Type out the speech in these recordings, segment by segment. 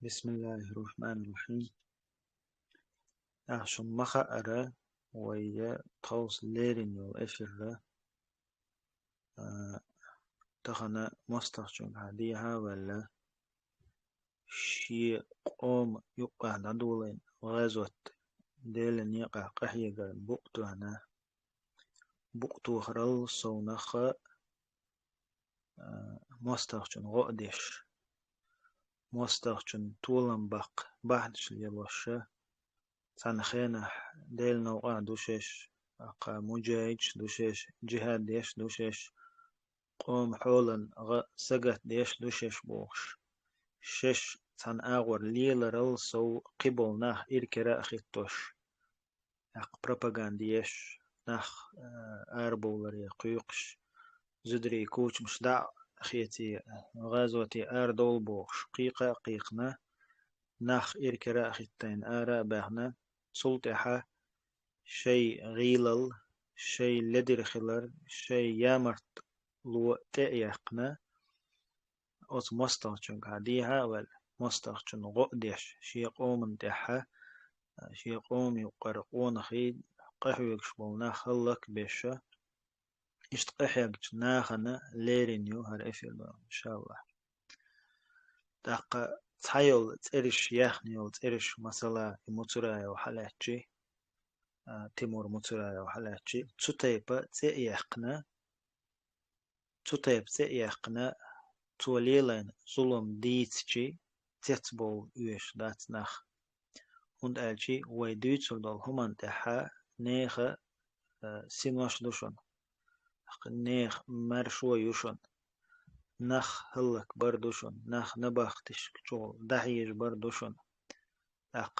بسم الله الرحمن الرحيم. أحشم مخأرة ويا توس ليرين يو إفرة تخنا مستخدم هديها ولا شي قوم يقع ندولين غازوت ديلن يقع قحيقة بوقتو هنا بوقتو خرل صونخ مستخدم غقدش مستخدم طولن بق بعدش اليلوشة سنخينة ديل نوقع دوشش أقا مجاج دوشش جهاد ديش دوشش قوم حولا سقت ديش دوشش بوش شش سن أغور ليل رل سو قبل نخ إركرا خيتوش أق بروباغانديش نخ أربولر يقيقش زدري كوش مش دع خيتي غازوتي أردول بوش قيقة قيقنا نخ إركرا خيتين آرا بهنا سلطحة شي غيلل شي لدر خلر شي يامرت لو تأيقنا أوس مستغشن قاديها ولا مستغشن غقديش شي قوم تحها شي قوم يقرقون خيد قحوك شبونا خلق بيشا اشت قحيك ناخنا ليرينيو هر افيل إن شاء الله داق تحيول ترش يخنيول ترش مثلا مطرة وحلاتشي تيمور مطرة وحلاتشي تسوتيبا تأيقنا تسوتيب تأيقنا توليلين ظلم ديتشي تتبول يوش دات نخ und alchi way duitsel dol human teha nege sinwas dushon neg mar shwa yushon nach hillak bar dushon nach nabachtish chol dahish bar dushon aq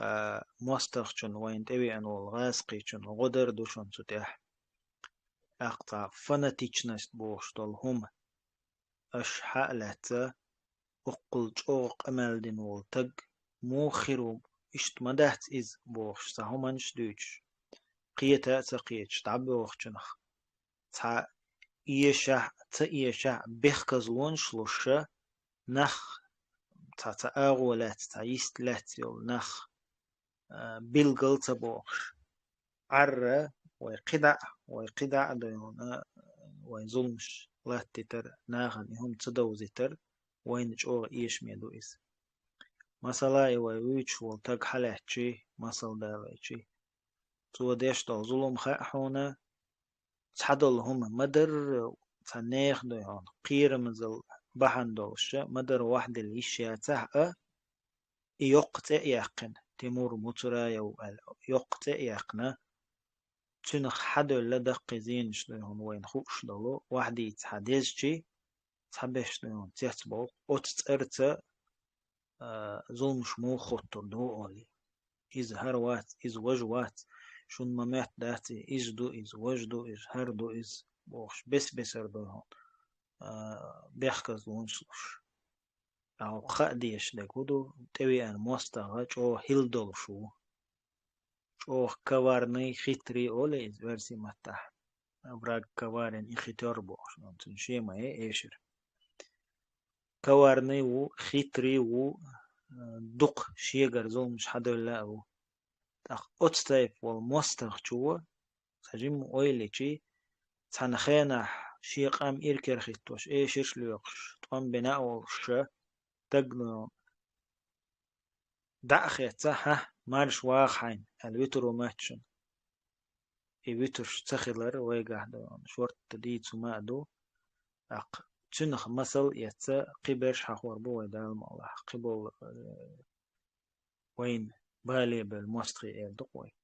mostachchon wayn tewi an wol gasqichon godar dushon suteh aq ta fanatichnas bosh dol hum ash halata uqul choq amaldin wol tag موخر اشت مدهت إز بوخش سهمنش دوش قيتا تقيتش تعبي وخشنخ تا إيشا بيخكز لونش نخ تا أغولات تا يستلات يول نخ بيلغل تبوخش عرّ ويقدع ديون ويظلمش لا تتر ناخن هم تدوزتر وين جو إيش ميدو إز مثلا يويش والتاق حلاتشي مثل دالاتشي تو ديش دول ظلم خاحونا تحدل هم مدر تنيخ ديون قير مزل بحن دولش مدر واحد الإشياء تحقا يقت يقن تيمور مطرا يقت يقنا تنخ حدو لدق زينش ديون وين خوش دولو واحد يتحديزشي تحبش ديون تيتبول وتتأرت ظلم شمو خطر دو أولي إز هروات إز وجوات شون ممات داتي إز دو إز وجدو إز هردو إز بوش بس أردوهم بيحكز ونشلوش أو خاديش دكودو تبي أن مستغى جو هيلدول شو كوارني خيتري أولي إز ورسي متاح أبراك كوارن إخيتور بوش نتنشي ما إيشر كوارني و خيتري و دق شيغر زول مش حدا لا أو تاخ أتستيف والمستغ جوا سجيم أويلي جي تنخينا شي قام إيركر خيتوش إيشيش ليوقش طقم بناء والش تقنو دعخيتا ها مارش واخين الويترو ماتشن إيويترش تخيلر ويقعدو شورت دي ما دو أق تنخ مثل يتا قبرش حخور بو يدال الله قبل وين بالي بالمستغي إير دقوي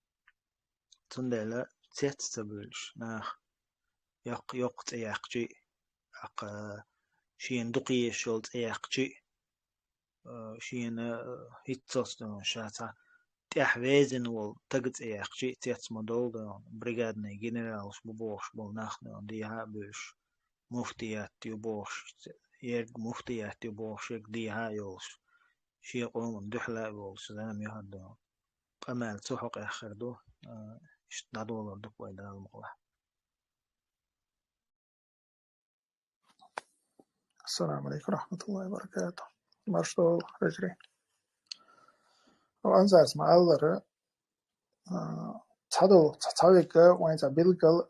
تندلا تيت تبلش ناخ يقت يقجي أق شين دقي شولت يقجي شين هيتصل دون شاتا تحويزن وال تجد يقجي تيت مدول دون بريغادنا جنرالش ببوش بول ناخنا ديها بوش مفتيات يبوش يرج مفتيات يبوش يك ديها يولش شي قوم دحلا يولش زانم يهدون قمال سحق آخر دو اشتدادول دك ويدال المغلح. السلام عليكم ورحمة الله وبركاته. مرشدول رجري answers ma allere تحضل تحتويك وين تبيلقل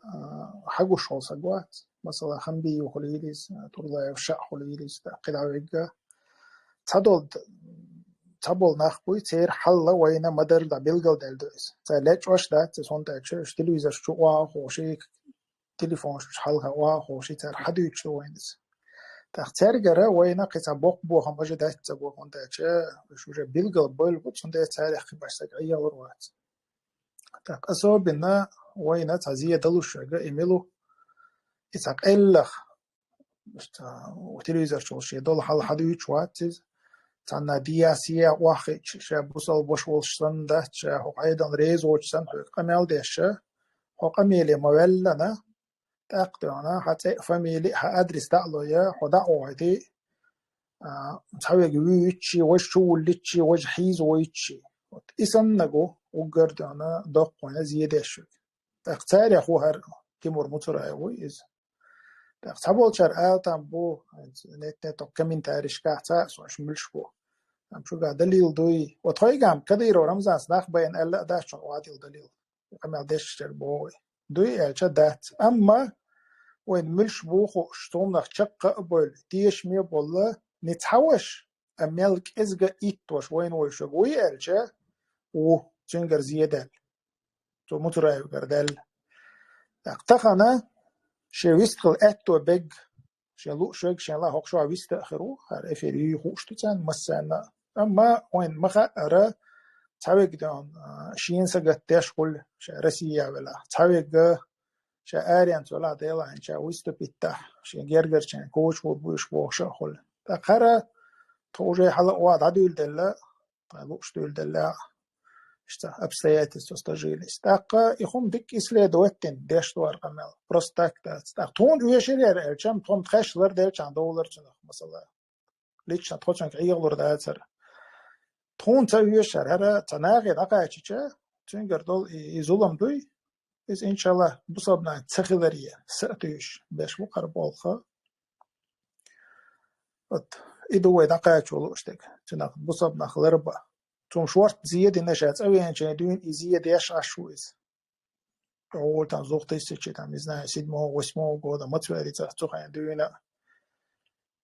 حقو شغل سقوات مثلا خنبي وخليليس ترضى وشاء خليليس قدعويك تحضل نخبوي تير حلا وين مدر دا بيلقل دلدويس تلاش واش دا تسون تاچه تلويزر شو واخوشي تليفون شو حلها واخوشي تر حدويش وينس تختار جرا وين قيت بوق بوهم وجه دا تبوق وانت شو جا بيلقل بول وتسون دا تاريخ بس أي وروات تاك أسوا بنا وين تعزية دلوش جا إيميلو إتاك إلخ وتلويزر شو شيء دول حل حدويش واتز تانا دياسية واحد شا بوصل بوشولشتن ده شا هو أيضا ريز وشتن هو قميل ديش هو قميلي مولنا تأقدنا حتى فميلي هأدرس دعلو يا خدعو هدي مسحوي جويتشي وشو لتشي وش حيز ويتشي إسم نجو وجردنا دق وانا زيادة شو تختار يا أخو هر كمر مطرة ويز تختبول شر آتام بو نت تكمن تاريخ كهتا سوش ملشبو أم شو قاعد دليل دوي وتهاي جام كده يرو رمز أصدق بين ألا ده شو وادي دليل كم يدش شر بوي دوي ألش ده أما وين ملشبو خو شتوم نخ شق بول تيش مية بولا نتحوش أملك إزجا إيتوش وين ويشوي ألش و تنجر زيادة تو مطرة يقردل اقتخنا شويستقل أتو بيج شلو شوك شلا هوك شو ويست آخره هر إفري خوش تجان مسنا أما وين مخا تعويق دون شين سجت تشغل شرسية ولا تعويق شاريان ولا ديلا إن شاء ويست بيتح شين جرجر شين كوش وبوش بوش خل تأخره توجه حلا واد عدول دلا طالوش دول دلا شتا أبسيات استجيل استاق يخون دك إسلي دوتين ديش دوار قمل بروستاك تاق تون ويشير الجم تون تخش لر ديش عن دولار جنخ مثلا ليش تخش عن أي غلور ده سر تون تاويشر هذا تناقي دقائق تنقر دول يزولم دوي إز إن شاء الله بصبنا تخذرية سأتيش باش وقر بالخا إدوي دقائق ولو اشتك تناق بصبنا خلربا توم شورت زيادة نشات أوي إن جندون زيادة يش عشويز أول تام زوجتي استشيت تام إزنا سيد مو واسمه قودا متفادي تحتوق عندنا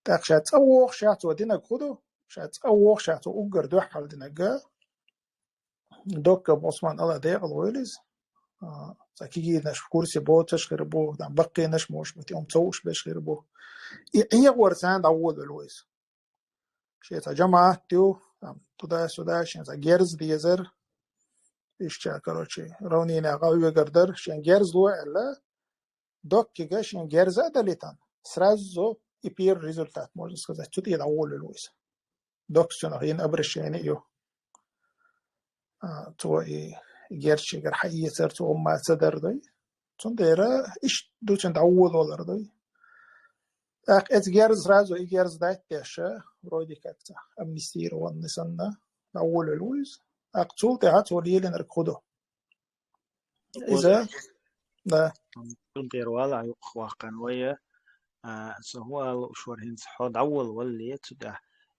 تأخشات أوه شات ودينا كودو شات أوه شات أوجر دو حال دينا جا دوك بوسمان الله ده الويلز ساكيجي نش كورسي بوتش غير بو دام بقي نش موش متيوم توش بش غير بو إيه ورسان أول الويز شيء تجمع تيو تدا سوداش يعني جيرز ديزر إيش كاروشي روني ناقوي قدر شين جيرز لو إلا دوك كيجا شين جيرز أدليتان سرازو يبير ريزولتات موجز كذا تدي الأول الويس دوك شنو هين أبرش يعني يو تو جيرشي جر حقيقة صرتو ما صدر دوي تنديرا إيش دو تند أول ولا دوي إت جيرز رازو جيرز دايت تيشة رودي كاكتا أمنيستير ونسنا أول الويس أقتول تهات وليلين ركودو إذا ده غير ولا يقوى قنوية سهو شور هنس حد أول واللي تدا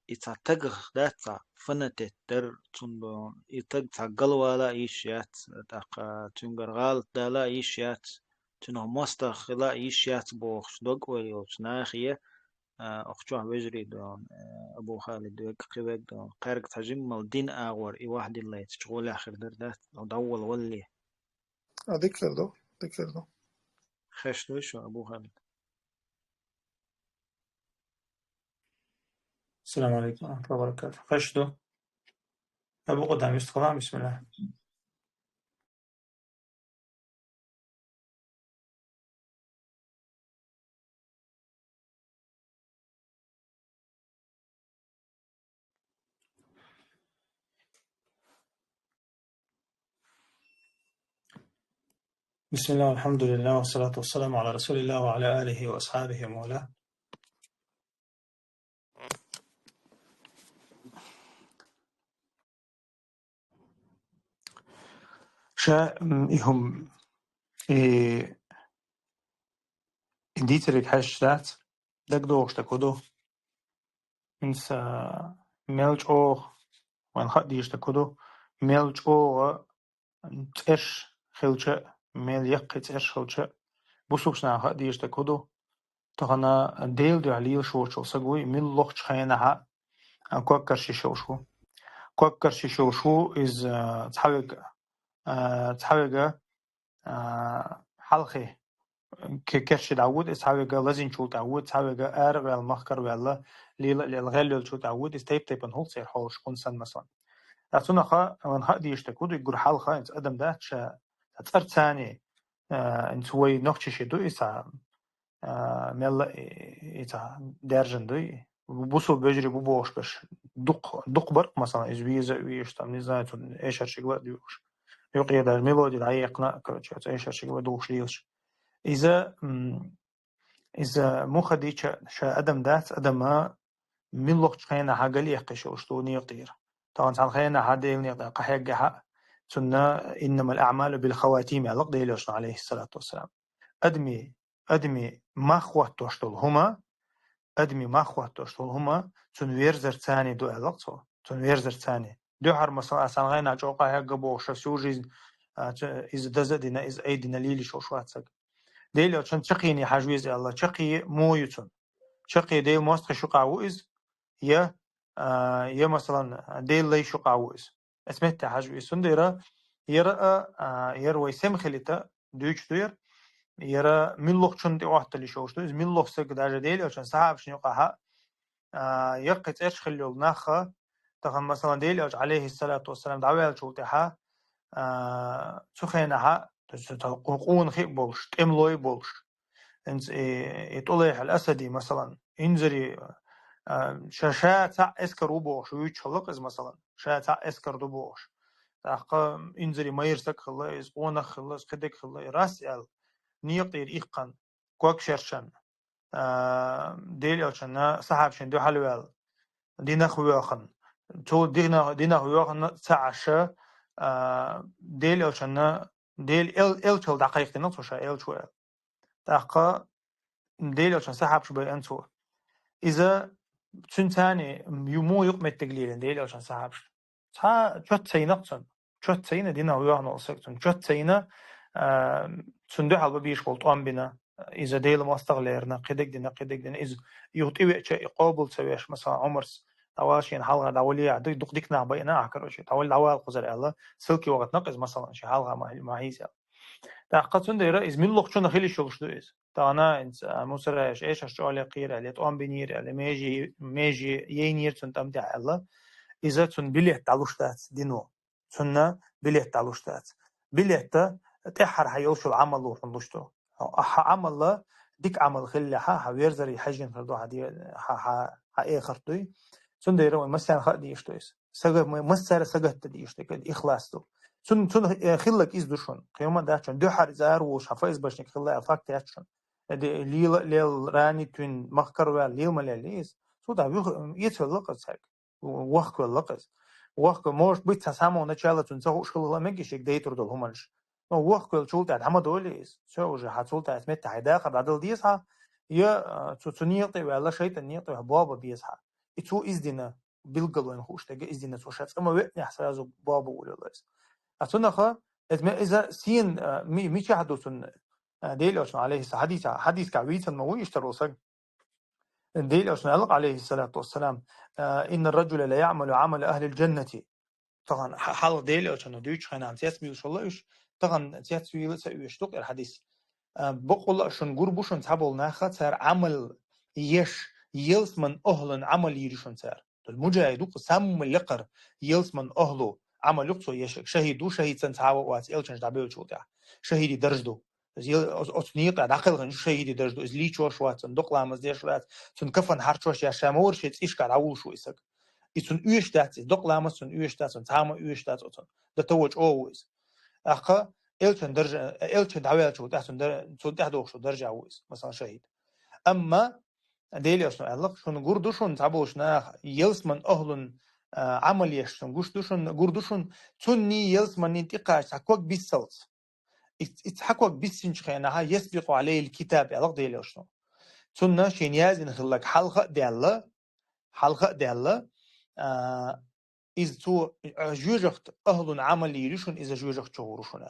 يتعتقد داتا فنتت در تندون يتعتقد قلوا إيشيات تاق تنقرغال دالا إيشيات تنو مستخ لا إيشيات بوخش دوق ويوش ناخية أخشوه بجري دون أبو خالد دوق قيوك دون قارق تجمل دين آغور إي واحد اللي تشغول آخر در دات أول واللي ذكر له خش دوش أبو خالد. السلام عليكم ورحمة الله وبركاته. خشدو أبو قدام يستقلام بسم الله. بسم الله والحمد لله والصلاة والسلام على رسول الله وعلى آله وأصحابه ومولاه. هم Dietrich Hashtag دقدوش تكودو إنسا ميلج أو وين خديش تكودو ميل جو تش خلشة ميل يقت تش خلشة بوسوكسنا هديش تكودو تغنا ديل دو عليل شو سقوي ميل لوخ خينها كوكر شو كوكر شو إز تحويق حلقي ككرش داود إز تحويق لازين شو داود تحويق والمخكر ولا للغير شو داود إز تيب نهول سير حوش قنصن مثلا أتونا خا من هادي يشتكود يقول حلقة إنت أدم ده تأثر ثاني إنت وي نقش شدو إسا ملا إسا درجن دوي بوسو بيجري بوش بش دق برق مثلا إز ويزا ويشتم نزايت إيش هالشغلة ديوش يقيا در ميلودي العيقنا كرتش إيش هالشغلة دوش ليش إذا مو خدي شا أدم دات أدم ما من لوقت خينا حاجة يقش وشتو نيقدر طبعا سان خينا حد نيقدر قحيق حق سنة إنما الأعمال بالخواتيم علق ديلوش عليه الصلاة والسلام أدمي ما خوات توشتول هما أدمي ما خوات توشتول هما تنويرزر ثاني دو علق تنويرزر ثاني دو هر مثلا سان خينا جو قحيق بوش سوجي إذا دزدنا إذا أيدنا ليلي شو شواتسك ديلو عشان تقيني حجويز الله تقي مو يتون تقي ديل موست شو قاويز يا مثلا ديل لي شو قاويز اسمت حجوي سنديرا يرى ويسم خليتا دويش دوير يرى من لوقشن دي واحد اللي شوشتو إز من لوقسك داجة ديل عشان صعب شنو قاها يقت إيش خليول ناخا تخم مثلا ديل عليه الصلاة والسلام دعوة شولتها سخينها تقون خيب بولش تملوي بولش انت يطلع الأسدي مثلا انزري شاشات اسكر بوش ويتشلق از مثلا شاشات اسكر دو بوش تاقا انزري مايرسك خلا از قونا خلا از خدك خلا راس ال نيقير إيقان كوك شرشن ديل يوشنا صحاب شن دو حلوال دينا خوياخن تو دينا خوياخن تعشى ديل يوشنا ديل ال تشل دقيقة نقطة ال شوال تاقا ديل يوشن صحاب شبه أنتو إذا تنتاني يمو يقمة تقليل ديل يوشن صحاب تا جت سينقصن جت سينا دينا خوياخن أصكتن جت سينا تندو حلبة بيش قلت بنا إذا ديل ما استغليرنا قدك دينا إذا يهطيوه شيء قابل سويش مثلا عمرس تواشين حلقة دولية عدو دق ديكنا بينا عكروشي تول دوال قزر الله سلكي وقت نقز مثلا شي حلقة ما هيزي تحققون ديرا إز من لقشون خيلي شغشتو إز تانا إنس مصرش إيش هشتوالي قيرة ليتقوم بنير اللي ميجي يينير تنتمتع الله إذا تن بليه تعلوشتات دينو تنا بليه تعلوشتات بليه تحر حيوشو العمل وحنلوشتو عمل الله ديك عمل خلي ها ويرزري حجن خردو هدي ها إيه خرطوي تن ديرا مثلا خدي يشتويس سجد مثلا سجدت دي يشتكي إخلاصتو تن خلك إز دوشون قيوم داشون دو حر زار وش حفايز باشنك خلا أفاك تاشون ليل راني تون مخكر وليل ملاليز سودا يتفلقز هيك وقت اللقز وقت موش بيت سامو نشالة تنسخ شغل مجيش ديتر دول همانش وقت الشغل تاع هم دوليز شو جه حصل تاع اسمه حداقة بعد ديسها يا تنيطي ولا شيء تنيطي بابا بيسها إتو إزدنا بالقلوين خوش تجا إزدنا سوشات أما وقت يحسازو بابا ولا ليس أتونخا إذا سين ميش حدوثن ديل أشنا عليه حديث كعويت الموي يشتروسك ديل أشنا عليه الصلاة والسلام إن الرجل لا يعمل عمل أهل الجنة طبعا حال ديل أشنا ديوش خنا عم تسمي وشلائش طبعا تسمي ويشتوق الحديث بقول أشون قربوشون تابول ناخد صار عمل يش يلس من أهل عمل يريشون صار المجاهد سام اللقر يلس من أهله عمل يقصو يشك شهيدو شهيد سنتعاو وات إلشنش دابيو شوتع شهيدي درجدو أصنيق عقل غن شهيدي درجدو إز ليشور شوات صندوق لامز دير شوات سن كفن هارشوش يا شامور شيت إيش كار عول شو إسك إسن يشتات صندوق لامز سن يشتات سن تعامل يشتات أصلا ده توج always أخا إلشن درجة إلشن دعوة شو تحسن صدق دوخ شو درجة always مثلا شهيد أما ديلي أصلا الله شون قردوشون تعبوش ناخ يلس من أهلن عمل يشون قردوشون قردوشون توني يلس من انتقاش حكوك بالسلط حكوك بالسنش خيانها يسبق عليه الكتاب الله ديلي أصلا تونا شين يازن خلق حلقة دي الله إذ تو جوجخت أهل عمل يريشون إذا جوجخت شهورشون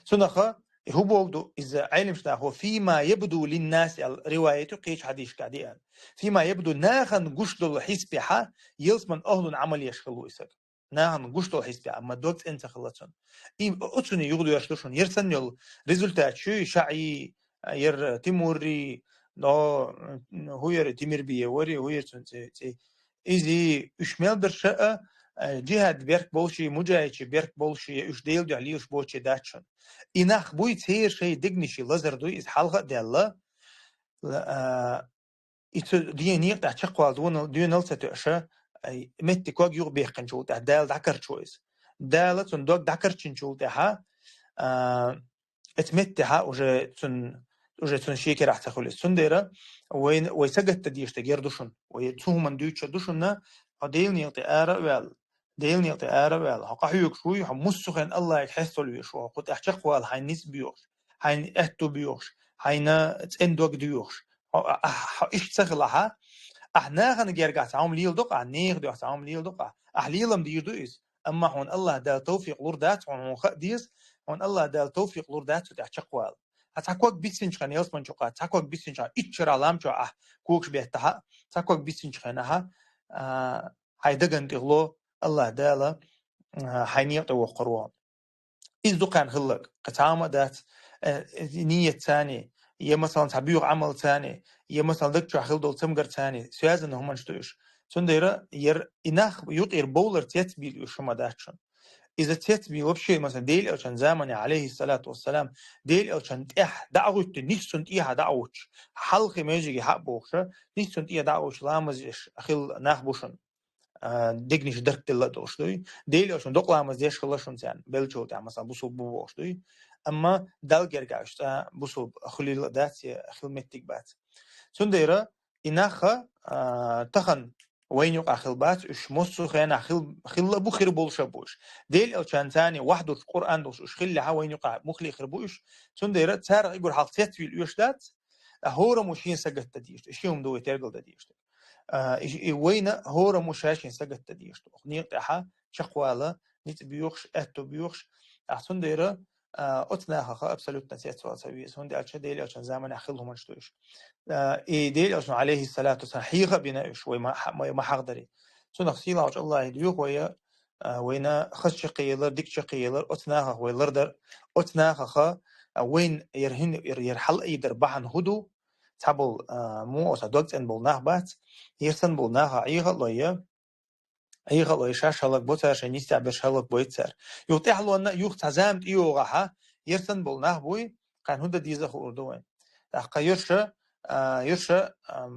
سنخا هو بولدو إذا علم شنا هو فيما يبدو للناس رواية قيش حديث كاديان فيما يبدو ناخن قشدو الحسبحة يلس من أهل عمل يشخلو إسك ناخن قشدو الحسبحة ما دوت أنت خلصن إم أتسني يغدو يشلوشون يرسن يل ريزولتات شو شعي ير تيموري لا هو ير تيمير بيوري هو يرسن تي إذا إشمال برشاء جهاد بيرك بولشي مجاهد بيرك بولشي إش ديل دعليوش بولشي داتشن إنخ بويت هير شيء دقنشي لزر دوي إز حلقة دالله إتو دي نيق دا تشقوال دون نلسة تأشا متي كواج يغ بيخن شول دا دال دكر شويس دالة تون دوك دكر شول تها اتمتها وجه تون شيكي راح تخلي سنديرة وين ويسجد تديش تجير دوشن ويتوه من دوتش دوشنا قديل نيقتي آرا ويل حقا حيوك شوي حمسخن الله يحسوا لي شو قد احتق وال هاي نس بيوش هاي اهتو بيوش هاي نا تندوك ديوش ايش تسخلها احنا خن جرجع تعام ليل دقع نيغ دو تعام ليل دقع احليلم دير دويس اما هون الله دا توفيق لوردات هون خديس هون الله دا توفيق لوردات تحتق وال هتاكوك بيسنج خن يوس من شقات تاكوك بيسنج اتشر علام جو كوكش بيتها تاكوك بيسنج خنها هاي دغن تغلو الله دالا حينيق وقروان إذ دقان خلق قتامة دات نية ثانية يا مثلا تبيع عمل ثاني يا مثلا دكتور خلدول تمجر ثاني سيازن هم نشتوش سنديرة ير إناخ يطير بولر تيتبيل وشما داتشن إذا تيتبيل وبشيء مثلا ديل أو كان زمن عليه الصلاة والسلام ديل أو كان دعوت نيسون إيها دعوت حلقة ما يجي حق بوخشة نيسون إيها دعوت لامزش أخيل ناخبوشن دقنيش درك دللا دوشدوي ديل أشون دقلامز ديش خلاشون زين بلجو تاع مثلا بوسو بوشدوي أما دال جرجاش تا بوسو خليل دات خل متك بات سنديرة إناخا تخن وين يقع خلبات إش مصو خينا خل أبو خير بولش بوش ديل أشان ثاني واحد القرآن دوش إش خلها وين يقع مخلي خربوش سنديرة تار يقول حالتيت في اليوشدات هورا مشين سجت تديش إشيهم دوي ترجل تديش وين هورا مشاشين سجت تديش نيقطعها شقوالا نيت بيوخش أتو بيوخش أحسن ديرة أتناها أبسلوت نسيت سؤال سويس هون دي ديلي عشان زمان أخلهم منشتوش ديلي عشان عليه الصلاة والسلام حيغة بنا شوي ما حقدري سو نخسيلا عش الله يديوك ويا وين خش شقيلر ديك شقيلر أتناها ويلردر أتناها وين يرحل يدر بحن هدو تابل مو أصدقت إن بولناه بات يرسن بولناه عيغة لوي شاشلك بوتر عشان يستعبر شالك بويتر يوتيح له أن يوخ تزامت إيوغاها يرسن بولناه بوي كان هدا ديزا خوردوين أحقا يرشا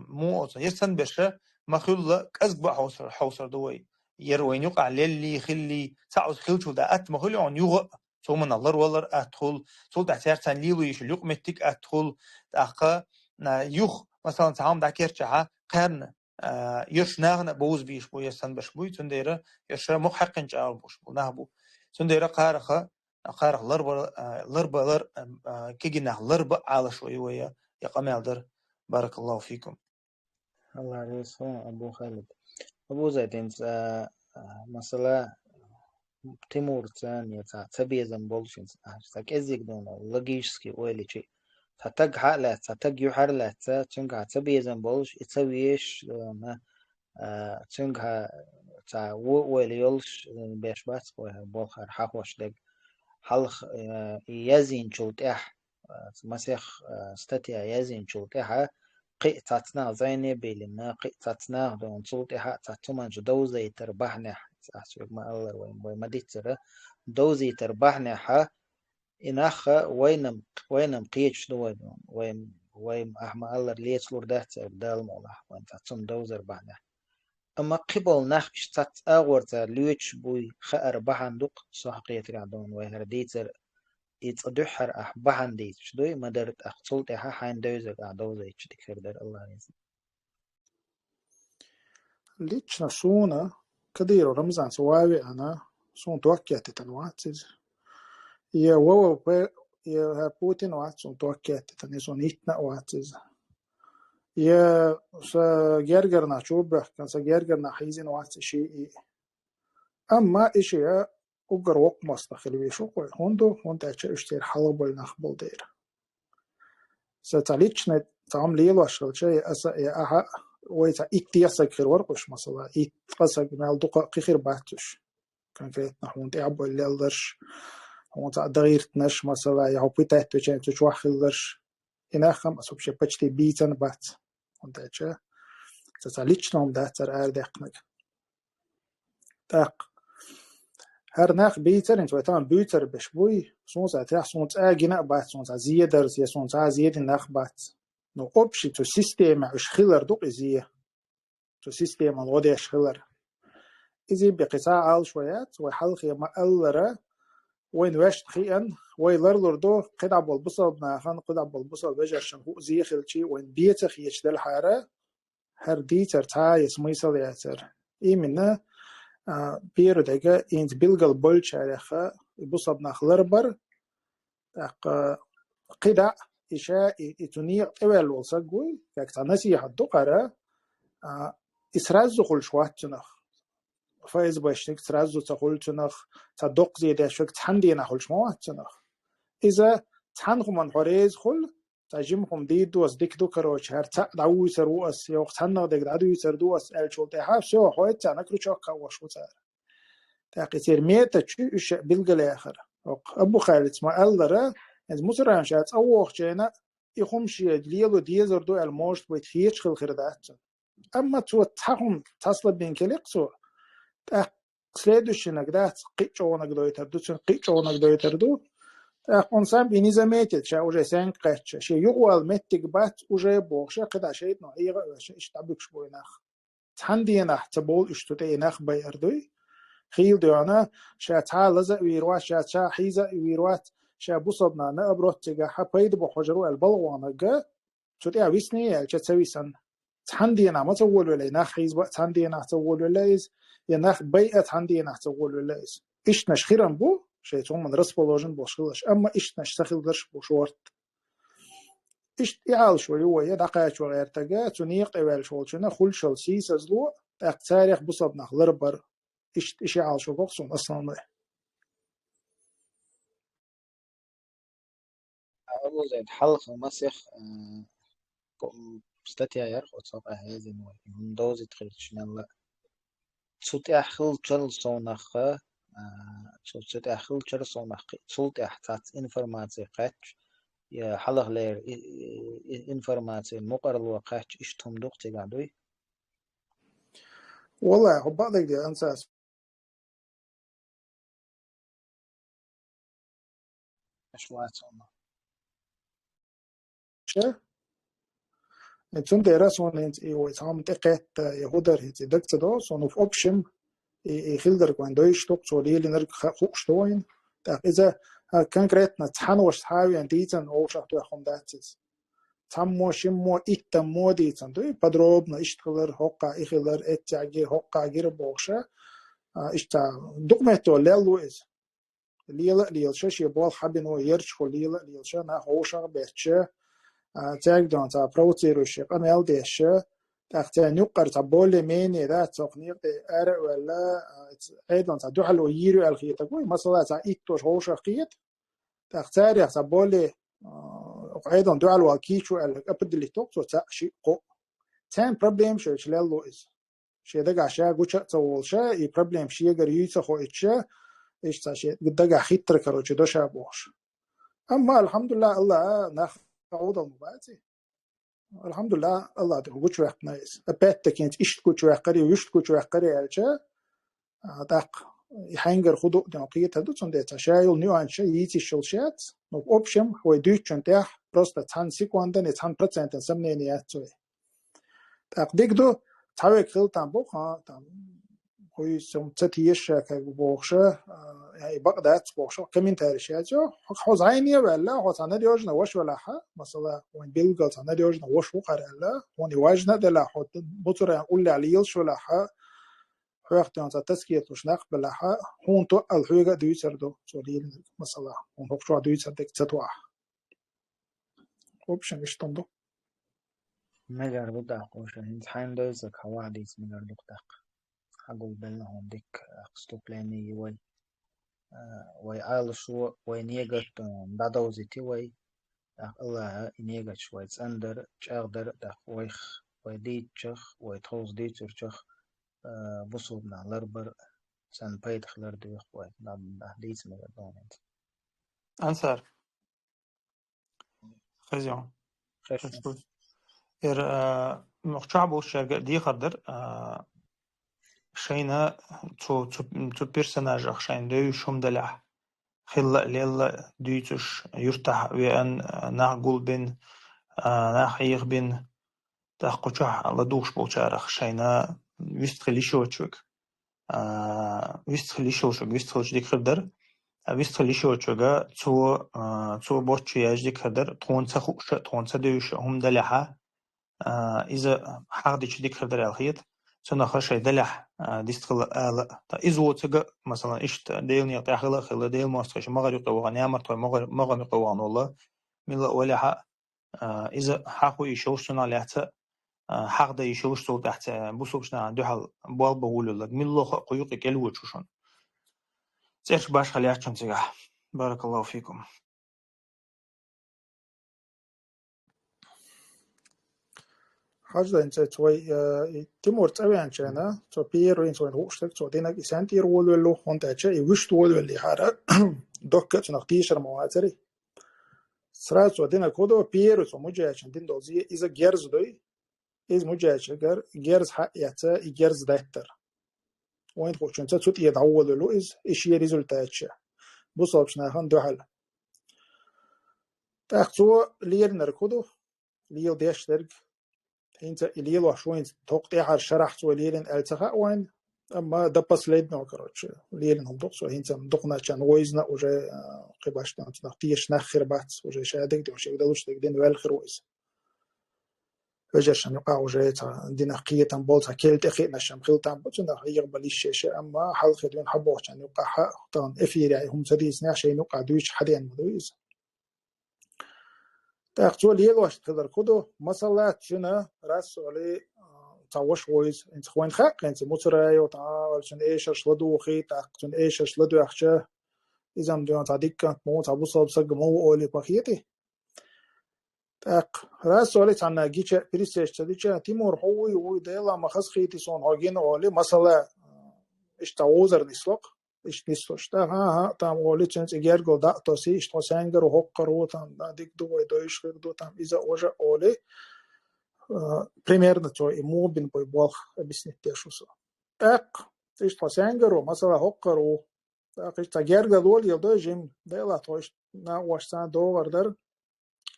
مو أصلا يرسن برشا مخيول كأزبع حوصر دوي يروين يقع للي خلي ساعود خلشو دا أت مخيول عن يوغ سو من الله والله أدخل سو دا سيرتان ليلو يشل يوق متك أدخل أحقا يوخ مثلا تعام دا كيرتشها قرن يش ناغنا بوز بيش بو يسن بش بوي تنديرة يش محقن جاو بوش بو نهبو تنديرة قارخة لربا كيجي ناغ لربا على شوي ويا يقامل در بارك الله فيكم الله عليه أبو خالد أبو زيدين مثلا تيمور ثانية تبي زنبولشين تك إزيك دون لقيشسكي ويلي شيء تتج حالات تتج يحرلات تنقع تبي زنبولش يتسويش ما تنقع تا ويلي يلش بيش بات بوخر حقوش دق حلخ يزين شلت مسيخ ستاتيا يزين شلت قي تاتنا زيني بيلنا قي تاتنا دون شلت تاتما جدوزي تربحنا أحسب ما الله وين ما ديتره دوزي تربحنا إنخ وينم قيتش دوين وين أحما الله ليش لوردات بدال مولا وين تاتم دوزر بحنا أما قبل نخ اشتات أغورتا ليش بوي خأر بحن دق صحقيت قاعدون وين رديتر يتصدحر بحن ديت شدوي ما درت أخصلت حين دوزر قاعدوزا يشتكر در الله يزن ليش نسونا كدير رمزان سواوي أنا سون توكيت تنواتز يا وو يا بوتين وات سون توكيت تني سون إتنا واتز يا سجرجرنا شوبه كان سجرجرنا حيزين وات شيء أما إشي أقر وق مستخلوي شو قوي هون تأشي اشتير حلبل نخبل دير ستاليتشنا تعم ليلو أشغل شيء أسا يا أها ويتا إكتياسك خير ورقش مثلا إتقاسك مال دقا خير باتش конкретно هون تعب الليلدرش هون تغيير نش مثلا يا هو بيتات تجين تجوح خيلدرش إنا خم أسوب شيء بتشتي بيتن بات هون تأشي ستاليتشنا هم ده تر أردقنك تاق هر نخ بيتر انت وقتها بيتر بشبوي سونس اتاح سونس اجينا بات سونس زيادر زي سونس زياد نخ بات نو اوبشي تو سيستم اش خيلر دوق ازيه تو سيستم الوضع اش خيلر ازي بقطاع عال شويات وحلق يما الره وين واش تخيئن ويلرلر دو قدع بالبصل ناخن قدع بالبصل بجر شنهو زي خلشي وين بيتخ يشدل حاره هر ديتر تا يسميسل ياتر اي منه بيرو دقا إنت بيلقى البولش عليها يبصب نخلر بر قدع إشاء إتونيق أول وصقوي كاكتا نسيح الدقرة إسرازو خل شوات تنخ فايز باشتك إسرازو تقول تنخ تدق زيدا شوك تحندي نخل شموات تنخ إذا تحنخ من حريز خل تجمعهم ديد دوس ديك دوكروش هر تعدو يسروس يوق تحنخ ديك دعدو يسردوس الشولتي حاف سوى خويت تعنكرو شاكا وشوتار تاقيتير ميتا تشي إش بيلقى آخر أبو خالد ما ألدرا إنت مصران شات أوه جينا يخمشي ليلو ديزر دو الموشت بيتخيش خل خردات أما تو تحهم تصل بين كليقسو تاق سليدوش نقدات قيتشونك دو يتردو تن قيتشونك دو يتردو تاق أنسان بيني زميتت شا وجه سين قيتش شي يغوال متك بات وجه بوغشا قدا شيت نو إيغا إش تابيكش بويناخ تحنديناح تبول إشتوتيناخ بيردوي خيل ديانا شا تعالزة ويروات شا حيزة ويروات شا بصبنا نقبرت تجا حبيد بحجرو البلغوانا جا شو ويسني شا تسوي سن تحندينا ما تقول ولا ناخ حيز بقى تحندينا تقول ولا إز يناخ بيئة تحندينا تقول ولا إز إيش نشخيرن بو شيء توم من رسب لوجن بوشلش أما إيش نشتخل درش بوشورت إيش يعال شوي هو يدقى شو غير تجا تنيق إيوال شولشنا خل شلسي سزلو تاريخ بصبنا خلربر إيش يعال شو بقصون أصلا ما أبو زيد حلقة مسيخ ستاتيا يرخ وتصاب هذه نوع من دوزي تخيل صوت أخل تشل صونخ صوت أخل تشل صونخ صوت أحتات إنفورماتي قاتش يا حلق لير إنفورماتي مقر الوقاتش إيش تمدوق تقعدوي والله هو بعضك دي أنساس أشوات صونخ شيء انتون دراسون انت ويتعام تقت يهودر هيت دكت دو صنف اوبشن يخلدر كوان دويش توك سوري لنرك خوش توين تاق إذا كونكريتنا تحنوش تحاوي أن ديتن أو شخص يخون داتس تمو شمو إتمو ديتن دوي بدروبنا إشتغلر هقا إخلر إتعجي هقا غير بوشة إشتا دقمتو ليلو إز ليلشة شيبال حبينو يرشخو ليلشة نا هوشة بيتشة تاق دون تا بروتيروشي قميل ديشة تاختي نقر تبولي ميني ذا تقنيق أرى ولا أيضا تدوحل ويرو الخيط كوي مثلا تا إتوش هوش خيط تختاري تبولي أيضا دوحل وكيشو الأبد اللي توقف تا شيء قو تان بروبلم شو للو إز شيء دقع شيء قوشة تول شيء بروبلم شيء قريت خو إتشة إيش تا شيء دقع خيط كرو شيء دوشة بوش أما الحمد لله الله ناخذ عوض المبادئ الحمد لله الله ده قوش وقت نايس أبيت كنت إيش قوش وقري ويش قوش وقري علشة دق يحنجر خدو دقيقة هدو صندت شايل نيو عن شيء يتي شلشات نو أوبشن هو يدوش تنتح بروست تان سيكوندن يتان برسنت سمني نياتوي دق ديكدو تاوي خلطان بوخا تام هو سم تتيش كبوخشة يعني بقدات بوخشة كمين تاريشياتو حوز عيني ولا هو تانا ديوجنا وش ولا ح مثلا وين بيلقى تانا ديوجنا وش وقر لا وين واجنا دلا حط بطر يقول عليه شو لا ح وقت أن تسكية وش نقبل ح هون تو الحوجة دويسردو سوري مثلا هون هو شو دويسردك تتوه اوبشن مش تندو مجر بدأ قوشة هنت حين دوزك هواديس مجر دقدق حقول بينهم ديك أقصتوبلاني وي آلشو وي نيجت دادوزيتي وي الله نيجت شوي تسندر تشاغدر دخ ويخ وي ديتشخ وي تخوز ديتشخ بصوبنا لربر سن بيت خلر دوخ وي ديتس مغدونت أنصار خزيون مقشعبو الشرق دي خدر شينا تو بيرسوناج أخشين دو شوم دلع خلا ليلا دويتش يرتاح وأن نعقول بين ناخيغ بين تاخقوشح لدوش بوشارخ شينا ويستخلي شوتشوك ويستخلي شوشوك ويستخلش ديك خدر ويستخلي شوتشوكا تو بوتشي ياج ديك خدر تونسا خوش تونسا دوش هم دلعها إذا حاضيش ديك خدر الخيط سنة خشى دلح ديستخل آلا تا إذا تجا مثلا إشت ديل نيقطع خلا ديل ماستخش مغري قوان يامر توي مغري قوان والله من ولا حق إذا حقو يشوش سنة لحت حق ده يشوش صوت تحت بوسوبشنا عنده حال بال بقول لك من الله قيوق كلو تشوشون تيش باش خليعتشون تجا بارك الله فيكم حاجة إنت توي تيمور تبي عن شينا تو بيرو إنت وين هوشتك تو دينك إنسان تيرول ولا هون تأجى يوش تول ولا حارة دوكة تنقيشر مواتري سرعة تو دينك كودو بيرو تو مجا عشان دين دوزي إذا جيرز دوي إذا مجا عشان جيرز حق يعتا جيرز دهتر وين خوش إنت تو تيدعول ولا إذا إشي ريزولتاتش بوصلش ناخن دو حل تأخذوا ليرنر كودو ليل ديش درج إنت الليل وشوين تقطع شرحت وليلن التقاء وين أما دبس ليدنا وكروتش ليلن هم دقص وهنت دقنا كان ويزنا وجا قباشنا نختيش نخر بات وجا شادك دي وشي بدلوش تقدين والخر ويز وجاش نقع وجا عندنا قية بولتا كيل تخيل نشم خلتا بتنا يقبل الشيء أما حل خدون حبوش كان يقع طبعا إفير يعني هم سديس نعشي نقع دويش حدين مدويز تأخذوا ليل واش تقدر كده مثلا شنا راس على تعوش ويز انت خوين خاق انت متراي وتعال شن ايش شلدو خي تاخذون ايش شلدو اخشه اذا مدون تعديك كانت مو تعبو صوب سق مو اولي بخيتي تاق راس على تعنا جيتش بريسيش تديش تيمور هو ويدلا ما خص خيتي صون هاجين اولي مثلا ايش تعوزر نسلق إيش نسوش تا ها تام أولي تنس إجار قدا تاسي إيش تسانجر وحقر وتام ديك دو ويدويش دو تام إذا وجا أولي примерно то ему бин бой болх объяснить шусо так إيش تسانجر ومثلا حقر و إيش تجار قدول يلدو جيم ديلا توش نا واشتان دو وردر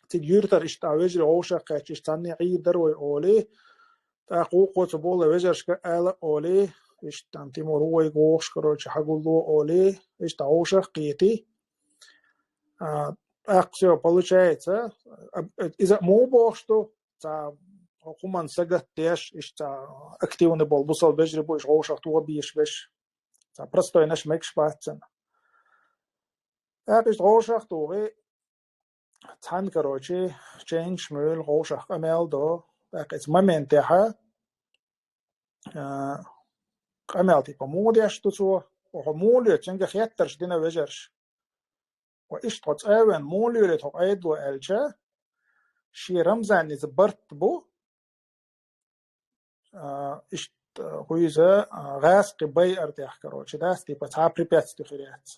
تجيرتر إيش تعوجر عوشة قاش إيش تاني عيدر وأولي تاقوق وتبول وجرش كأل أولي إيش تانتيمور هو يقوش كروش حقولو أولي إيش تعوشه قيتي أقصى получается إذا مو بوشتو تا حكومة سجت تيش إيش تا أكتيون بول بوصل بجربو إيش غوش أختو بيش بيش تا برستو إنش ميكش باتن إيش غوش أختو غي تان كروشي change مول غوش أخ أمال دو إيش момент تها أمال تيبا موديش تسوا ومولي تنجح خيترش دينا وجرش وإيش تقاون مولي تقايد وألشة شي رمزان زبرت بو إيش هويزا غاس قبي أرتاح كروش داس تيبا تعبري بيتس تخيريات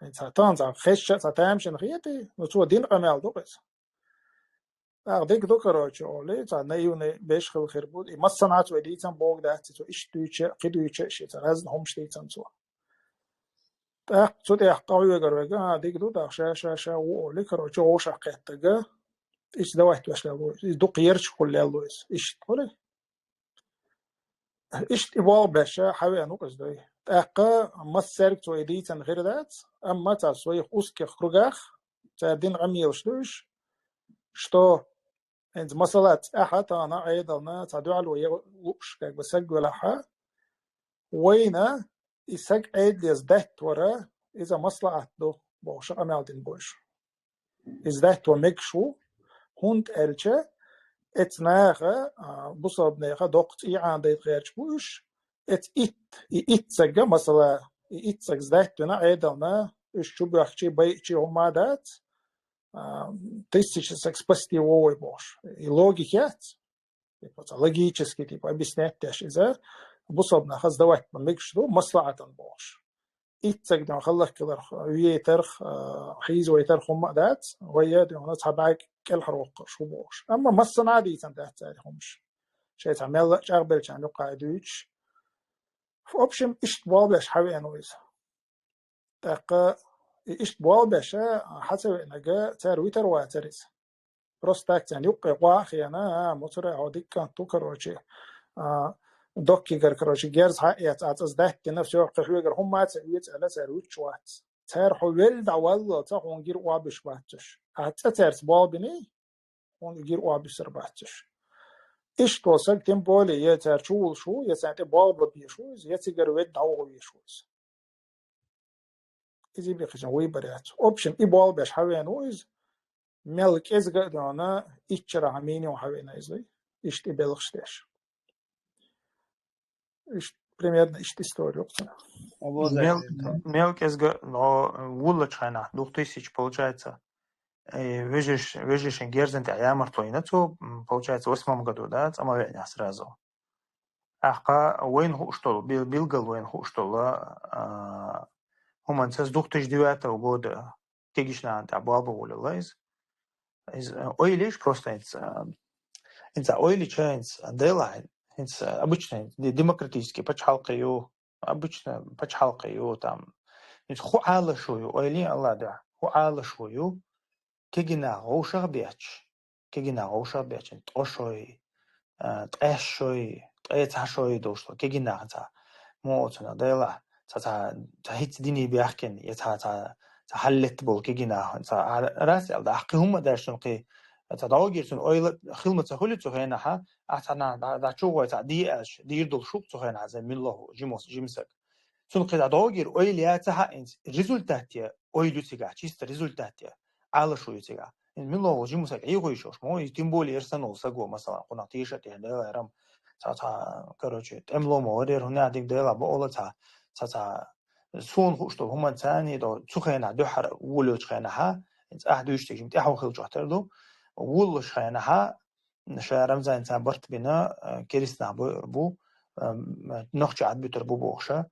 إنسان زا خشة تامشن خيتي نسوا دين أمال دو بس ديك دو كروش أولي تا نيوني بيش خل خربود ما صنعت وديتن بوق دات تو إيش دويتش قدويتش شيء ترازن هم شيء سوا تأخذ قوي جرّجا ديك دو شاشة وأولي كروش وش حقيقة إيش ده واحد وش لالويس إيش دو قيرش كل لالويس إيش تقولي إيش تبغى باشا حاول نقص ده تأخذ مسيرك تويديتن غير ذات أما تسوي أسك خروجخ تدين عمي وشلوش شتو أنت مسألة أحد أنا أيضا تدعو على ويش كك بسجل لها وينا يسج أيد يزدهت ورا إذا مصلحة دو باش أمال دين باش يزدهت ومكشو هند ألشة اتناغ بصاب ناغ دقت إعادة غيرش بوش إتسجى مثلا إتسجى أيضا الشبهة بيجي همادات тысяча спасти бош. И логики, логически, объяснять даже, за бусобна хаздавать манлик что маслаатан бош. إتسك دم خلّك كذا ويترخ حيز ويترخ مقدات ويا دم ناس حباك كل حروق شو بوش أما مصنع عادي تنتهت عليهمش شيء تعمل شغبل كان يقع دويش فأبشم إشت بابش حوي أنا ويز تاق إشت بابش حسب إنك تروي تروى تريز بروستاك يعني يقع واخي أنا مطر عودك كان توكروشي دوكي كروشي جيرز حقيقة أتصدق نفسه يقع هم ما تسويت على سرويت شوات تار حويل دعوة تاخون غير وابش باتش أتترس بالبني هون غير وابش سرباتش إيش توصل تيمبولي يتر شو يسانت بالب بيشوز يتجر ويد دعوة بيشوز إذا بيخشن ويبريات أوبشن إبالبش حوين ويز ملك إزغا دانا إيشرا هميني وحوين إزغي إيش تبلغشتش إيش примерно إيش историю Мелкий вулла чайна 2000 получается. Вежиш герзент ямартойнацу получается в 8 году, да, самоведение сразу. Ахка войн хуштол, билгал войн хуштола, хуманцес 2009 года тегишна антабалба улилайз. Ойлиш просто инца ойли чайнц дедлайн. Обычно демократически почалкаю, обычно почалкаю там. хуала шую, ойли аллада, хуала шую, кегина роушар бяч, тошой, трэшой, трэцашой дошло, кегина за, моцна дела, за хит дини бяхкен, за халлет бол кегина, за расел, да хкиума дашн ки تداوجرتون أيل خلمة تقولي تهينا ها أتنا دعشوا تعديش ديردل شوك تهينا زي من الله جيمسك سون قد تداوجر أيل ياتها إنت ريزولتاتيا أيل يتجا تشيست ريزولتاتيا على شو يتجا إن من الله جيمسك أيه يشوش ما يتيمبولي إرسنال سجوا مثلا قناتيشة تهنا رام تا كروجي تملو مورير هنا عندك ديلا بقولة تا سون خوشتو هم تاني دو تخينا دحر ولو تخينا ها إنت أحدوش تجيم تأحو خل جهتردو والله شينها شارم زين تعبرت بنا كريسنا بو نخش عاد بتربو بوخشة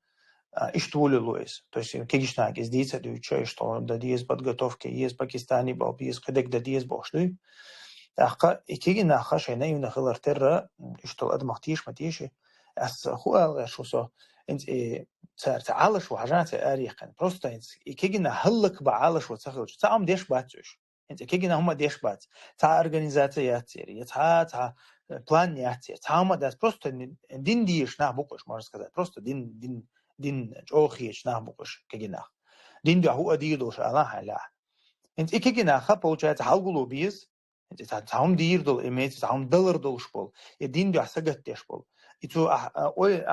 إيش تقول لويس تويس كيجش ناقص ديس دوتشة إيش طول دديس بدقطوف كيس باكستاني بابيس قدك دديس بوخشلي أخا كيجي ناخا شينا ينخلر ترى إيش طول أدمغتيش متيشي أس هو غير شو سو أنت صار تعالش وحاجات أريقا بروستا أنت كيجي نهلك بعالش وتخرج تعم ديش باتوش أنت كيجينا هم ديش بات تا أورجانيزاتيا تيري تا план ياتي تا ما ده просто دين ديش نه بقش можно сказать просто دين جوخيش نه بقش كيجينا دين ده هو ديردوش الله حلا أنت كيجينا خا получается halgulu biz أنت تاهم ديردول إميت تاهم دولار دولش بول الدين ده سجت تيش بول إتو أول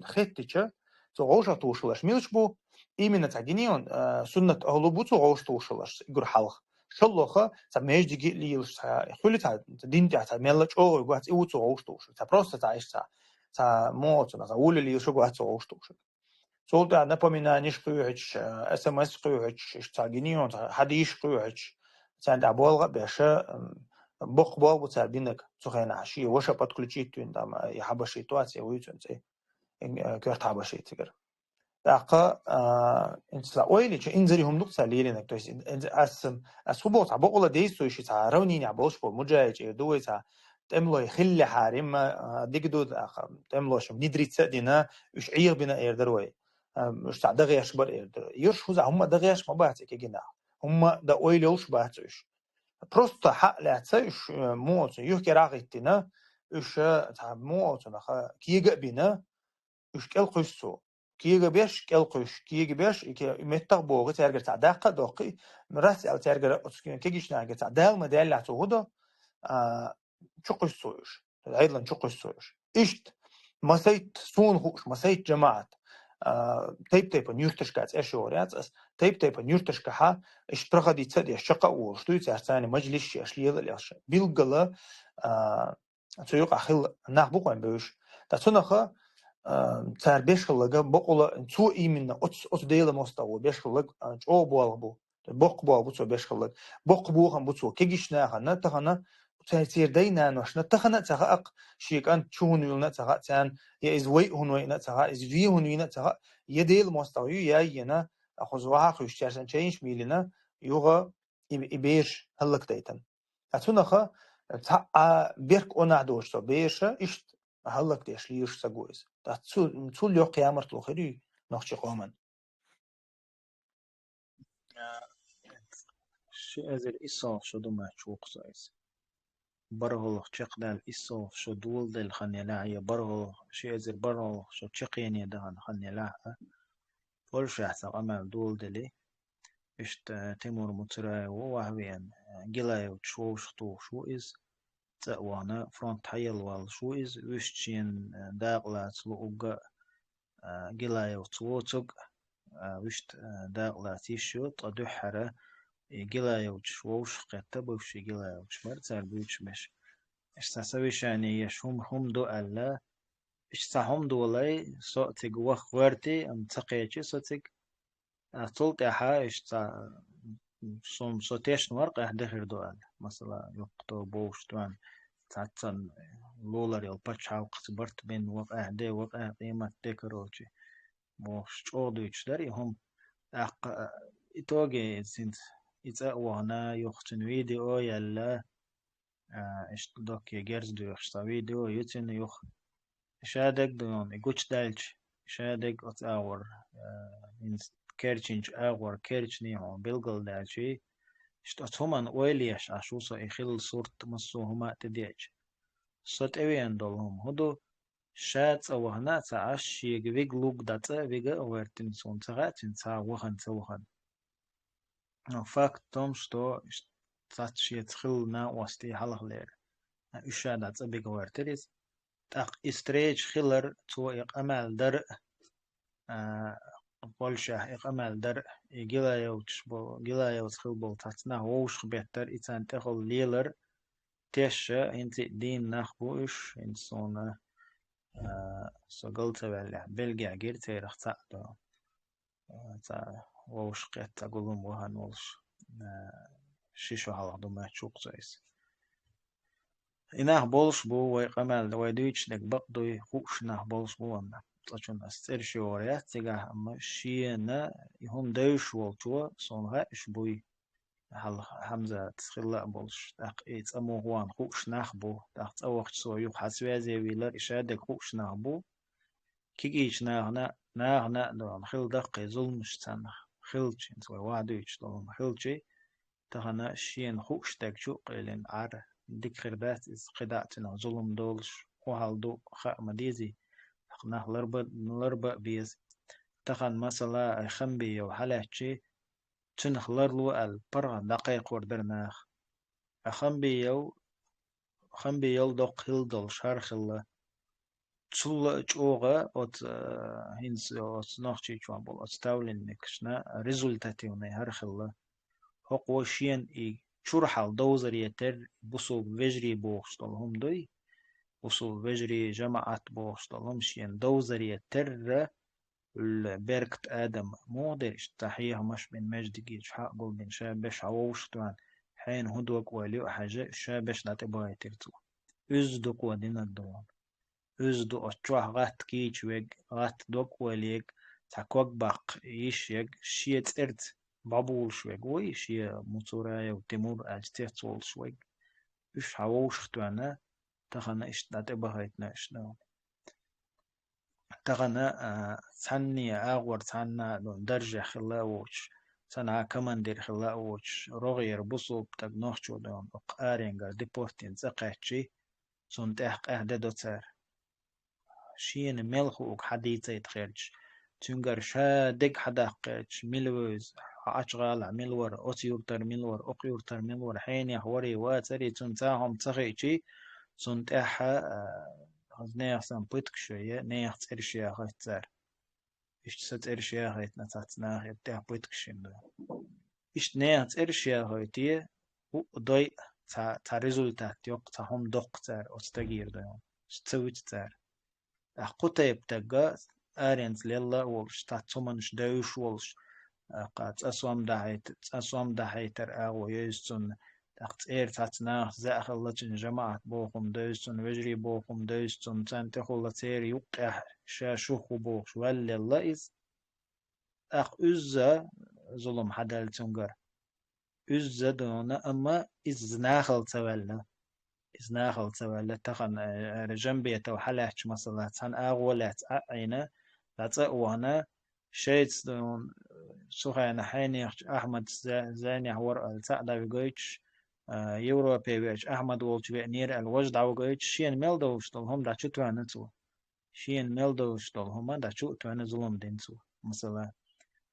خدتشة تو غوشة توشلش ميلش بو именно تاجينيون سنة أهلوبوتو غوش توشلش يقول حلق شلوخه تميج دي ليلش خلي تا دين تا ملچ او غوات او تو اوشتوش تا просто та та моцо на уле ли шо غوات اوشتوش солда напоминаешь куйч смс куйч штагинион хадиш куйч санд аболга беша бог буца динек цухена ши воша подключить тун там я хаба ситуация уйцунце кварт хаба шитигер دقة إنسلا أويلي شيء إنزريهم نقطة ليلنا كتوس أسخبوط عبقولة ديستو يشي تعروني عبوش بول مجاج دوي تا تملو يخلي حارم ديكدو تملوش ندري تسدينا إيش عير بنا إيردروي مش تعدغي أشبر إيردر يرش هذا هم دغيش ما بعتك جنا هم دا أويلي وش بعتش просто حق لا تسيش موت يحكي راغتنا إيش تا موت نخا كيجا بنا إيش كل قصو كيجا بيش كالقش كيجا بيش متق بوغ ترجع تعداق دقي مرات أو ترجع كيجيش ناقة تعدال مدال لعتوهدا شو قصوش أيضا شو قصوش إشت مسيت سون خوش مسيت جماعة تيب نيرتش كات إشوريات تيب نيرتش كها إش برخدي تصدي الشقة وشتوي تعرفاني مجلس أشليه الأش بيلقلا تيوق أخيل نخبوق عن بيش تسونخه تار 5 yıllıga boqula çu iminne ot deyile mostavu 5 yıllık o bu boq bu 5 yıllık boq bu ham bu çu kegişne hana tahana تيردينا نحن تخنا تخاق شيكان تشون يلنا تخا تان يا إز وي هون وينا تخا إز في هون وينا تخا يديل مستوي يا ينا أخذوها خوش تشان تشينش ميلنا يوغا إبير هلك تيتن أتونخا تاع بيرك أنا دوشتو بيرش إشت هلك تيش ليش سجوز تول يو قيامر تلوخري نخشي قومن شيء أزل إصاف شدو ما تشوق سايس برهول تشقدال إصاف شدول دل خنيلاعية برهول شيء أزل برهول شو تشقيني دهان خنيلاعة فولش أحسن أمام دول دلي إشت تيمور متراي ووهوين جلاي وتشوش شو إز تأوانا فرونت حيل وال شو إز وشتين داقلات لوغا جلاي وتوتوغ وشت داقلات يشو تدحرة جلايوش ووش قطة بوش جلايوش مرتال بوش مش استسويش يعني يشهم هم دو ألا استهم دولاي صوتك وخورتي أم تقيتي صوتك طلت أحا استا صوم صوتيش نورق أحدخر دو ألا مثلا يقطو بوش توان تعتن لولر يل باتشاو قصبرت بين وق أحدي وق قيمة ديكروجي بوش چودوش داري هم أق إتوجي سنت إذا وهنا يختن فيديو يلا إيش دوك يجرز دو يخشتا فيديو يتن يخ شادك دون يقولش دالج شادك أت أور إن كيرتشنج أور كيرتشني هو بيلقل دالشي إشت همان ويليش عشوصا يخل صورت مصو هما تديج صوت أوين دولهم هدو شات أو هنا تعش يجيك لوك داتا بيجا أورتن سون تغاتن تا وخن توخن فاكت توم شتو تاتش يتخلنا وستي حلق لير إشادة تبيك ورتريس تاق إستريج خلر تو إقامال در بولشة إقامال در إجلا يوتش بو إجلا يوتخل بو تاتنا ووش بيتر إتان تخل ليلر تيشة إنت دين نخبوش إن صونا سقلت بالله بلجع غير تيرخ تاعدو تا ووش قيت تقولون وهان ووش شيشو حلق دو ما تشوق زيس إنه بولش بو ويقمال ويدويتش نك بقدوي خوش نه بولش بو أما تلاشون أسترشي وريات تجاه أما شينا يهم دوش والتوا صنها إش بوي هل حمزة تخلق بولش تاق إيت أمو هوان خوش نه بو تاق تأوخت سويو حسوي زي ويلر إشادك خوش نه بو كيجيش نه دون خل دقي ظلمش تنه خلتش انت وادويتش دون خلتشي تهنا شين خوش تاك شو قيلين عار ديك خربات إز قداتنا ظلم دولش وهال دو خاء مديزي حقناه لربا بيز تخن مثلا خنبي وحلاتشي تنخ لرلو البرغ دقيق وردرناخ خنبي يو دوق هلدل شارخ الله تسول جوغا أت هنس أت نخشي جوان بول أستاولين نكشنا ريزولتاتيوني هرخ الله هو شين شرحال دوزر يتر بوسو فيجري بوخشتل هم دوي بوسو فيجري جماعات بوخشتل هم شين دوزر يتر البركت آدم مودر اشتحيه مش من مجد جيش حق قول بن شابش عوشتوان حين هدوك وليو حاجة شابش لا تبغى ترتو أزدق ودين الدوام أزدق أتشوح غات كيش ويج غات دوك وليك تاكوك باق يشيك شيت ارت بابول شويق وي شي موتورايا وتيمور أجتيت وول شويق إيش حووش توانا تغنى إيش داتبهايتنا إشنا تغنى ثانية أغور ثانا درجة خلاوش ثانا كمان دير خلاوش رغير بصوب تغنوخشو دون أقارنغر ديبورتين زقاتشي سنتحق أهدى دوتار شين ملخو حديثة يتخيرج تنجر شادق حداقش ملوز أشغال ملور أسيورتر ملور أقيورتر ملور حين يحوري واتري تنتاهم تخيشي تنتاها نيخ سن بيتك شوية نيخ ترشيا خيتار إيش ترشيا خيت نتاتنا يبتاع بيتك شنو إيش نيخ ترشيا خيتيه ودوي تا ريزولتات يوق تهم دوق تار أستغير دوم تسويت تار قطيب تجا أرينز ليلا ولش تاتسومنش دوش ولش قات أسوام دحيتر أو يوستون تقت إير تاتنا زأخ الله جماعة بوخم دوستون وجري بوخم دوستون تنتخل تير يقع شاشوخ بوخ ولا الله إز أخ أزا ظلم حدال تنجر أزا دون أما إز ناخل تولنا إز ناخل تولنا تخن رجنبية تو حلاش مثلا تن أغولات أعينا لاتأوانا شيتس دون سوخينا حيني أحمد زاني حور التعدا بيجيش يوروبي بيج أحمد وولش بينير الوجد عوجيش شين ميلدوش هم دا شو نتو شين ميلدوش هم دا شو ظلم دينتو مثلا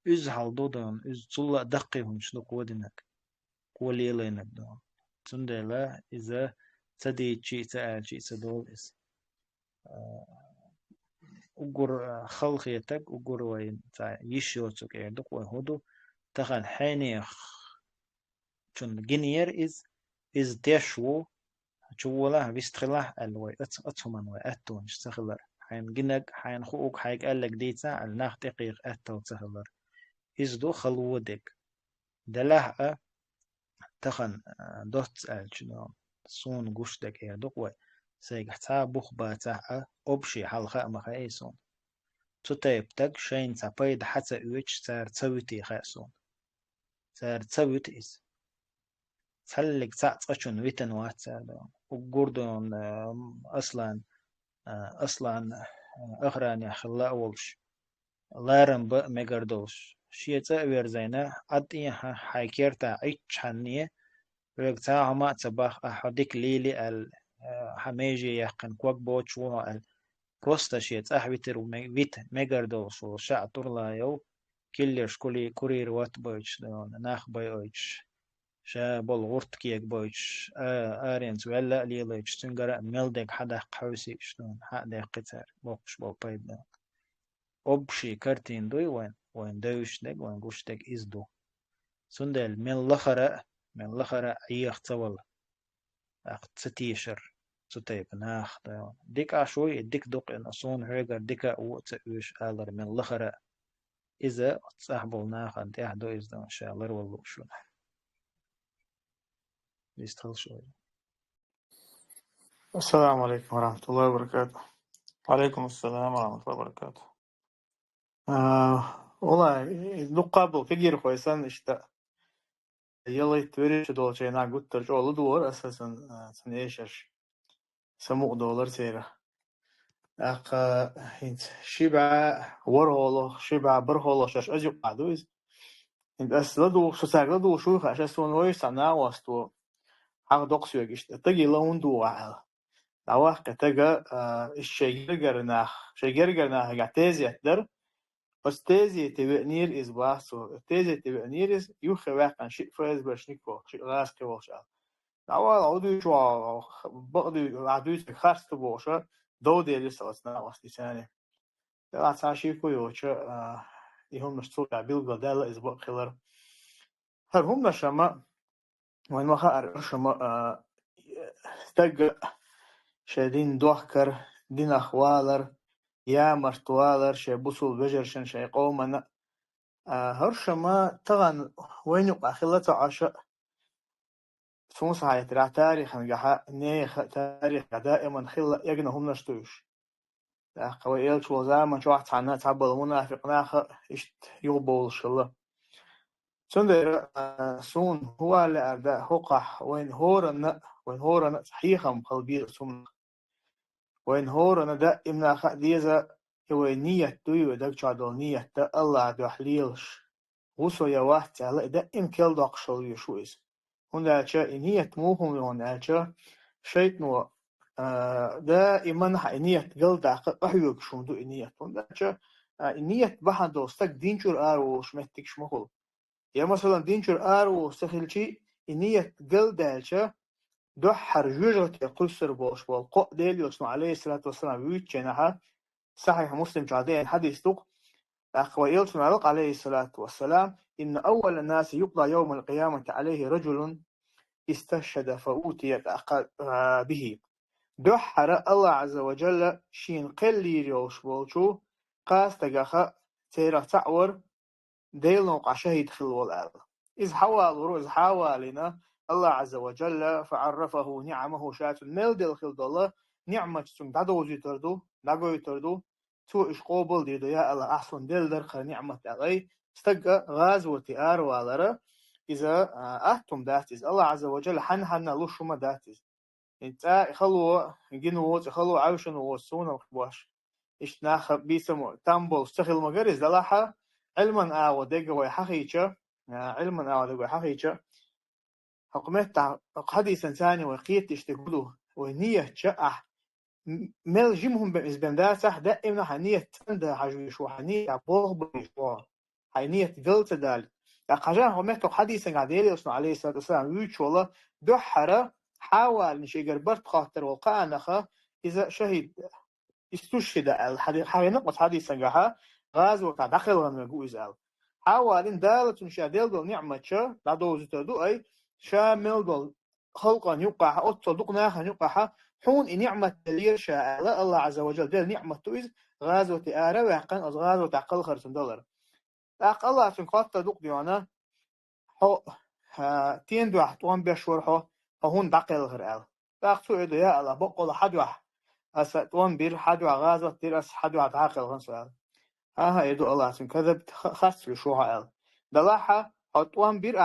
üz haldodon üz tulla daqqihum şunu qodinak qoliyelenak don tundela iza tadi chi ta dol is ugur khalqiyatak ugur wayn ta yishotuk erduk wa hudu tahan hani chun ginier is deshu chuwala bistkhilah alway athuman wa atun istakhlar حين جنك حين خوك حيك قال لك ديتا الناخ دقيق أتو تخبر إزدو خلودك دلها تخن دوت الجنوم سون قشتك يا دقوة سيقحتا بخباتا أبشي حلقة مخايسون تتيبتك شين تبايد حتى اويش تار تسويتي خاسون تار تسويت إز تسلق تعطشون ويتن واتسادون وقردون أصلا أخراني خلا أولش لارن بمجردوش شيء ويرزينا أدي حكيرتا إيشانية رجعتا هما تباخ أحدك ليلي الحميجي يحقن كوك بوتش وها البروستا شيء أحبتر وميت مجردوش وشاع طرلا يو كلش كورير وات بوتش ناخ بوتش شا بولغورت كيك بوتش أرينز ولا ليلش تنقرأ ملدك حدا قوسي شلون حدا قتار بوقش بوبايد أبشي كارتين دوي وين دوش دك وين قوش دك إزدو سندل من لخرة أيخ تول ستيشر ستيب ناخ ديك عشوي ديك دوق إن أصون هرجر ديك أو تأويش آلر من لخرة إذا تصاحبوا ناخ أنت أحدو إزدو إن شاء الله والله شو يستخل شوي. السلام عليكم ورحمة الله وبركاته. وعليكم السلام ورحمة الله وبركاته. والله نقابل كجير خويسان اشتا يلا يتوريش دول شينا قلت ترجعوا لدور أساسا سنيشش سموق دولار سيرا هنت شبع ورهولو شبع برهولو شاش أجيب قعدوز هنت أسلدو سساقلدو شويخ أشاسون ويش سعنا واستو حق دوقسيو يجيشت تجي لون دو عال دعوه كتجا الشيجرجرناخ قاعتازي أتدر بس تازي تبقنير إز باسو تازي تبقنير إز يوخي واقعا شيء فاز برشنيكو شيء غاز كوالشال دعوه عودو شو بقدو عدوز خارست بوشا دو دياليس أصنا وستي ثاني دعوه تعشيكو يوشا يهم مشتوق عبيل قدالة إز بق خلر هرهم نشما وين ما خار شما تج شادين دوحكر دين أخوالر يا مرتوالر شي بوصل بجرشن شي قومنا هرشما طبعا وين يقع خلته عشاء سونس هاي ترى تاريخ نجاح نيخ تاريخ دائما خلا يجنهم نشتوش قوي شو زمان شو واحد عنها تعبر المنافق ناخ إشت يقبل شلا سندر سون هو الأداء هقح وين هورنا صحيحا قلبي سون وين هورنا دائما خ ديزا هو نية توي ودك شادو نية الله دحليلش وصو يا واحد على دائم كل دقشل يشويز هنا أشياء نية موهم هنا أشياء شيء نوع دائما نية قل دقق أحيوك شو دو نية هنا أشياء نية بحد دوستك دينشر آرو شمتك شمخل يا مثلا دينشر آرو استخل شيء نية قل دالشة دو حرجوجة يقول سربوش والقاء ديل يصنع عليه الصلاة والسلام ويتشنها صحيح مسلم جادين حديث دوق أخوة سنعلق عليه الصلاة والسلام إن أول الناس يقضى يوم القيامة عليه رجل استشهد فأوتي به دوحر الله عز وجل شين قلي يوش بولشو قاس تجاخا تيرا تعور ديلنو قشهيد خلول آل إذ حوال روز حوالنا الله عز وجل فعرفه نعمه شات ميل دل خلد الله نعمة سن دادوزي تردو داغوي تردو تو إش قوبل ديدو يا الله أحسن دل در خر نعمة علي استقى غاز وتيار والرا إذا أهتم داتيز الله عز وجل حن لوشما داتيز انت خلو جنوت خلو عاوشن وصون الخباش إيش ناخ بيسمو تامبول استخل مجرز دلاحة علما ودقة ويحقيقة علما ودقة ويحقيقة حكمت حديثا ثاني وقيت تشتغلوا ونية شاء مل جمهم بمزبن دا صح دائما حنية تنده حجوي شو حنية بوغ بشوا حنية قلت دال قجان حكمت حديثا قاعدين يصنع عليه الصلاة والسلام ويش والله دحرة حاول نشي قربت خاطر وقانخة إذا شهيد استشهد الحديث نقص حديثا قاها غازو تاع داخل غنقو إزال حاول إن دالت نشا ديلدول نعمة شا دادو زتدو أي شامل دول خلقا يقع أتصدق ناخا يقع حون نعمة دليل شاء الله عز وجل ديل نعمة تويز غازو تآرى ويحقن أز غازو تعقل خرسن دولار أق الله عشان قاطة دوق ديوانا حو تين دو أحطوان بيشور حو هون داقل غرال أق سوئدو يا الله بقول حد واحد أسأتوان بير حد وغازو تيرس حد وعقل غنسوال ها يدو الله عشان كذب خاص لشوها ال دلاحة أتوان بير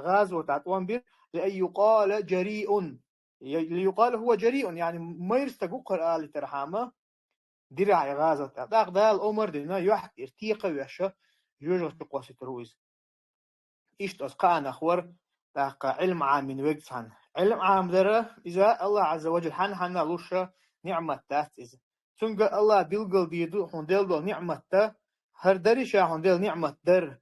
غازو تأتوان بير لأن يقال جريء ليقال هو جريء يعني ما يرستقو قرآل ترحامة درع غازو تأتاق دال أمر دينا يوحد ارتيقى ويشا يوجد تقوى سترويز إيشت أسقانا أخور تاق علم عام من وقتان علم عام ذرة إذا الله عز وجل حنا لوشا نعمة تاتيز تنقى الله بيلقل ديدو هندل دو نعمة تا هر دريشا هندل نعمة در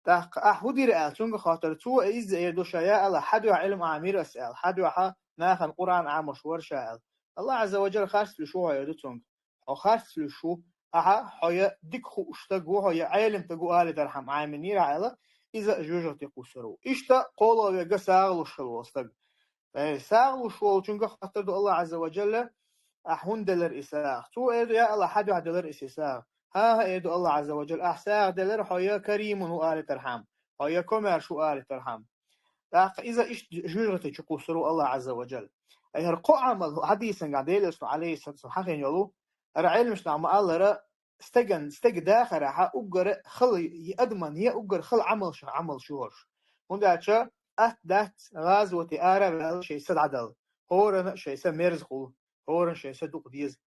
تاق أحودي رأى تنقى خاطر تو إذا يدو شايا الله حدو علم عامير أسأل حدو حا ناخن قرآن عام مشور شاء الله عز وجل خارس لشو يدو تنقى أو خارس لشو أها حيا ديكخو اشتقو هيا علم تقو آل درحم عامنير على إذا جوجو تقوسرو إشتا قولوا ويقى ساغلو شلو استق ساغلو شلو چونك خاطر دو الله عز وجل أحون دلر إساغ تو إيدو يا الله حدو دلر إساغ ها إيدو الله عز وجل أحساغ دلر حيا كريم وآل ترحم حيا كمر شو آل ترحم إذا إش جوجو تقوسرو الله عز وجل أيهر قو عمل حديثا قاعدين يسنو عليه الصلاة والسلام حقين يلو العلم مش نعم الله استق داخل ها أجر خل يأدمن هي أجر خل عمل شورش وندعش دات غاز وتآرى شيء سد عدل هورن شيء سد مرزقو هورن شيء سد قديز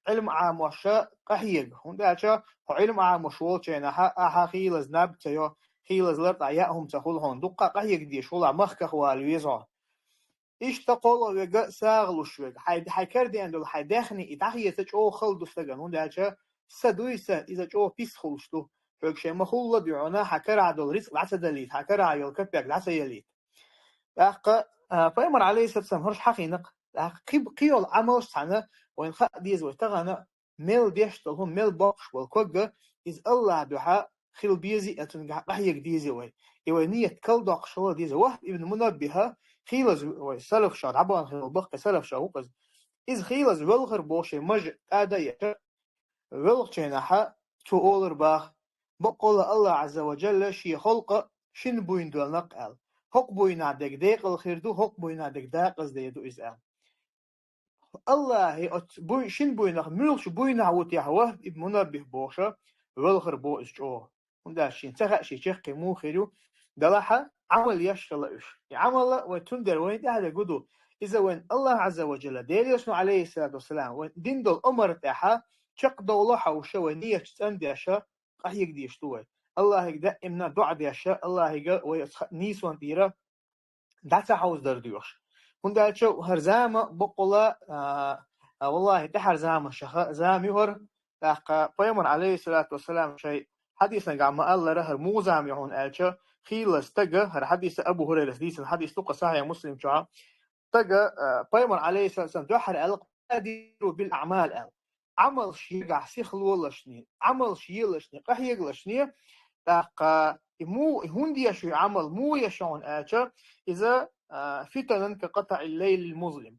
علم عام وشاء قحيق وندعش علم عام وشول شيء ها خيلز نبتيو خيلز لرت عياهم تخلهم دقة قحيق دي شول مخك خوالويزا إيش تقول وجا ساغلو شوي حيكردي عندو حيدخني إتاخي يتجو خل دستجن وندعش سدويسة إذا جو بيس خلشتو فكشة مخلة دعونا حكر عدل رزق عسى دليل حكر عيال كبيك عسى يليت فأمر عليه الصلاة والسلام هرش حقينق قيل عمل سنة وإن خا ديز وتغنى ميل بيشتلهم ميل بوش والكوجة إذ الله دعاء خيل بيزي أتنقع رحيق ديزي وي نية كل دق شو ديزي واحد ابن منبهة خيلز وسلف شاد عبان خيل بق سلف شاوقز إذ خيلز والخر بوشي مج أداية والخشينها تو أولر باخ بقول الله عز وجل شي خلق شن بوين دول نقل حق بوين عدك ديق الخيردو حق بوين عدك داقز ديدو إزال الله بوين شن بوين نقل ملوش بوين عوت يحوه ابن منبه بوشا والخر بو إسجوه وندا شين تغا شي شيخ مو خيرو دلحة عمل يشتغل إيش عمل وتندر وين هذا جدو إذا وين الله عز وجل ديل يسمع عليه الصلاة والسلام وين دين دول أمر تاعها شق دولة حوشة ونية تندشة قحيق ديشتوه الله يقدر إمنا دعاء ديشة الله يقدر وينيس وانتيرة دعسة حوز درديوش هندا شو هرزامة بقولة والله تحر زامة شخ زام يهر تاق بيمر عليه الصلاة والسلام شيء حديثنا قام الله رهر مو زام يهون ألشة خيل استجا هر حديث أبو هريرة حديث الحديث لقى صحيح مسلم شعا تجا بيمر عليه الصلاة والسلام جحر القادر بالأعمال عمل شيء قاعسيخ لولشني عمل شيء لشني قحيق لشني تاق مو هندي شو عمل مو يشون أجا إذا فتنا كقطع الليل المظلم.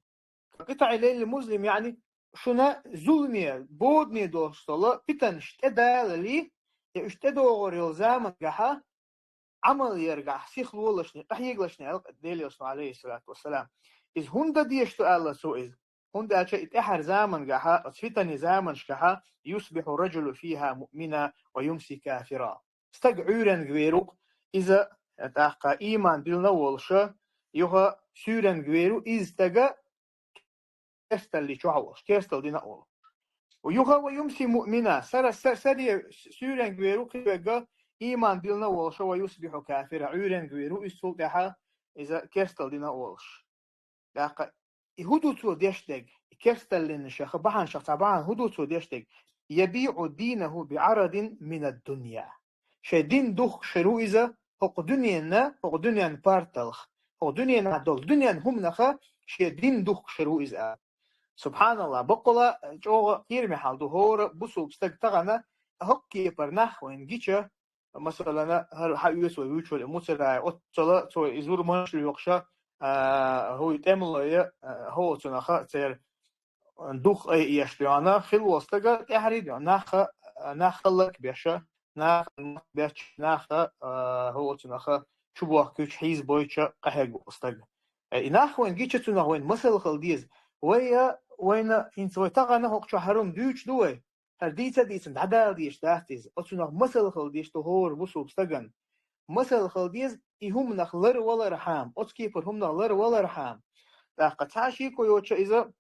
قطع الليل المظلم يعني شنا ظلمية بودني دوستلا فتن اشتدا لي اشتدوا غوريل زامن جحا عمل يرجع سيخ ولشني يغلشني الق ديليوس عليه الصلاة والسلام إذ هندا ديشتو الله سو إذ هندا شيء إحر زامن جحا فتن زامن شكحا يصبح الرجل فيها مؤمنا ويمسي كافرا استقعورن غيرو إذا تحقا إيمان بالنولش يوها سورن غيرو إذ تجا كستل اللي شعوش كستل دي نقول ويوها ويمسي مؤمنا سري سورن غيرو كيغا إيمان بيلنا والش ويصبح كافرا عورن غيرو السلطحة إذا كستل دي نقولش داقا هدو تو ديشتك كستل لنشخ بحان شخص بحان هدو تو ديشتك يبيع دينه بعرض من الدنيا شدين دخ شرو إذا هق دنيا بارتلخ هق دنيا نعدل دنيا هم نخا شدين دخ شرو إذا سبحان الله بقولا جو كير محل دهور بسو بستقطعنا هكي برنخ وين جيتشا مثلا هل يسوي ويشول مثلا أتصلا تو يزور منشل يخشى هو يتعمل هو تنخا تير دوخ يشتيانا خل وستجا تحريد نخ لك بيشة نخ نخ هو تنخا شو بوحكيش حيز بويشة قهج وستجا نخ وين جيتشا تنخ وين مثل خلديز وين انت ويتغنى هوك شهرهم دوش دوي هرديتا ديسن دعدا ديش داختيز أتنخ مثل خلديش تهور بسو بستجن مثل خلديز إهم نخ لر ولا رحام أتكيبر هم نخ لر ولا رحام قطعشي كويوتشا إذا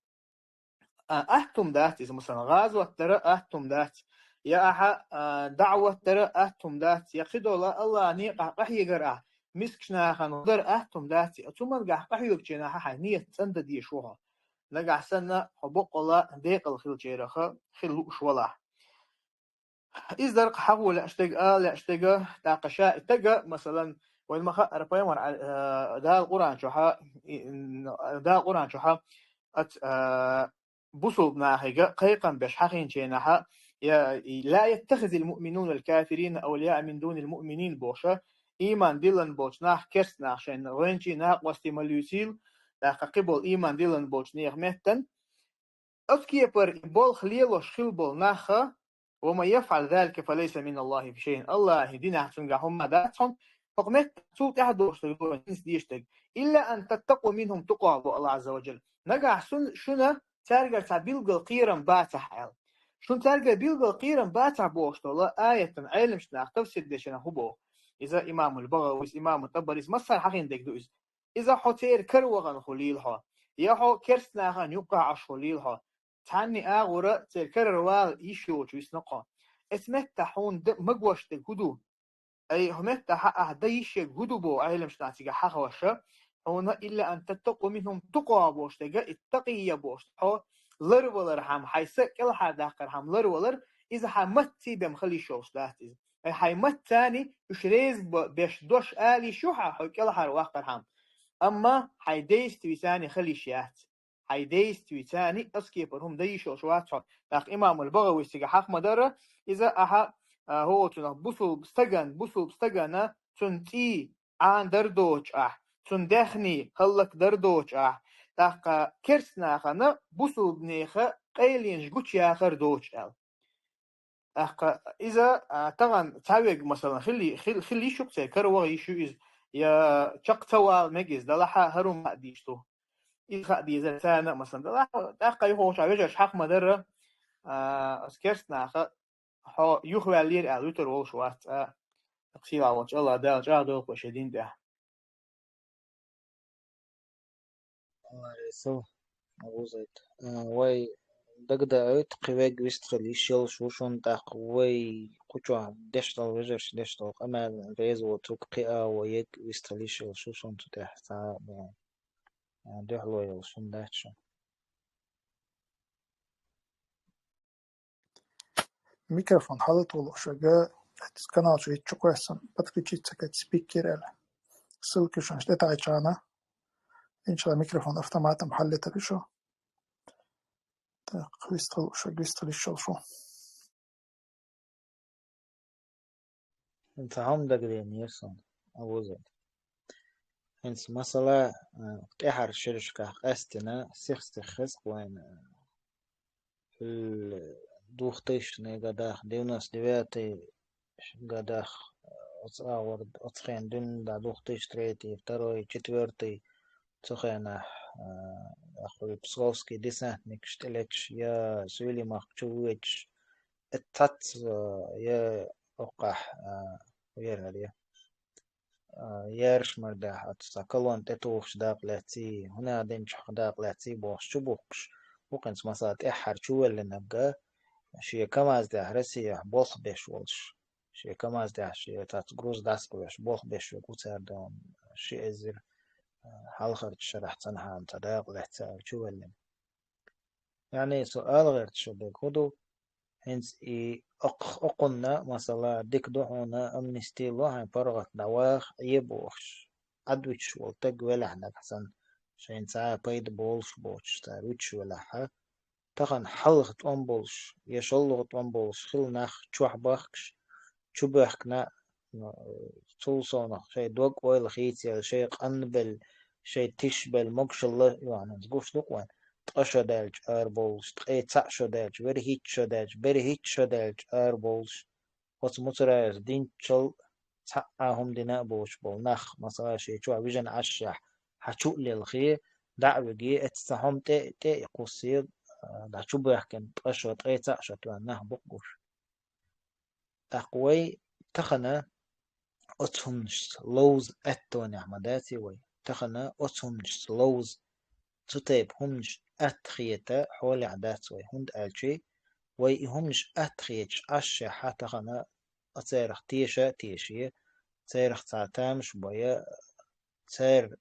أهتم دات إذا مثلا غازوة ترى أهتم دات يا أح دعوة ترى أهتم دات يا خدوا الله نيقع قحي جرأ مسكنا خنودر أهتم دات أتومن قح قحي وبجنا حنية سند دي شوها نقع سنة حبوق الله ديق الخل جيرخة خل شولا إذا حول أشتق تاقشاء تجا مثلا وين ما خا ربيم ده القرآن شوها ده القرآن شوها بصل ناحية قيقا بشحقين جينها لا يتخذ المؤمنون الكافرين أولياء من دون المؤمنين بوشا إيمان ديلن بوش ناح كرس ناحشين غينشي ناق واستماليوسيل لاقا قبل إيمان ديلن بوش نيغ مهتن أتكيبر بول خليلو شخيل ناخا وما يفعل ذلك فليس من الله في شيء الله هدينا حسنقا هم داتهم فقمت سوء تحدوش ديشتك إلا أن تتقوا منهم تقوى الله عز وجل نقع شنا تارجع تعبيل قيرم باتح عيل شون تارجع بيل قيرم باتح بوش والله آية علم شنا تفسير ديشنا هو إذا إمام البغوي إمام الطبري مصر حقين ديك دوز إذا حتير كروغن خليلها يحو كرسنا يقع خليلها تعني أغورة تذكر روال يشوش ويسنقا اسمك تحون مقوش تقودو أي همك تحقق ديش قودو بو علم شنا تيجا حقوشة هنا إلا أن تتقوا منهم تقوى بوش تجا اتقي بوش هو لر ولر هم حيسك كل حد آخر هم لر ولر إذا حمت تيبم خلي شوش داتيز أي حمت تاني يشريز بيش دوش آلي شوحة هو كل حد واخر هم أما حيديس تويتاني خلي شيات حيديس تويتاني أسكيبر هم دي شوشوات شوت لكن إمام البغوي استجا حق مدرة إذا أها هو تنه بصل بستجنا تنتي عن دردوش تندخني خلك دردوش تاق كرسنا خنا بوسو بنيخه قيلين جوتشي آخر دوش إذا طبعا تعوج مثلا خلي شو بتذكر وغيشو إذ يا شقتوا مجلس دلها هرم مقديشتو إذا خدي إذا سنة مثلا دلها تاق يهوش عوجش حق مدرة كرسنا خ يخوى لير ألوتر وشوات تقصير على وجه الله ده جادو وشدين ده So, وزيد واي دقدقت قواج ويسترالي شيل شوشون تاق واي قطع دشتال وجرش دشتال أما ريز وتوك قيا ويج ويسترالي شيل شوشون تتاح تا ده حلو يلشون دهشون ميكروفون حالت ولوشجا канал же чуквесан подключиться к спикеру ссылки что это айчана иншалла микрофон автоматом حلت بشو так выстрел еще шо انت هم دقدين يسون وزيد هنس مثلا تحر شرشكا قستنا سيخ خسق وين دوختيش نيقاداخ ديوناس ديواتي قاداخ أتصاور أتخين دون دا دوختيش تريتي второй четвертый تخينا أخوي بسوفسكي ديسانتنيك شتلتش يا سويلي مخشويتش التات يا أقح ويرهدي يارش مرداح أتساكلون تتوخش داق لاتي هنا دينش داق لاتي بوخش شبوخش وقنس مسات إحر شوال لنبقى شيء كما أزده رسي بوخ بيش والش شيء كما أزده شيء تات جروز داسك ويش بوخ بيش وكوتر دون شيء إزر حلقة شرح تنها متداق لحتى شوال لن يعني سؤال غير تشبه كدو هنس أقلنا مثلا ديك دعونا أمنستي الله فرغت دواخ يبوخش أدوش والتق ولحنا حسن شين ساعة بيد بولش بوش تاروش ولحا تخن حلغت أنبولش يشلغت أنبولش خل نخ تشوح بخش تشبهكنا تولصونا شي دوق ويل خيتي شي قنبل شي تشبل مقش الله يعني تقوش دوق تقشدالج أربولش تقيتع شدالج برهيت شدالج برهيت شدالج أربولش وص مترايز دين تشل تعهم دينا بوش بول نخ مثلا شي شو عبيجن عشح حشو للخي دعوة جي اتسهم تي قصير دا شو بيحكم تقشو تقيتع شتوان نه بقوش تقوي تخنا أتهمش لوز أتون أحمداتي وي تخنا أتهمش لوز تطيب همش أتخيتا حول عدات وي هند ألشي وي همش أتخيتش أشي حتى خنا أتسيرخ تيشي تسيرخ تعتامش بويا تسير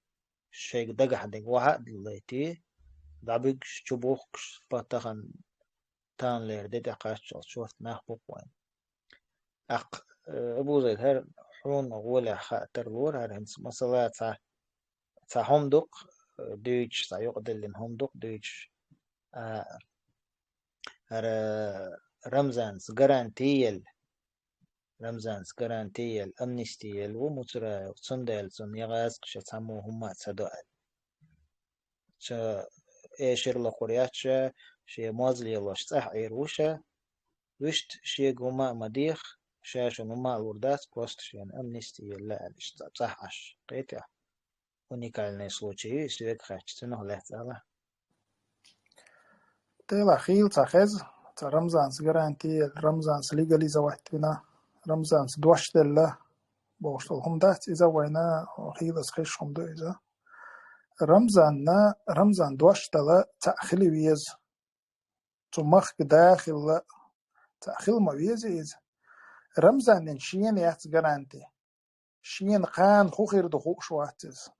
شيك دقح دق واحد ليتي دابيكش تشبوخش باتخن تان لير دي دقاش شوفت ناخبوك وين أق أبو زيد هر حون غولا خاطر لور هر هنس مسلا تا همدق دويتش تا يقدل همدق دويتش هر رمزانس جارانتيل رمزانس جارانتيل أمنستيل ومترا صندل صن يغاسق شتامو هما تصدقل شا إيشير لقرياتشا شي مازلي الله صح عيروشا وشت شي قوما مديخ شاشو نما الوردات كوست شين أمنستيل لا صح عش قيتها ونيكال نسلوشي سيك خاتشتنو لحتالا تيلا خيل تاخز تا رمزانس جارانتي رمزانس ليغالي زوحتنا رمزانس دوشتلا بوشتل هم دات إذا وينا خيلس خيش هم دو إذا رمزان دوشتلا تأخلي ويز تمخ داخل تأخل ما ويز إذا رمزان شين يحت جارانتي شين قان خوخير دخوق شواتز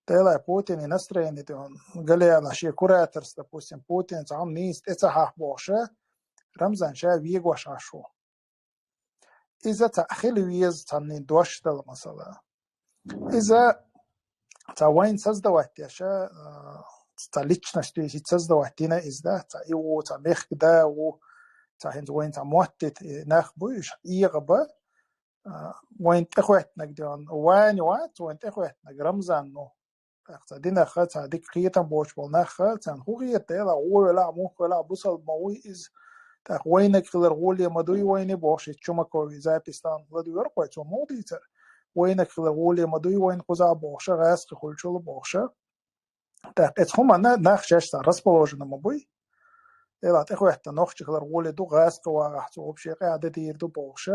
تيلا بوتين نسترين دون قالي على شي كوراترس допустим بوتين تعم نيست اتحاح بوشة رمزان شا ويغوش عشو إذا تأخيل ويز تنين دوشتل مثلا إذا تعوين تزدوات يشا تليتشنش تيجي تزدواتينا إذا تعيو تعميخ دا و تعهند وين تعموتت ناخ بوش إيغبا وين تخواتنا دون وين تخواتنا رمزان نو دينا خات هذيك خيتم بوش بالنا خات عن خويت يلا ولا مو ولا بوصل مويز تا وينك خلر غولي مدوي وين بوش تشوما كوي زي بيستان لدو يرقوا تو موديتر وينك خلر غولي مدوي وين قزا بوش غاس خول شو بوش تا اتهم انا نخشش расположено مبوي يلا تخو حتى نخش خلر غولي دو غاس قوا راحتو بشي قاعده دير دو بوش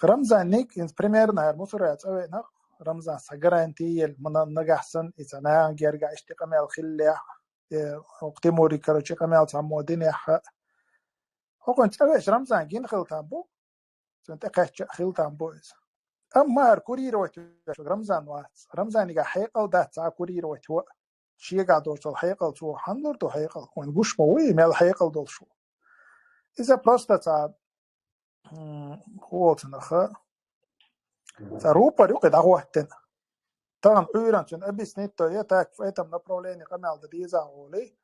رمزانيك ان بريميرنا المسرات اوينا رمزان سجرانتي من نجحسن إذا أنا جرجع اشتقام الخلة وقتموري كروشي قام تعمودين يا خ وكنت أبيش رمزان جين خلتان بو كنت أقش خلتان بو أما الكوري روت رمزان وات رمزان يجا حيقل ده تاع كوري روت هو شيء قاعد دوشل حيقل تو حنور تو حيقل وين بوش موي مال حيقل دول شو إذا بروستا تاع هو تنخ تروبا يقعد أقوى طبعا أيران شن أبي سنيتو يتاك فايتم نبروليني قمال ديزا ولي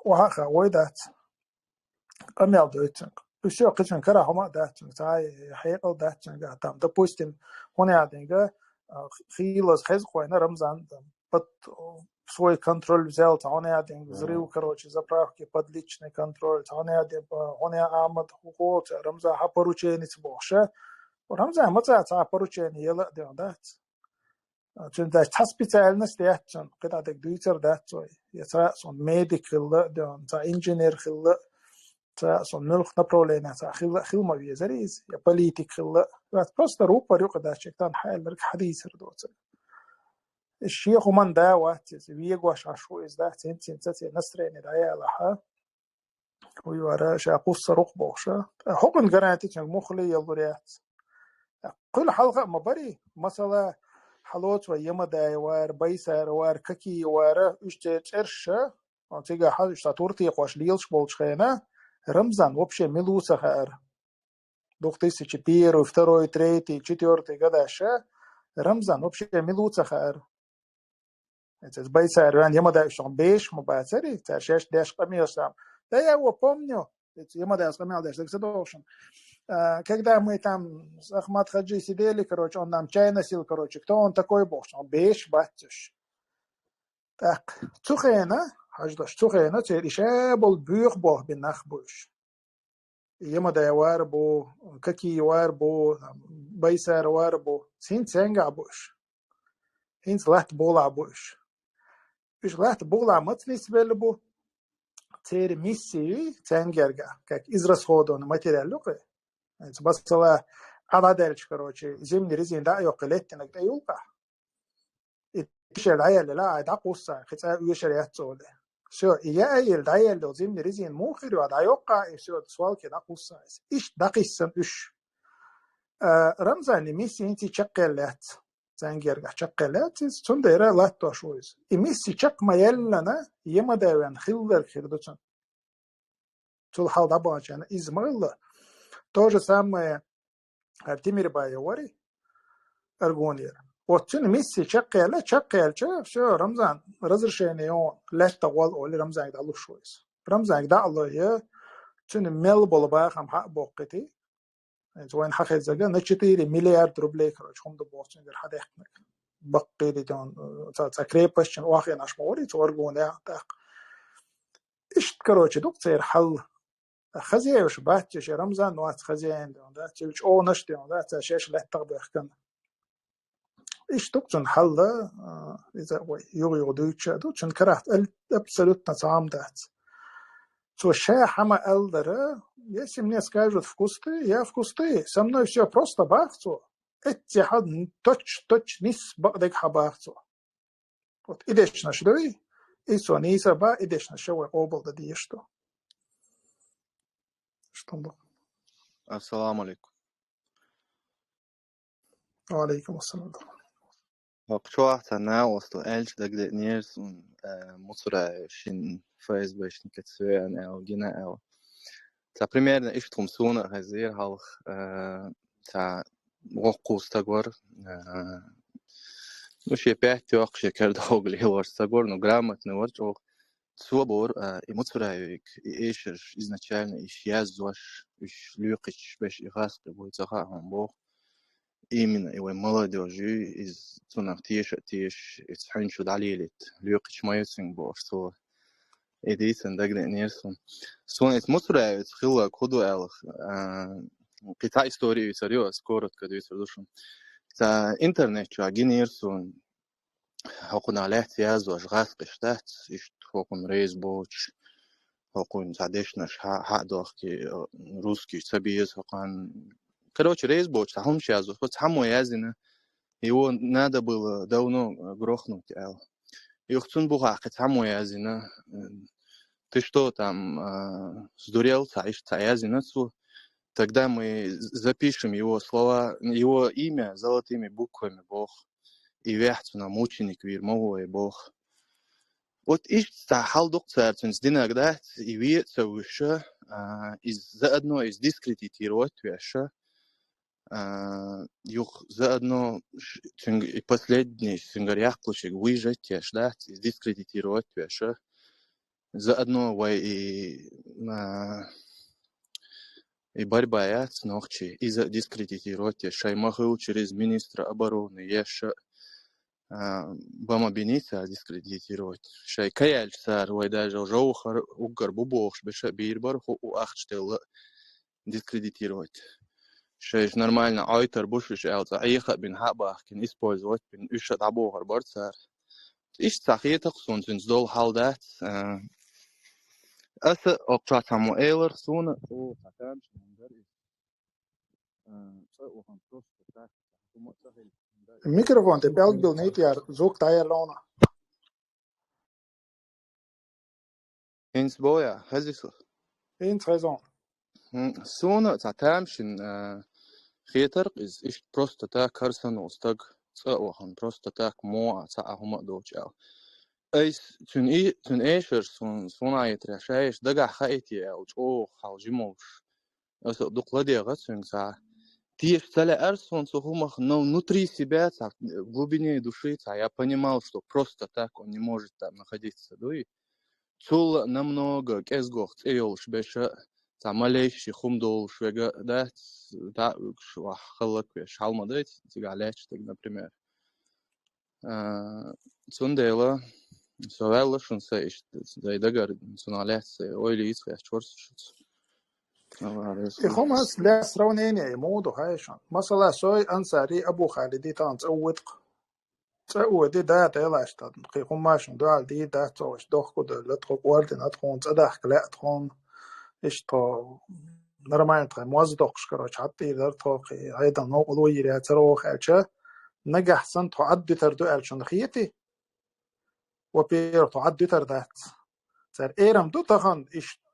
وهاخا ويدات قمال دويتشن بشو قشن كرا هما داتشن تاي حيقل داتشن قاتام допустим هنا عدنجا خيلز خز خوينا رمضان بط свой контроль взял, он один взрыв, короче, заправки под личный контроль, он один, он амад хухот, Рамзан ха поручение цбоша, Рамзан мацац ха поручение ела да. Чун да та специальность я чун, когда так дуйтер да цой, я сон medical да, та инженер хилла, та сон нурх направление, та хилма визарис, я политик хилла, просто рупа рюка да чектан حال رك حديث ردوت. الشيخ من دا واتس ويجواش عشو إز دا تنتين تتي نسرين دايا لها ويورا شا قصة رقبوشة حقن قرانتي كان مخلي يلوريات كل حلقة مباري مثلا حلوت ويما داي وار بيسار وار ككي وار اشتيت ارشا تيجا حال اشتاتورتي قواش ليلش بولش خينا رمزان وبشي ملوسة خير 2001, 2, 3, 4 года ша رمزان وبشي ملوسة خير это байсар ван яма да шон беш мобацари та шеш деш камилсам да я его помню яма да сказал деш так задолжен когда мы там с Ахмад Хаджи сидели, короче, он нам чай носил, короче, кто он такой был, он беш батюш так цухена хаждаш цухена цели ша был бюх бог бинах буш яма да вар бо какие вар бо байсар вар бо син ценга буш син лат бола буш إيش لات بغلا متنيس بلبو تير ميسي تانجرجا как израсходовано материалука это басла авадельч короче зимний резин да يقلت انك يلقى ايش العيال لا دا قصه خصا يشريات صوله شو يا ايل دايل لو زمني رزين موخر ودا يوقع ايش سؤال كده قصه ايش دقيسن ايش رمزان ميسي انت تشقلات زنجرجع تشقلات سنديرا لا توشويز ميسي تشق ما يلنا يما داوان خيلر خيردوتن تول حال داباجان измаил то же самое Артемир Байовари аргонер вот чун миссия чаккел все Рамзан разрешение он лет тогал оли Рамзан да лушуис Рамзан да Allah я чун мел болба хам хак бокти это وين حقيقة زجا نشتري مليار ربلي كروش هم دبوسين غير حدا يحكمك بقي لي دون تكريبش واخي ناش موري تورغونيا تاق إيش كروش دوك تصير حل خزيه وش باتش رمزان نوات خزين دون ده تلش أو نشتي دون ده تشيش لا تقبل خكن إيش دوك تون حل إذا يو دوتش كرهت أبسلوت نتعام دات So шахама элдера, если мне скажут вкусты, я вкусты. Со мной все просто бахцу. Эти хад точ нис багдек хабахцу. Вот идешь на шдой, и со ниса ба идешь на шоу обл да диешто. Что было? Ассаламу алейкум. Алейкум ассалам. Вчера на осту эльч дагде нерс мусора шин фейсбук кетсвен гина эл. Та примерно иштум суна хазир халх та وقوس تقور مش يبيعت يوقش كرد هوغل هوار تقور но грамотно вот ох собор эмоцияик ишер изначально иш язваш иш люкич беш игас будет заха бог именно его молодежи из тунах тиш исханшу далилит люкич майсинг бог so эдитен дагне нерсон сонет эмоцияик хила коду алх قطع истории серьез коротко движущим за интернет агинирсун хокун алехт язваш гас кыштат иш хокун рейсбоч хокун задешнаш хадохки русский сабиез хокун короче рейсбоч там сейчас вот само язина его надо было давно грохнуть и хотун буга само язина ты что там сдурел цаиш язина Тогда мы запишем его слова, его имя золотыми буквами Бог. И вяхтуна мученик вирмовой Бог. Вот ишта халдук царцунс динагдат и виется выше, заодно из дискредитировать вяша, юх заодно и последний сингарях ключик выжать яшдат, из дискредитировать вяша, заодно и и борьба с ногчи из-за дискредитировки Шаймаху через министра обороны еще бамабиница дискредитировать. Шай каяль сар вай даже жоухар угар бубохш беша бирбар ху ахштел дискредитировать. Шай нормально айтер бушиш алта айха бин хабах кин использовать бин ушат абохар барцар. Иш сахита хсунтин здол халдат أس أقطع سامويلر سونا أو ختام شمندر وهم توش تاع ثم سهل الميكروفون تبعك بالنيت يا زوج تاير لونه إنس بويا هزيسو انت ريزون سونا ختام شن خيتر إيش بروست تاع كارسن وستق وهم بروست تاع مو تاع هم دوج أو أيش تون إيشر سونا يترشايش دقع خايتي أو جو خالجموش أس دقلدي غسن ساعة تيش تلا أرسون сухумах, но внутри себя, в глубине души, я понимал, что просто так он не может там находиться. Цул намного кезгох цейлш беша, малейший хумдол швега, да, халак беш, халмадет, тигалеч, так, например. Цундела, совелла шунса иш, зайдагар, цуналец, ойли ицхя чорсушуц. إخوماس لا سرونين يمودو هايشان مثلا سوي أنصاري أبو خالدي تانس أودي دا تيلاش تان إخوماشن دوال دي دا توش دوخ كده لتخوك واردين أتخون تدخك لا أتخون إيش تو نرمين تخي موز دوخش كروش حتى إذا تخوكي أيضا نوقلو يريا تروخ ألشا نجح سن تعدي تردو ألشان خيتي وبير تعدي تردات سر إيرم دو تخان إيش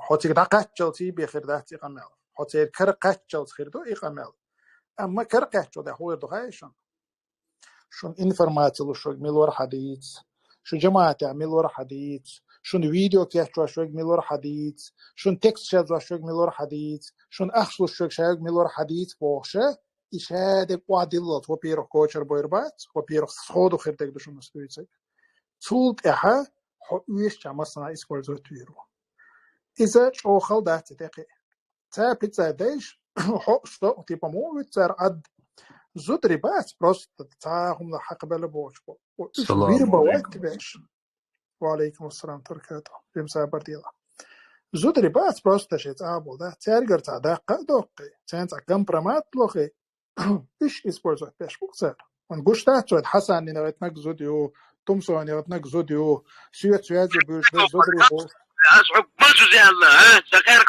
حتى كده قتل تي بخير ده تي قمل حتى كر قتل خير ده إقمل أما كر قتل ده هو ده هايشان شون إنفورماتيو شو ميلور حديث شو جماعة ميلور حديث شون فيديو كيشوا شو ميلور حديث شون تكست شو شو ميلور حديث شون أخصو شو ميلور حديث بوشه إشهاد قادلات هو بيرو كوتشر بويربات هو بيرو صودو خير ده شو مسؤوليته تولد إحا حويش جماعة إسبورزو تيرو إذا شو خل تتقي تابت زادش حقشة تبى مو بتصير عد زودري بس بروست تاهم الحق بلبوش وير بوقت باش وعليكم السلام تركاته بمسا برديلا زودري بس بروست شيء تعبوا ده تارجر تعدق دوقي تنت كم برمات لوخي إيش إسبورز باش بقصر ونقول تاعت حسن إن رتنك زوديو تومسو إن رتنك زوديو سويت بيرش زودري بو أصعب ما زي الله تغير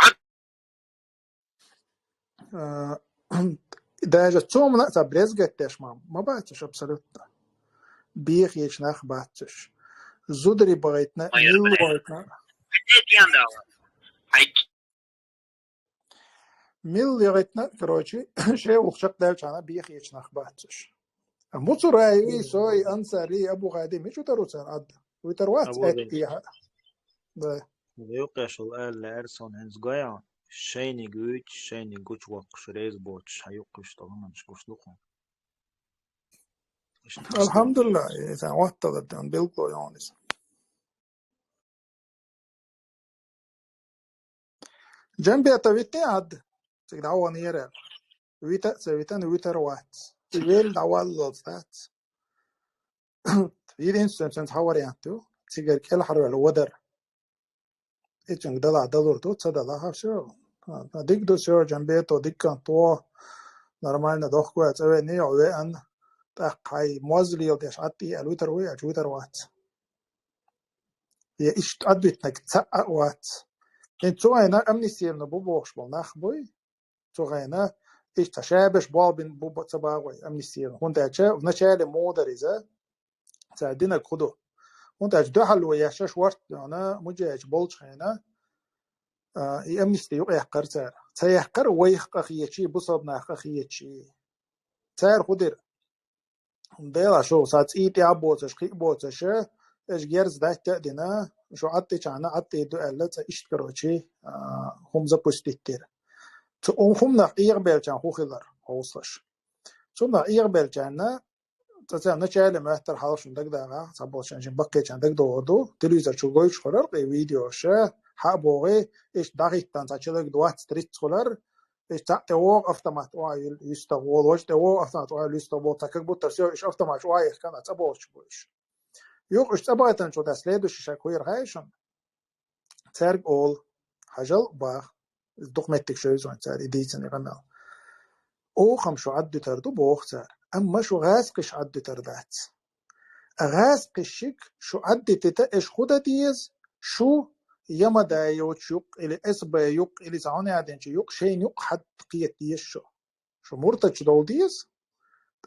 ده جتوم لا تبرز قتش ما بعتش أبسلوتنا بيخ يشناخ بعتش زودري بغيتنا ميل بغيتنا ميل يغيتنا كروشي شيء وخشق ده كنا بيخ يشناخ بعتش موتو رايوي سوي أنصاري أبو غادي مش وتروسان عد وتروات أكتيها ده يوقش الآن لأرسون هنز قايا شيني جوتش وقش ريز بوتش هيوقش طبعا مش قوش لقون الحمد لله إذا وقت ضدن بيلقوا يونس جنبي أتويتني عد تقدعوا نيرال ويتر وات تقول دعوال لوزات يدين سنسنس حواريانتو تقول كل حرو الودر إيجن دلا دلور تو تصدلا هاشو ديك دو شو جنبيتو ديك كان تو نورمالنا دوخكو أتويني عوين تاقاي موزلي وديش عطي الويتر وي أجويتر وات هي إيش تعدويتنك تسقق وات إن توغينا أمنيسير نبوبوش بالناخ بوي توغينا إيش تشابش بالبين بوبو تباغوي أمنيسير هون تاجا ونشالي مودريزا تعدينا كدو هون تاج دوحل وياشاش ورت أنا مجاج بولش هنا أمنيسير يقيحقر تار تيحقر ويحق أخيتشي بصبنا أخيتشي تار خدر ديلا شو ساعات إيتي عبوتش خي بوتش إيش جيرز ده تأدينا شو عطي كأنا عطي دو ألت إيش كروتشي هم زبوستيتير هم نقير بيلجان هو خلر هوصش شو نقير بيلجانا تسمع نشأله مهتر حالش ندق دعنا سبوشان جن بقي كان دق دو تلفزيون شو قوي شخرر قي فيديو شة حابوغي إيش دقيق تنسى دوات ستريت سولار إيش تأوغ أفتمات وايل يستغول وش تأوغ أفتمات وايل يستغول تكبر ترسيو إيش أفتمات وايل كان أتبوش بوش يوق إيش تبغى شو تسليد وش شكوير هايشون ترق أول حجل باخ دوكمتك شو يزون تار إديتني غنال أو خمسو عدو تردو بوخ تار أما شو غاز قش عدو تردات غاز قشك شو عدو تتا إيش خدا ديز شو يما دا يوت يوق إلي إسبا يوق إلي سعوني عدين يوق شين يوق حد قيت ديز شو مرتج دول ديز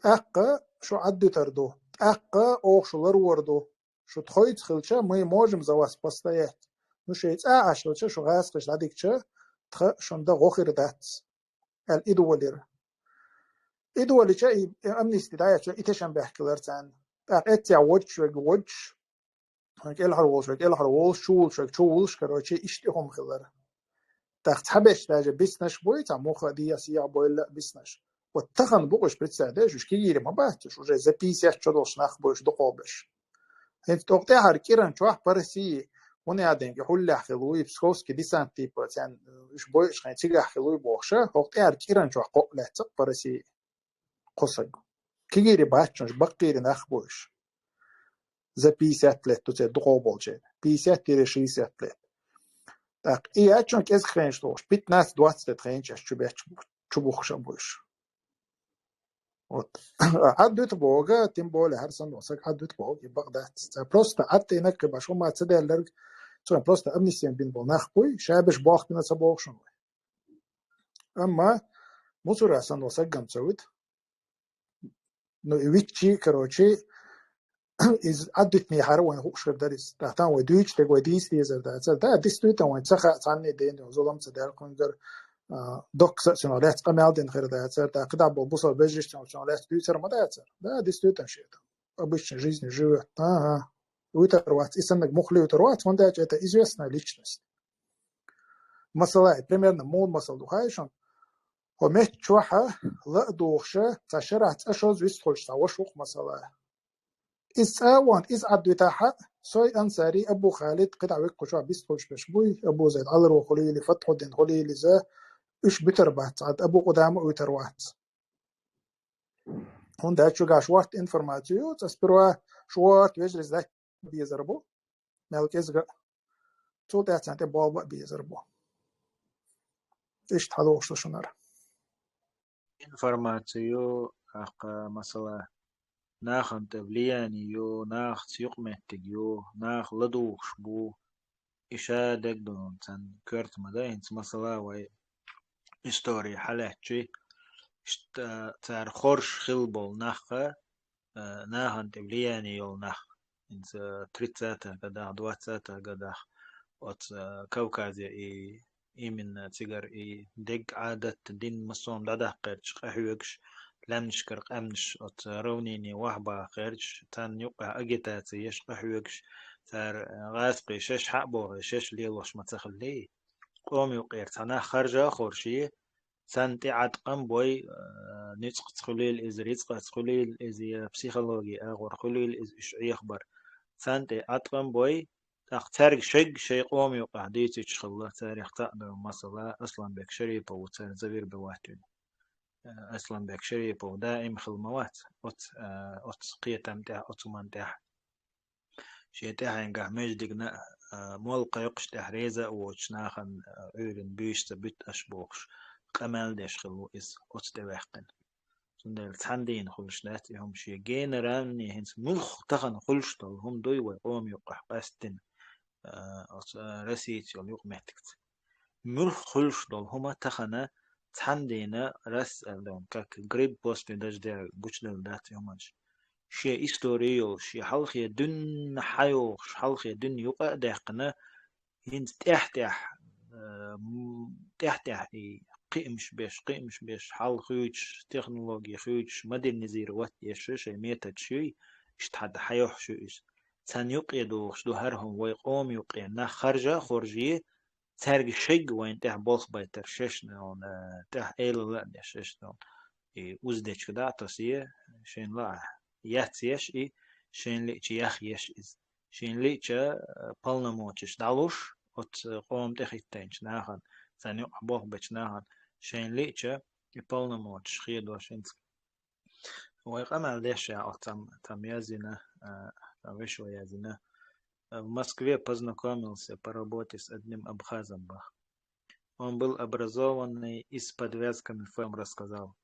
أقا شو عدو تردو أقا أوخ شو لروردو شو تخويت خلشا مي موجم زواس بستايات نو شيت عشلوشا شو غاز قش لديك شا تخ شوندا غوخير دات الإدولير إدولي شيء أمني استدعاء شو إتشان بحكلرتان أقتيا وجه وجه هنك إلها روش إلها روش شول كروشي إشتهم خلر تحت حبش تاج بيسنش بوي تعمق دي سيا بوي لا بيسنش واتخن بوش بتساعدش وش كيري ما باتش وش زي بيسيا شدوش نخ بوش دقوبش هنت توقتي هركيرن شو برسي وني عدين يحول حلوي بسكوس كدي سانتي بتان وش بوي إيش خنتيجا حلوي بوخشة توقتي هركيرن شو قبل تق برسي قصق كيري باتش بقير نخ بوش زي بيسات لت تو دقوبل شيء بيسات تيري شيسات لت так и я чонк эс хренш тош 15-20 хренш аш чубух шабуш вот عدت بوغا تيم بول هرسن وسك عدت بوغ بغداد просто عدت هناك باش ما تدلر تو просто امنيستين بين بول نخبوي شابش باخ بنا صبوخ شنو اما مصر هرسن وسك جم سعود نو ويتشي كروتشي is عدتني حرو وين خوش درس تحتان ودويش تقوى ديس ديزر ده ديستويتا وين تسخى عني دين وظلم تدار كونجر دوك سنولات قمال دين خير ده ده قدع بوصل بيجش سنولات دويتر ما ده ديستويتا شيء обычно жизнь живет ويتروات إسنك مخلي ويتروات وان ده это известная личность مثلا примерно мол مثلا духайшон ومت شوحة لا دوخشة تشرعت أشوز ويستخلش تاوشوق مثلا إسأوان عدو تاحة سوي أنصاري أبو خالد قطع ويكوشوا بيستخلش بشبوي أبو زيد علر وخليلي فتح الدين خليلي زا إش بتربات عد أبو قدام ويتروات هون ده شو قاشوات إنفورماتيو تسبروا شوات ويجرز ذاك بيزربو مالك إزغا تو ده سانتي بابا بيزربو إيش تحضوش لشنر إنفورماتيو مثلا ناخن تبلياني يو ناخ سيقمتك يو ناخ لدوخش بو إشادك دون تن كرت مدين مثلا وي إستوري حالاتشي تار خورش خلبول ناخ ناخن تبلياني يو ناخ إنت تريتساتا قداخ دواتساتا قداخ وات كوكازي إي من تيجر إي دق عادة دين مصوم لده قرش قحوكش لمنش كرق أمنش أت رونيني وحبا خيرش تان يقع أجتات يش قحوكش تار غاسقي شش حقبو شش ليلوش ما تخلي قوم يقير تنا خرجة خورشي سنتي عاد قم بوي نتق تخليل إز رزق تخليل إز بسيخولوجي أغور خليل إز إش يخبر سنتي عاد قم بوي تارك شيء قوم يقع ديتي تشخلا تاريخ تقدر مثلا أصلا بك شريبة وتار زبير بواتين أصلا بك شريبة ودائم خلموات أت قيتم متاع أتمان تاع شيء تاع ينقع مجدقنا مولقا يقش تحريزة وشناخن عيرن بيش تبت أشبوخش قمال ديش خلو إز أتتبحقن سندر تحندين خلش لاتي هم شيء جين راني هنس ملخ تخن خلش طل هم دوي وقوم يقح قاستن رسيت يوق محتكت ملخ خلش دول هما تخنا تحندينا رس لهم كاك جريب بوست داش دير بوشدل داتي همانش شيء إستوريو شيء حلقي دن حيو حلقي دن يقع دهقنا هنس تحت قيمش بيش حال خيوش تكنولوجيا خيوش مدرنيزير وات يشش ميتا شيء اشتحد حيوح شو إيش تان يقيدو شدو هرهم ويقوم يقينا خرجي تارج شيء وين تح بوخ بايتر ششنون تح إيل لا ششنون وزدش كدا تسيه شين لا ياتيش شين ليش يخ يش إز شين ليش بالنموتش دالوش ات قوم تخيتينش ناخن ثاني بوخ بتش ناخن شين ليتشا يبولنا موتش خيد واشنت ويقام ليش يا تم يزنا وش يزنا в Москве познакомился по работе с одним абхазом. Он был образованный и с подвязками ФМ рассказал.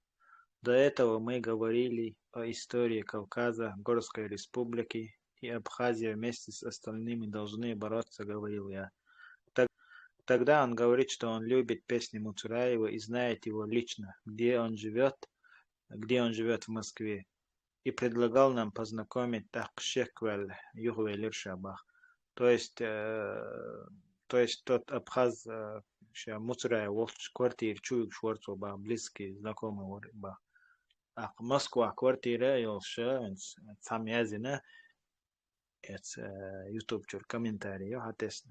До этого мы говорили о истории Кавказа, Горской республики, и Абхазия вместе с остальными должны бороться, говорил я. Тогда он говорит, что он любит песни Муцураева и знает его лично, где он живет в Москве, и предлагал нам познакомить Тахшеквель Юхвелир Шабах. То есть тот Абхаз Муцураев квартир чуек Шварцу ба близкий знакомый ба. А Москва квартира елша сам язина это YouTube чур комментарий хатес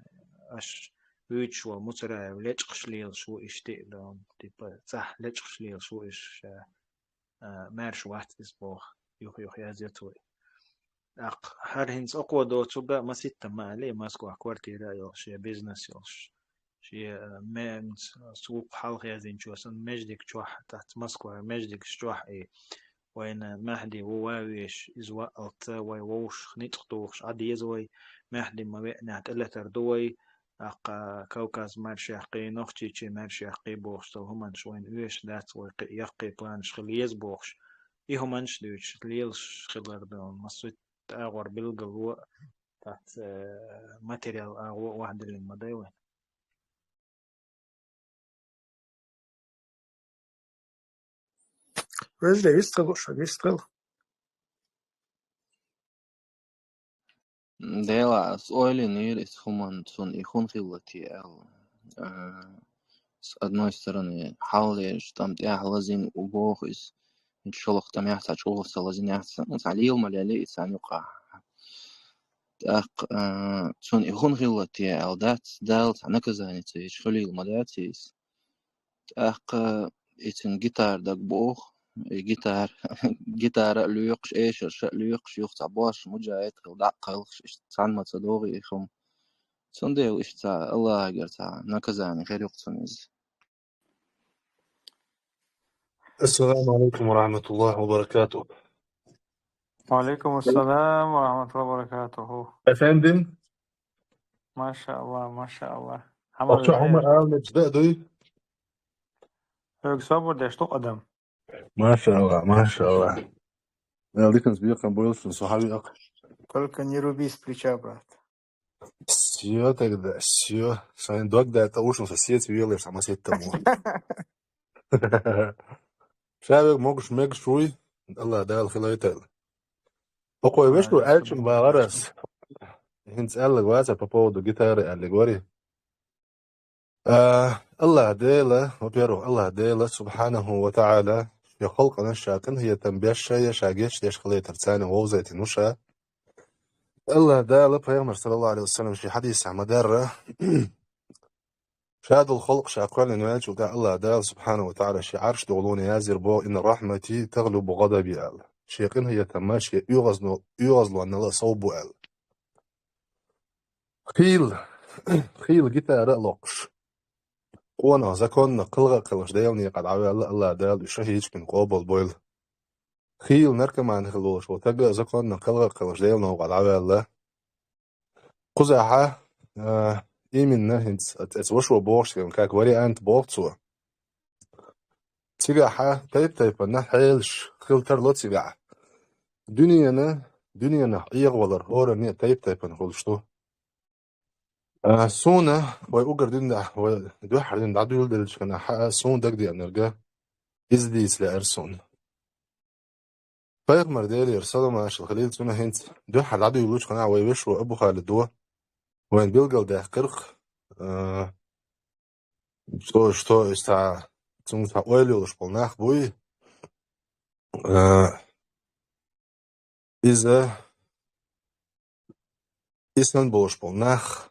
аш вычу Муцураев лечқшлил шу иште дом типа цах лечқшлил шу иш мэрш ват избох юх язетуй ак харинс أقوى دوتشوبا ما ستة ما عليه ماسكو كوارتيرا يلش بيزنس يلش شيء من سوق حلق يزين شو أصلا مجدك شوح تحت ماسكو مجدك شوح إيه وين مهدي وواويش إزواء ألت ويوش خنيتخطوش عادي يزوي مهدي ما بينا تلا تردوي أق كوكاز مرشقي نختي شيء مرشقي بوخش تو هم شوين ويش دات ويقي بلانش خليز بوخش إيه منش دوش ليلش خلر دون مسوي أغور بالقلوة تحت ماتيريال أغور واحد اللي مضيوين ويش يستغل شو يستغل ديلا سؤالي نير إسخمان تون إخون خلتي с одной стороны حاولش تم تأهلزين وبوخس إن شاء الله تم يحتاج أوصل لازين يحتاج عليهم ملالي إنسان يقع تون إخون خلتي أو دات دالت نكزاني تيش خليل مداتيس إتن جيتار دق بوخ جيتار ليقش إيش ليقش يقطع باش مجاهد خلدع قلش تان ما تصدوغي إخم تون ديل إيش تا الله يقرتها نكزاني غير يقتنز. السلام عليكم ورحمة الله وبركاته. وعليكم السلام ورحمة الله وبركاته. أفندم ما شاء الله ما شاء الله. أخشى عمر آل نجدأ هيك صبر ديش قدم. ما شاء الله ما شاء الله. Я ликан сбил бойлся صحابي أخ. Только не руби с плеча, брат. Все тогда, все. Сайн догда это ушел сосед вилы, сама сеть тому. شابك موقش ميك شوي الله دال خلايتل أقوى ويشلو ألشن باغرس هنس ألق واسع بابودو جيتاري ألق وري الله ديلا وبيرو الله ديلا سبحانه وتعالى في خلقنا الشاكن هي تنبيش يا شاقيش ليش خليت ترساني ووزيتي نوشا الله ديلا بيغمر صلى الله عليه وسلم في حديث عمدار شاد الخلق شاقوان نواج وقال الله دال سبحانه وتعالى شي عرش دولون يازر بو إن رحمتي تغلب غضبي آل شيقين هي تماشي يغزلو أن الله صوبو آل خيل جيتار لقش قوانا زكون قلغة قلش ديلني قد عوي الله دال يشهيج من قوبل بويل خيل نركم عن خلوش وتقى زكون قلغة قلش ديلنا وقد عوي الله قزاحة إيمن هنس أتوشوا بوش كان كاك وري أنت بوقتوا تيجا تايب أنه حيلش خلتر لو تيجا دنيانا يغولر هورا نية تايب نقولشتو سونا ويوجر دين دو حردين دعدو يلدلش كان حقا سون دك دي أنرجا إزديس لأرسون فيغمر ديلي يرسلوا ماش الخليل سونا هنت دو حد عدو يلوش كان ويوش وأبو خالد دوا وين بيلقل ده قرق что está zum Oilio nach boi إسن بولش nach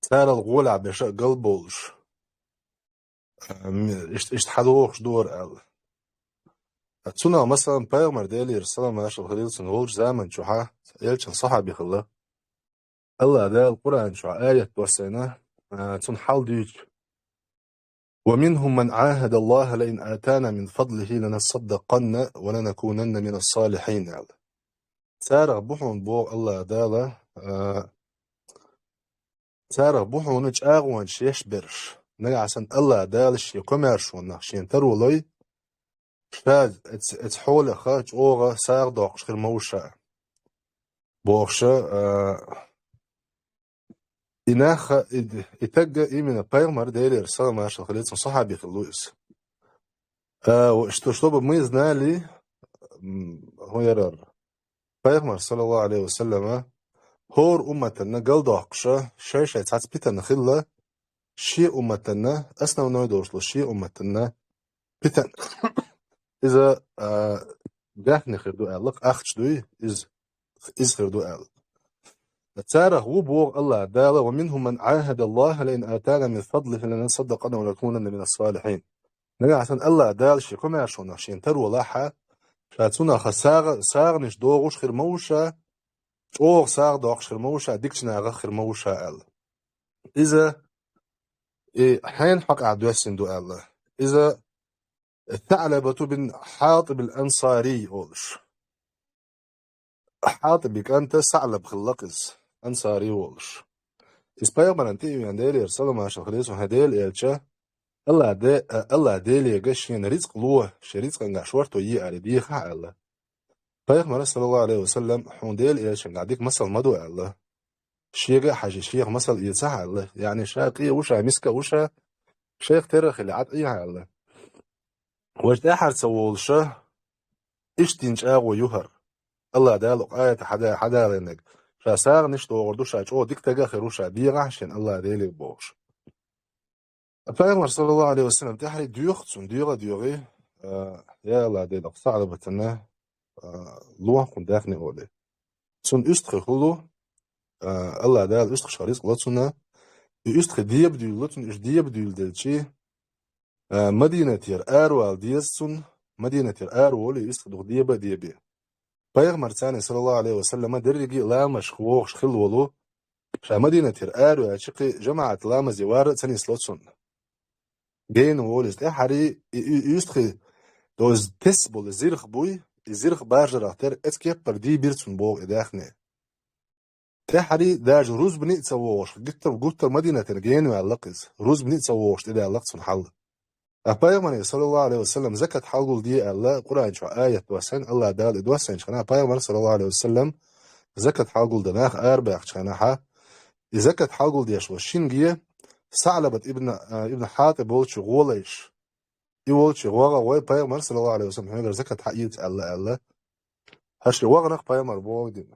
صار الغول بش قلب بولش اشتحدوش دور ال تسونا مثلا بايغمر ديلي رسالة ماش الخليل سنولش زمن شوحا يلشن صحابي خلا الله ده القرآن شو آية توسينا تنحل ديج ومنهم من عاهد الله لئن آتانا من فضله لنصدقن ولنكونن من الصالحين يعني. سارغ بوحون بوغ الله دالا سارغ بوحون اج اغوان شيش برش نقعسن الله دالش يكمرشون نخشين ترولوي شاد اتس حول خاج اوغا ساغ دوقش خير موشا بوغشا إناخ إتجا إيمن بايغمر ديلي رسالة ما شغلت صحابي خلويس واشتو بميز نالي هو يرر بايغمر صلى الله عليه وسلم هور أمتنا قل داقشة شايشة تعز بيتنا خلة شي أمتنا أسنا ونويدوش لشي أمتنا بيتنا إذا جاهني خردو أعلق أخش دوي إز خردو أعلق تارة هو بوغ الله دالة ومنهم من عاهد الله لئن آتانا من فضله لنصدقن ونكونن من الصالحين نجا عشان الله دال شي كما يشون نشين ترو لاحا شاتونا خساغ نش دوغوش خير موشا اوغ ساغ دوغش خير موشا ديكشنا غ خير موشا ال إذا حين حق عدوسن دو الله إذا الثعلبة بن حاطب الأنصاري أولش حاطبك أنت ثعلب خلقز أنصاري أولش إسبايغ برانتي يانديل يرسل ما شخليس وهديل إلشا الله ديل يغشين رزق لوه شريزق نغشورتو يي دي خا الله بايغ صلى الله عليه وسلم حونديل إلشا قاعديك مثل مدو الله شيغا حاجة شيخ مثل يصح الله يعني شاقي وشا مسكا وشا شيخ تاريخ اللي عاد إيها الله وجد أحد سوولشا إشتينش آغو يهر الله دالق آية حدا لنك شاساغ نشتو غردو شاج او ديك تاقا خيروشا ديغا عشان الله ديلي بوش فاغمر صلى الله عليه وسلم تحري ديوختسون ديوغي يا الله ديلق صعبتنا لوان كون داخني اولي سون استخي خلو الله دال استخ شاريس غلطسونا استخي ديب ديولتون اش ديب ديول دلشي مدينة ير آروال ديسون مدينة ير آروال استخ دوغ ديبي بايغمر ثاني صلى الله عليه وسلم درجي لا مشخوخ خلولو شا مدينة الآر وشقي جماعة لا زوار ثاني سلوتسون جين وولست حري يستخي دوز تسبول زيرخ بوي زيرخ بارجر اختر اسكي بردي بيرتون بوغ اداخني تحري داج روز بني تسووش قتر مدينة جين وعلقز روز بني تسووش اذا علقتون حل بايغمر صلى الله عليه وسلم زكاة حلقل دي الله قرآن شو آية دوسن الله دال دوسن شنا بايغمر صلى الله عليه وسلم زكاة حلقل دناخ أربع شناها زكاة حلقل دي شو شينجيه ثعلبت ابن حاتب بولش غولش يولش غوغا وي بايغمر صلى الله عليه وسلم هيغر زكاة حقيت الله هش وغنق بايغمر بوغ دي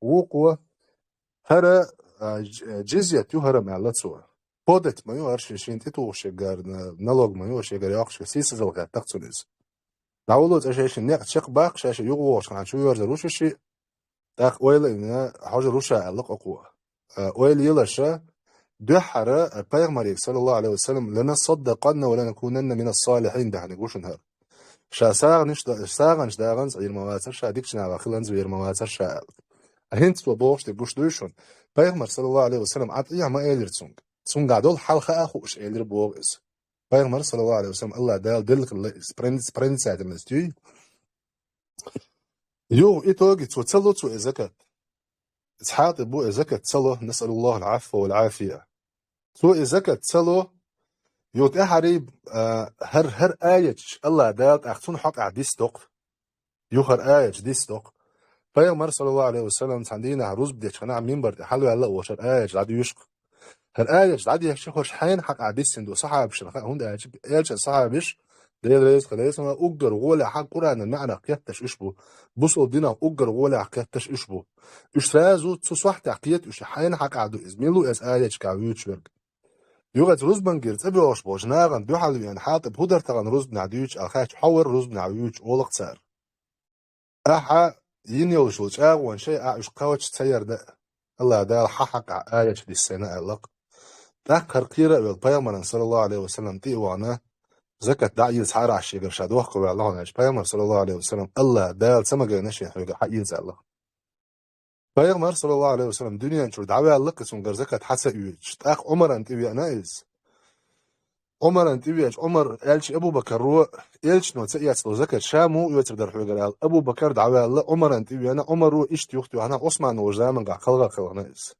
وقوة هرا جزية يهرا معلتسوا بودت ما يوارش شين تيتو شجار نلوج ما يوارش شجار ياخش سيس زلقة تقصنيز نقولوا تأشيش النق شق باق شاش يغوش عن شو يورز روش الشيء تاق ويل إن حاجة روشة علق أقوى ويل يلاشا دحرة بايغمر صلى الله عليه وسلم لنا صدقنا ولا نكونن من الصالحين ده نقولش نهار شا ساغنش داغنز غير مواتر شا ديكش نعرف خلنز غير مواتر شا هنت وبوش تبوش دوشون بايغمر صلى الله عليه وسلم عطيه ما إيلرتسونج سون قاعدول حلقة أخوش إيلر بوغز بايغمر صلى الله عليه وسلم الله دال دلق سبرنت ساعة المستوي يو إيتوغي تسلو تو إزكاة إسحاق بو إزكاة تسلو نسأل الله العفو والعافية تو إزكاة تسلو يو تحريب هر آية الله دال أختون حق عديستوق يو هر آية ديستوق بايغمر صلى الله عليه وسلم عندنا عروس بديش خنا عم منبر حلو هلا وشر آية عادي يشق هر آية عادي يشخر حين حق عديستن دو صحاب شرخ هون ده آية صحابش ليس خلاص ما أجر ولا حق قرآن المعنى قيادتش إشبو بصوا دينا أجر ولا قيادتش إشبو إش رازو تصوح تعقيد إش حين حق عدو إزميلو إس آية كعويتش برج يوغت روزبن جيرت أبي وش بوش ناغن بيحل يعني حاطب هدر تغن روزبن عدويتش أخاش حور روزبن عدويتش أولق سار أحا ينيوش وش أغوان شيء أعش قوتش تسير ده الله ده حق آية دي السنة ألق تاكر قيرة بالبيامر صلى الله عليه وسلم تيوانا زكاة دعيل سعر عشيقر شادوه قوى الله ناش بيامر صلى الله عليه وسلم الله دال سمجا نشي حقيقة الله Peygamber sallallahu aleyhi ve sellem dünyanın çur davallık kısım garzakat hasa üyüç. Tak Umar'ın tibiyana iz. Umar'ın tibiyaj Umar elçi Ebu Bakar ruh elçi no tsiyas lo zakat şamu üyetir der huygara. Ebu Bakar davallı Umar'ın tibiyana Umar ruh işti yoktu ana Osman o zaman qalqa iz.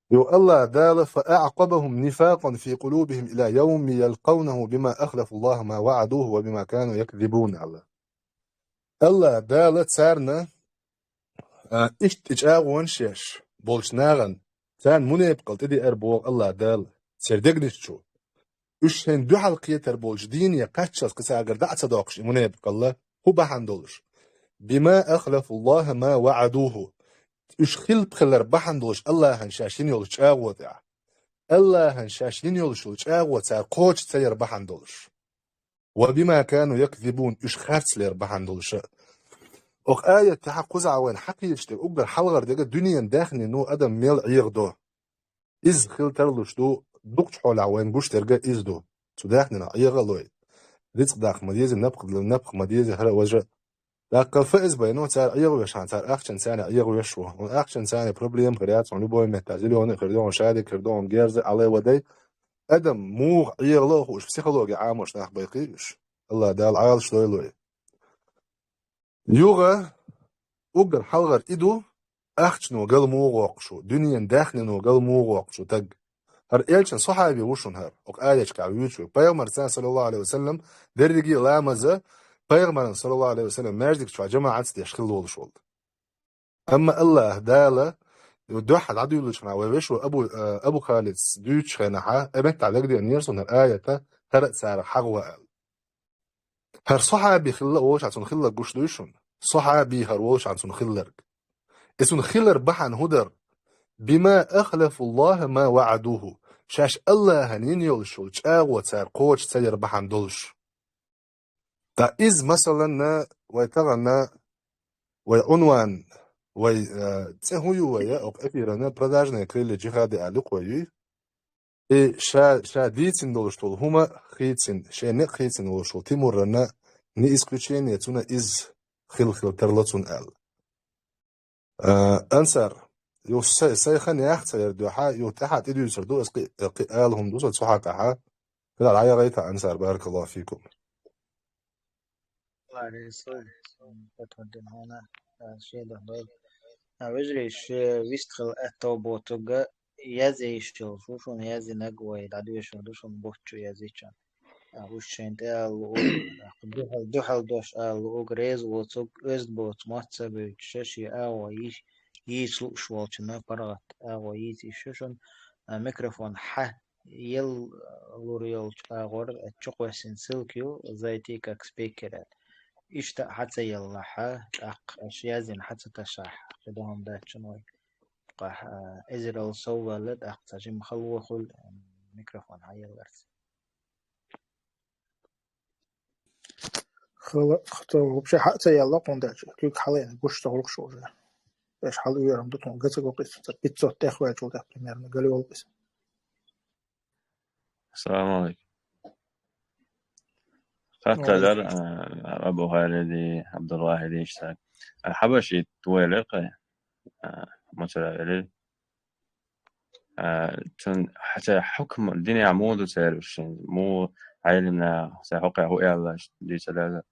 Yo Allah dal fa'aqabahum nifaqan fi qulubihim ila yawmi yalqawnahu bima akhlafu Allah ma wa'aduhu ve bima kanu yakzibun Allah. Allah dal tsarna İşte içağın şeş. Bolşnağın. Sen munep qaltı di erbo Allah dal. Serdegniş çu. Üşen du halqiye ter bolş diniye qaçças qısagar da atsadaqş munep qalla. Hu bahan dolur. Bima akhlafullah ma wa'aduhu. Üş xil bxiller bahan dolur. Allah'ın şaşin yolu çağıdı. Allah'ın şaşin yolu çağıdı. Sar qoç sayır bahan dolur. Ve bima kanu yakzibun. Üş xartsler bahan dolur. Och ayet tahaqquz awan haqiyişte uqdar halgar dega dünyanın daxni no adam mel ayıqdo. İz xilterluşdu duqç hol awan gushterga izdo. Su daxni ayıqaloy. Rizq dax madiz nabq madiz hara wajra. Daqqa faiz bayno sar ayıq ve şantar axchan sani ayıq ve şo. Axchan sani problem qiriyat sonu boy metazili onu qirdon shadi qirdon gerze alay waday. Adam mu ayıqlo xush psixologi amosh nax bayqish. Allah dal ayal shloyloy. Yoga uqdar halgar idu axchno galmu waqshu dunyan daxnino galmu waqshu tag har elchin sahabi wushun har ok ayach ka yuchu payg'ambar sallallohu alayhi vasallam derigi lamaza payg'ambar sallallohu alayhi vasallam majdik chu jamaat yashkhil wolish oldu amma Allah dala يدوحد عدو يلوشنا ويش أبو خالد دوش خناحة أبنت على قدي أن يرسل الآية هرق سعر حقوة هر صحابي خلا ووش عن خلا جوش دوشون صحابي هر ووش عن خلر اسم خلر بحن هدر بما أخلف الله ما وعدوه شاش الله هنين يلشول شاغو تسار قوش تسير بحن دولش تا إز مثلا ويتغنى وعنوان وي تسهويو ويا أو أفيرنا продажные крылья джихады алюквою и ша дицин долштол хума хитин шене хитин долштол тимурна не исключение туна из хил терлацун ал أنصر يوسيخن يحتى يردوحا يوتحت إدو يسردو قالهم دوسة صحاقها كده العيا غيتا أنصر بارك الله فيكم الله يسلمك بتودين هنا شيء ده وجريش ويستخل أتوبوتوغا يزيشل شوشون يزي نقوي دعدوش ودوشون بوتشو يزيشان وشين تال دوحل دوش ال وغريز وتوغ أزبوت ماتسبي شاشي أو يسلو شوالشنا برات أو يشوشون ميكروفون يل لوريول أغور تشقوا سنسلكيو زيتيك أكسبيكر إشتا حتى يلاحا أشيازين حتى تشاح قدهم داتشنوي قاح إزرال سوالد تجيم خلوه خل ميكروفون هاي الغرس خطو بشي حتى يلا قنداج كيك حالين بوش تغلق شوجا باش حال ويرم دوتون غتسو قيس بيتزو تاخوي جودا بريمير قالوا والبس السلام عليكم قتل أبو خالد عبد الواحد يشتاق حبشي تويلق مثلا تن حتى حكم الدنيا عمود وسيرش مو عيلنا سيحقق هو يلا دي ثلاثة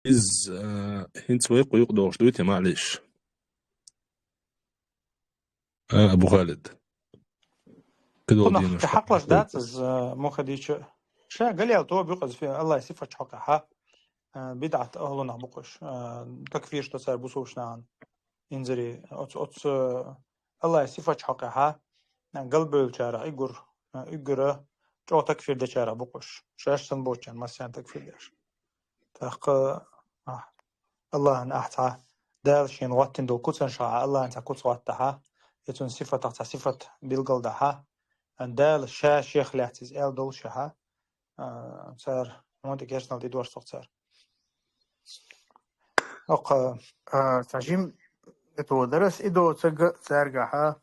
إز هنت ويق ويقدر شدويتي معليش أبو خالد كنا حقلش داتز مخديش شا قال لي تو بيقز في الله يسفر حقها بدعة أهلنا بقش تكفير تصير بصوشنا إنزري أتس الله يسفر حقها قلب الشارع إجر جو تكفير ده شارع بقش شاش تنبوشان مسيان تكفير داش تحق الله أن أحتى دالشين واتن دو كتن شاع الله أنت كتن واتها يتون صفة تحت صفة بالقل دها أن دال شاش يخلعتز إل دول شها صار مونتك يشنال دي دور صار أق تجيم تو درس إدو ترجعها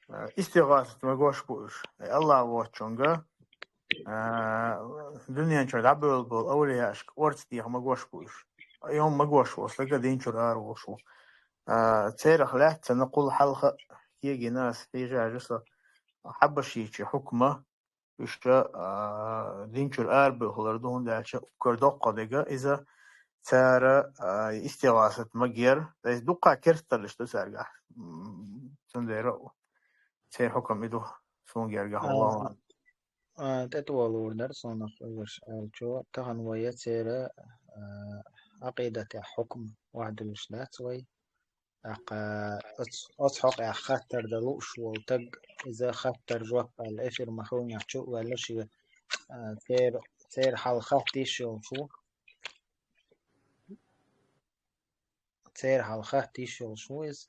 استغاثة ما جوش بوش الله واتشونجا دنيا شو دعبل بول أولي أشك ورت دي هم جوش بوش يوم ما جوش وصل كدين شو دار وشو تيرخ لا تنقول حلقة يجي ناس يجي عجسة حب شيء حكمة وش دين شو الأرب هلردون ده شو كردوق قديجة إذا تارا استغاثة مجير بس دقة كرتلش تسارع تنديرو تير حكم إدو سون جرجع الله تطول وردر صنف وش شو تهن ويتسير عقيدة حكم واحد الشلات وي أصحق خطر دلوش والتج إذا خطر جواب الأفر محروم يحشو ولا شيء تير حال خطي شو تير حال خطي شو إز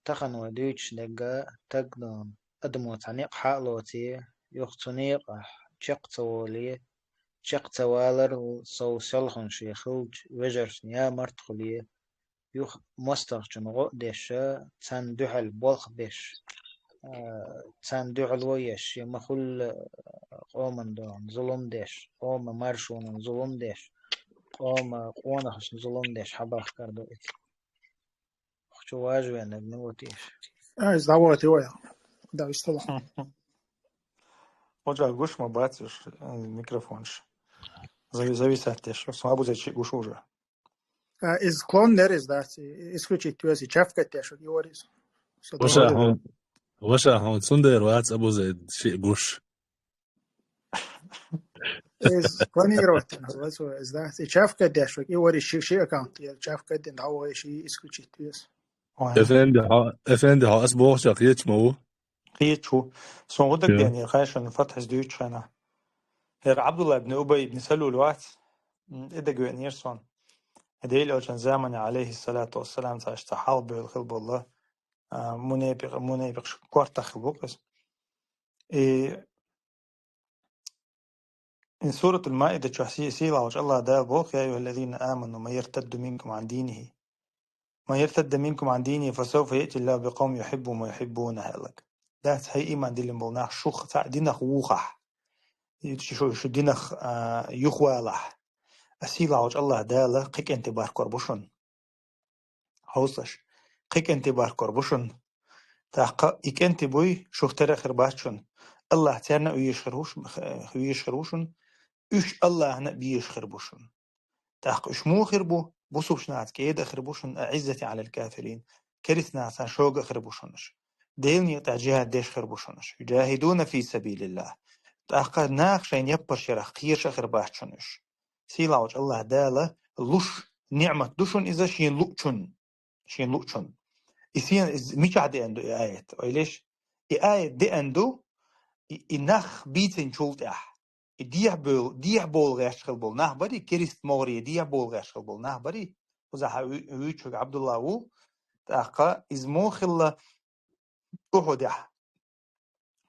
تخن ودوش لقى تقدم أدمو تعنيق حالوتي يختنيق شقتولي شقتوالر سو سلخن شي خلج وجرش يا مرتخلي يخ مستخجن غقدش تان دحل بولخ بش تان دحل ويش يمخل قومن دون ظلم دش قوم مرشون ظلم دش قوم قونخش ظلم دش حباخ كردو إتي خشو واجوين نبنوتيش از دعواتي ويا دا يصطلح وجا гуш ما бациш микрофонш. Зависатеш. Сама будет чик гуш уже. از كلون نرز دات اسكوتشي توازي شافكت يا شو يوريز وشا هون سندر واتس ابو زيد شيء بوش از كلون يروت بس از دات شافكت يا شو يوري شي اكونت يا شافكت ان هو شي اسكوتشي توز افندي ها اسبوع شقيت مو قيت شو صودك يعني خايشن فتح زديوش خنا. هر عبد الله بن أبي بن سلول وات إذا جوين يرسون هديل أو زمن عليه الصلاة والسلام تاشتحال بالخلب الله منابق كورتا خلبوك بس إن سورة المائدة شخصية سيلة وش الله دال بوك يا أيها الذين آمنوا ما يرتد منكم عن دينه فسوف يأتي الله بقوم يحبهم ويحبونه لك ده هي إيمان دي اللي بقولناه شوخ تاع دينك ووخح شو دينك يخوالح أسيلة وش الله دال قيك أنت باركور بوشن حوصش قيك أنت باركور بوشن تاق إك أنت بوي شوف ترى خرباشن الله تعالى ويشخروشن إيش الله نبيش خربوشن تاق إيش مو خربو بوسوش نات كيد خربوشن أعزتي على الكافرين كرث نات شوق خربوشنش ديلني تعجيهات ديش خربوشنش يجاهدون في سبيل الله تاق ناقشين يبر شرخ قيرش خرباشنش سيلاوج الله داله لوش نعمة دوشن إذا شين لوچن إسيان مش عادي عنده آية وإيش آية دي عنده إنخ بيتين شولتح ديح بول غاش خلبول نه بري كريست موري ديح بول غاش خلبول نه بري وزح ويشوك عبد الله و تاقا إزمو خلا أحدح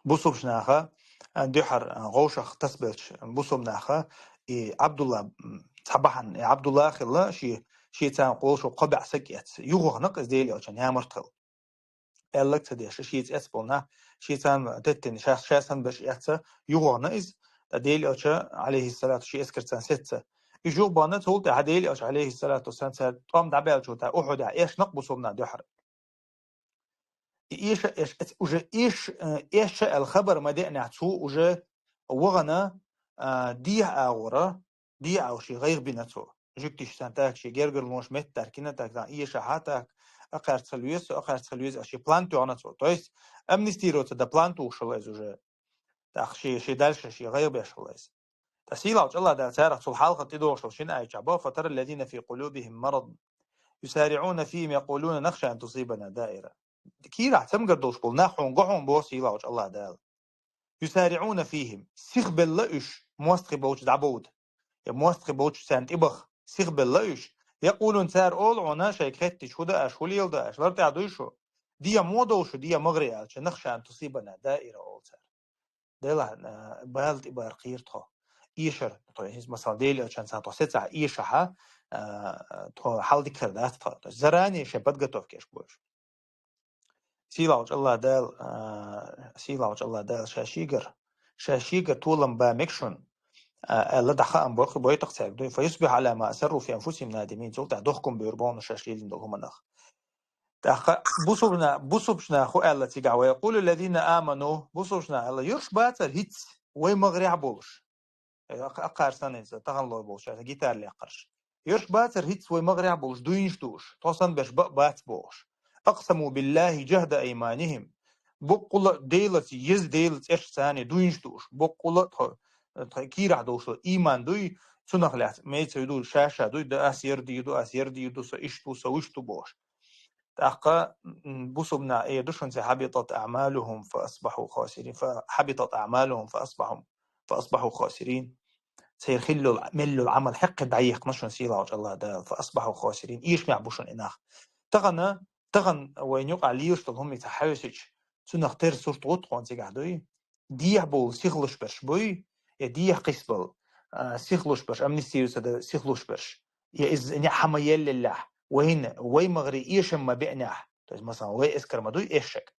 بوصب شناخا دحر غوشخ تسبلش بوصب ناخا عبد الله صباحا عبد الله خلا شي تان قوش وقبع سكيت يغوغ نقص ديلي عشان يا مرتخل قالك تديش شيء أسبوعنا شيء تام تتن شاسن بش يحتى يغوغ نقص ديلي عشان عليه الصلاة شيء أذكر تان ستة يجو بانا تقول تعديلي عشان عليه الصلاة والسلام قام دعبال شو تا أحد إيش نقبص ومنا دحر إيش الخبر ما دقنا عتو وجا وغنا ديه أورا ديه أو شيء غير بنتو جبتش تانتاك شيء جرجر موش مت تركينتك دا إيش حاتك أقرت خلويز أشي بلانتو عنتو تويس أمنستي روت دا بلانتو وشلايز وجا تاخ شيء دالش شيء غير بيشلايز تسيلا وش الله دا تارك طول حلقة تدوش وشين أي شعبا فترى الذين في قلوبهم مرض يسارعون فيهم يقولون نخشى أن تصيبنا دائرة كي راح تمقردوش بول ناحون قحون بوسي لا وش الله دال يسارعون فيهم سيخ باللئش موستخي بوش دعبود يا موستخي بوش سانت إبخ سيخ باللئش يقولون سار أول عنا شيء خدت شو ده أش ولي يلده أش ورت عدوشو دي مودوشو دي مغري أش نخشى أن تصيبنا دائرة أول سار دلا بالت إبار قيرتها إيشر طيب مثلا ديلي عشان سانتو ستة إيشها تو حال دي كردات تا زراني شبت قطوف كيش بوش سيلاوج الله دال شاشيجر شاشيقة طولم بامكشن ألا دخا أم بوخ بوي تقصد فيصبح على ما أسروا في أنفسهم نادمين زول تحدخكم بيربون شاشيل دوهم نخ بوسوبنا خو ألا تيجا ويقول الذين آمنوا بوسوبنا ألا يرش باتر هيتس ويمغري بولش أقارسنا إنسا تغن لو بولش جيتار لي أقرش يرش باتر هيتس ويمغري بولش دوينش دوش توصن بش بات بولش أقسموا بالله جهد أيمانهم بقول ديلت يز ديلت إيش ثاني دوينش دوش بقول كيرح دوش إيمان دوي سنخلات ميت يدو شاشة دوي دا أسير دي دو سإشتو سويشتو بوش تأقى بوسبنا يدوشن حبطت أعمالهم فأصبحوا خاسرين فأصبحوا خاسرين سيرخلوا ملوا العمل حق دعيق نشن سيلا الله ده فأصبحوا خاسرين إيش معبوشن إناخ تغن وين يقع ليش هم يتحاوسش سنختار صورت غطقون تيجادوي ديه بول سيخلوش برش بوي ديه قسبل سيخلوش برش أمنستيوس ده سيخلوش برش إز إن حمايل لله وين مغري إيش ما بيناه مثلا وين إسكر ما دوي إيشك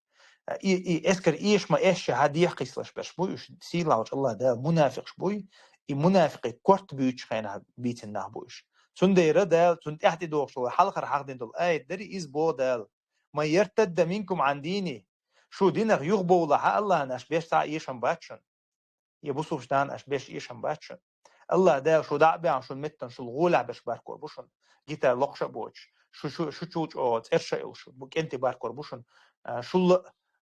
إسكر إيش ما إيش هديه قسلش برش بوي سيلا الله ده منافق بوي منافق كورت بيوش خينا بيت الناه بويش سنديرة دال سند إحدى دوغشوا حلقة حق دين دول دري إز بو دال ما يرتد منكم عن ديني شو دينك يغبو لها الله ناش بيش تا إيشم باتشن يبصوش دان أش بيش إيشم باتشن الله دال شو دعبي عن شو المتن شو الغولع بيش باركور بوشن جيتا لقشة بوش شو تشوش أوت إرشا إلشو بك أنت باركور بوشن شو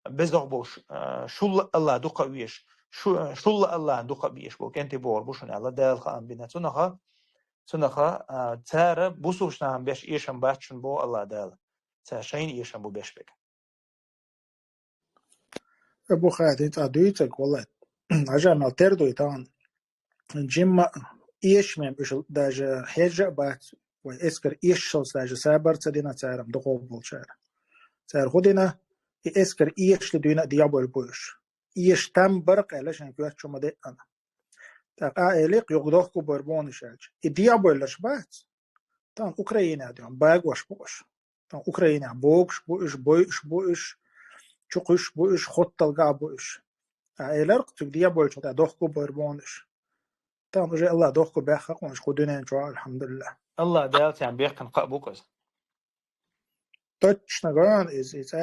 بزغ بوش شو الله دوقا ويش شو الله دوقا بيش بوك أنت بور بوشن الله دال خان بنا سنخا تارة بوسوش نعم بيش إيشم باتشن بو الله دال تاشين إيشم بو بيش بك أبو خالد أنت أدويتك والله عشان التردو طبعا جيم إيش من بيش داج حاجة بات وإسكر إيش شلس داج سابر تدينا تارم دقوب بالشار تار خدينا إسكر إيش لدينا ديابول بوش إيش تام برق علشان كوات شو مدي أنا تاقا إليق يغدوكو بربون شاج ديابول لشبات طبعا أوكرانيا ديون باق وش بوش طبعا أوكرانيا بوش بوش چوقش بوش خود تلقى بوش إلرق تقديا بوش تا دوخكو بربونش طبعا وجه الله دوخكو بيخق ونش خدنا نجوا الحمد لله الله دالت يعني بيخن قابوكس توش نگان is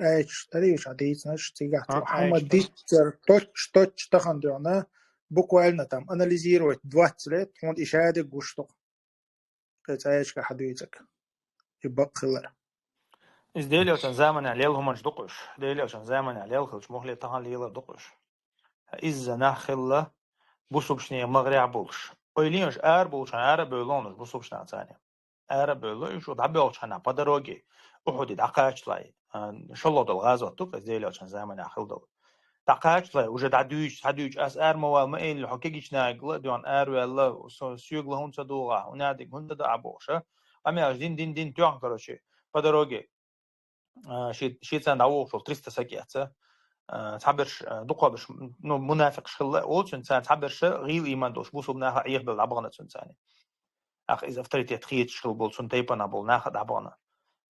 ايش تريش عديت نش تيجات محمد ديتر توش تخن ديونا بوكوالنا تام اناليزيروت دواتلت هون إشادة قشطو ايش كحديتك يبقى خلر إز ديلي وشان زمن عليه هم مش دقش ديلي وشان زمن عليه خلش مخلي طهن ليلا دقش إز نخلة بوسوبشني مغري بولش أيلينش بولش بولونش بوسوبشنا ثاني بولش ودعبي وشان بدروجي أحد دقاش لاي شلو الغازو توك إز ديلي وشان زمن أخلده دقاش لاي وجد عدوش أس موال ما إل حكيش ناقل ديون ولا سيوغ لهون صدوغا ونادق هند دعبوشة أمي دين تيون كروشي بدروجي شيء سان دعوه شو 300 سكياتة تعبرش دقابش منافق شغل أول سان تعبرش غير إيمان دوش بوسو بناها عيه بالعبانة سنتاني أخ إذا افتريت يتخيل شغل بول سنتيبنا بول ناخد عبانة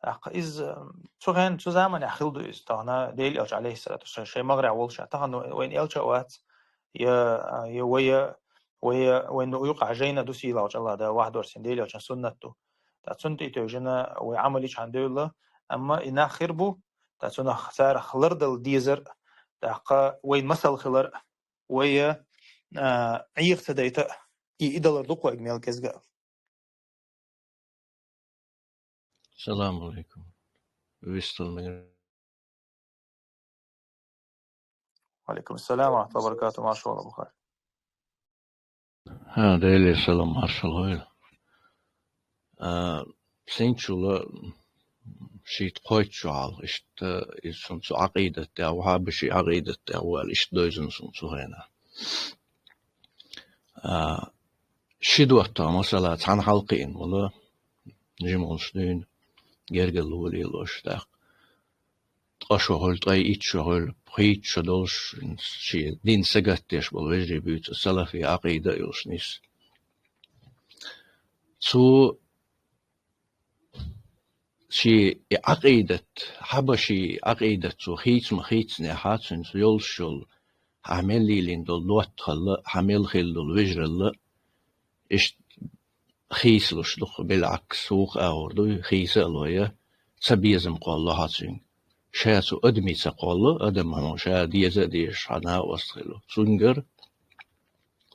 أخ إذا سوغان سوزامن أخيل دو إستانا ديل أرج عليه الصلاة والسلام شيء مغرع أول شيء تهن وين ألش أوقات يا وين يقع جينا دوسي لاج الله ده واحد ورسين ديل أرج سنته تسنتي توجنا وعمليش عن دولة أما إنا خربو تسنا خسارة خلرد الديزر تاقا وين مسل خلر ويا عيق تدايتا إيدالر دقوا إجمال كزغا السلام عليكم ويستل وعليكم السلام ورحمة الله وبركاته ما شاء الله بخير ها ديلي السلام مارشال هويل سينشولا شيت قويت شعال إشت إنسان سو عقيدة أو هابشي عقيدة أو إشت دوزن سو هنا شدوة مثلا عن حلقين ولا جمعون سنين جرجل ولي لوشتاق تقشوهل تأي إتشوهل بخيت شدوش شيء دين سجتش بالوجه بيت السلفي عقيدة يوسنيس سو شي عقيدة حبشي عقيدة سو خيت مخيت نحاتن سو يلشل عمل لي لين دول لوت خلا عمل خيل دول وجرلا إيش خيسلوش دخ بالعكس سوق أوردو خيس ألوية سبيزم قالله هاتين شاسو أدمي تقالله أدم هنو شا ديزا ديش عنا وصلو سنجر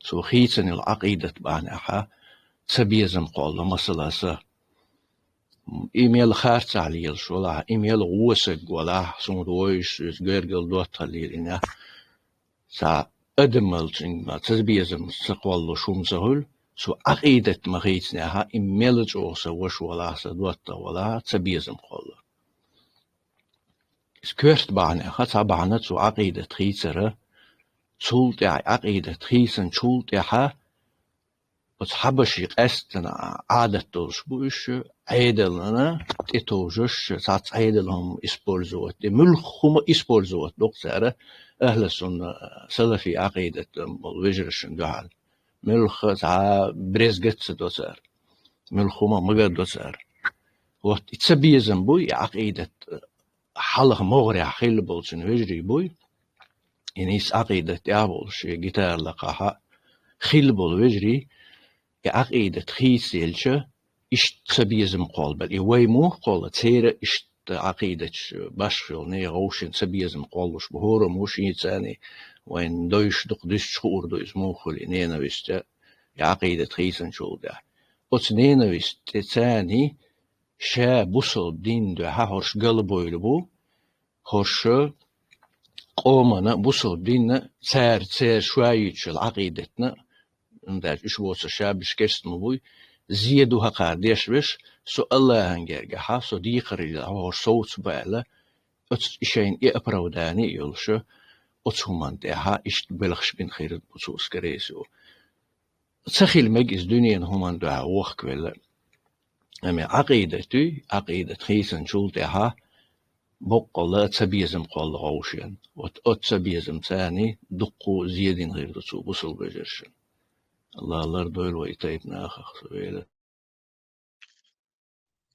سو خيسن العقيدة بعناها سبيزم قالله مثلا إيميل خارج عليه شولا إيميل وسق ولا سندويش جرجل دوت اللينا سا أدملتين ما تسبيزم سقوالله شوم سهل سو عقيدة ما خيتناها إيميل جوسا وش ولا سدوت ولا تسبيزم قالله سكرت بعناها تبعنا سو عقيدة خيسرة شولت عقيدة خيسن شولت وتحبش قستنا عادة تلشبوش عيدلنا تتوجش ساعت عيدلهم إسبولزوت ملخهم إسبولزوت دكتورة أهل السنة سلفي عقيدة الوجرشن دعال ملخ تاع بريزجت دوتر ملخهم مجد دوتر وقت تسبيزن بوي عقيدة حلق مغري حيل بولشن وجري بوي إنيس عقيدة تعبولش جيتار لقاها خيل بول وجري عقيدة خيسيلشة إشت سبيزم قال بل إيويمو قال تيرا إشت عقيدة باشخيل ني غوشن سبيزم قالوش بهورا موشي تاني وين دوش دقدش شخور دو اسمو خلي نينا ويستا عقيدة خيسن شول ده وت نينا ويست تاني شا بوصل دين دو هورش قلبويل بو هورش قومنا بوصل دين تار شويتش العقيدتنا نداش إيش بوصل شابش كست مبوي زيادو هقارديش بش سو الله هنجرجها سو ديقر إلى هو صوت بالا أتس إشين إقبروداني يلش أتس همان دها إش بلخش بين خير بصوص كريسو تخيل مجلس دنيا همان دها وقت ولا أما عقيدة خيسن شول دها بقلا تبيزم قال غوشين وتبيزم ثاني دقو زيادين غير بصوص بصل بجرشن الله دويل ويتايبنا أخ سويلة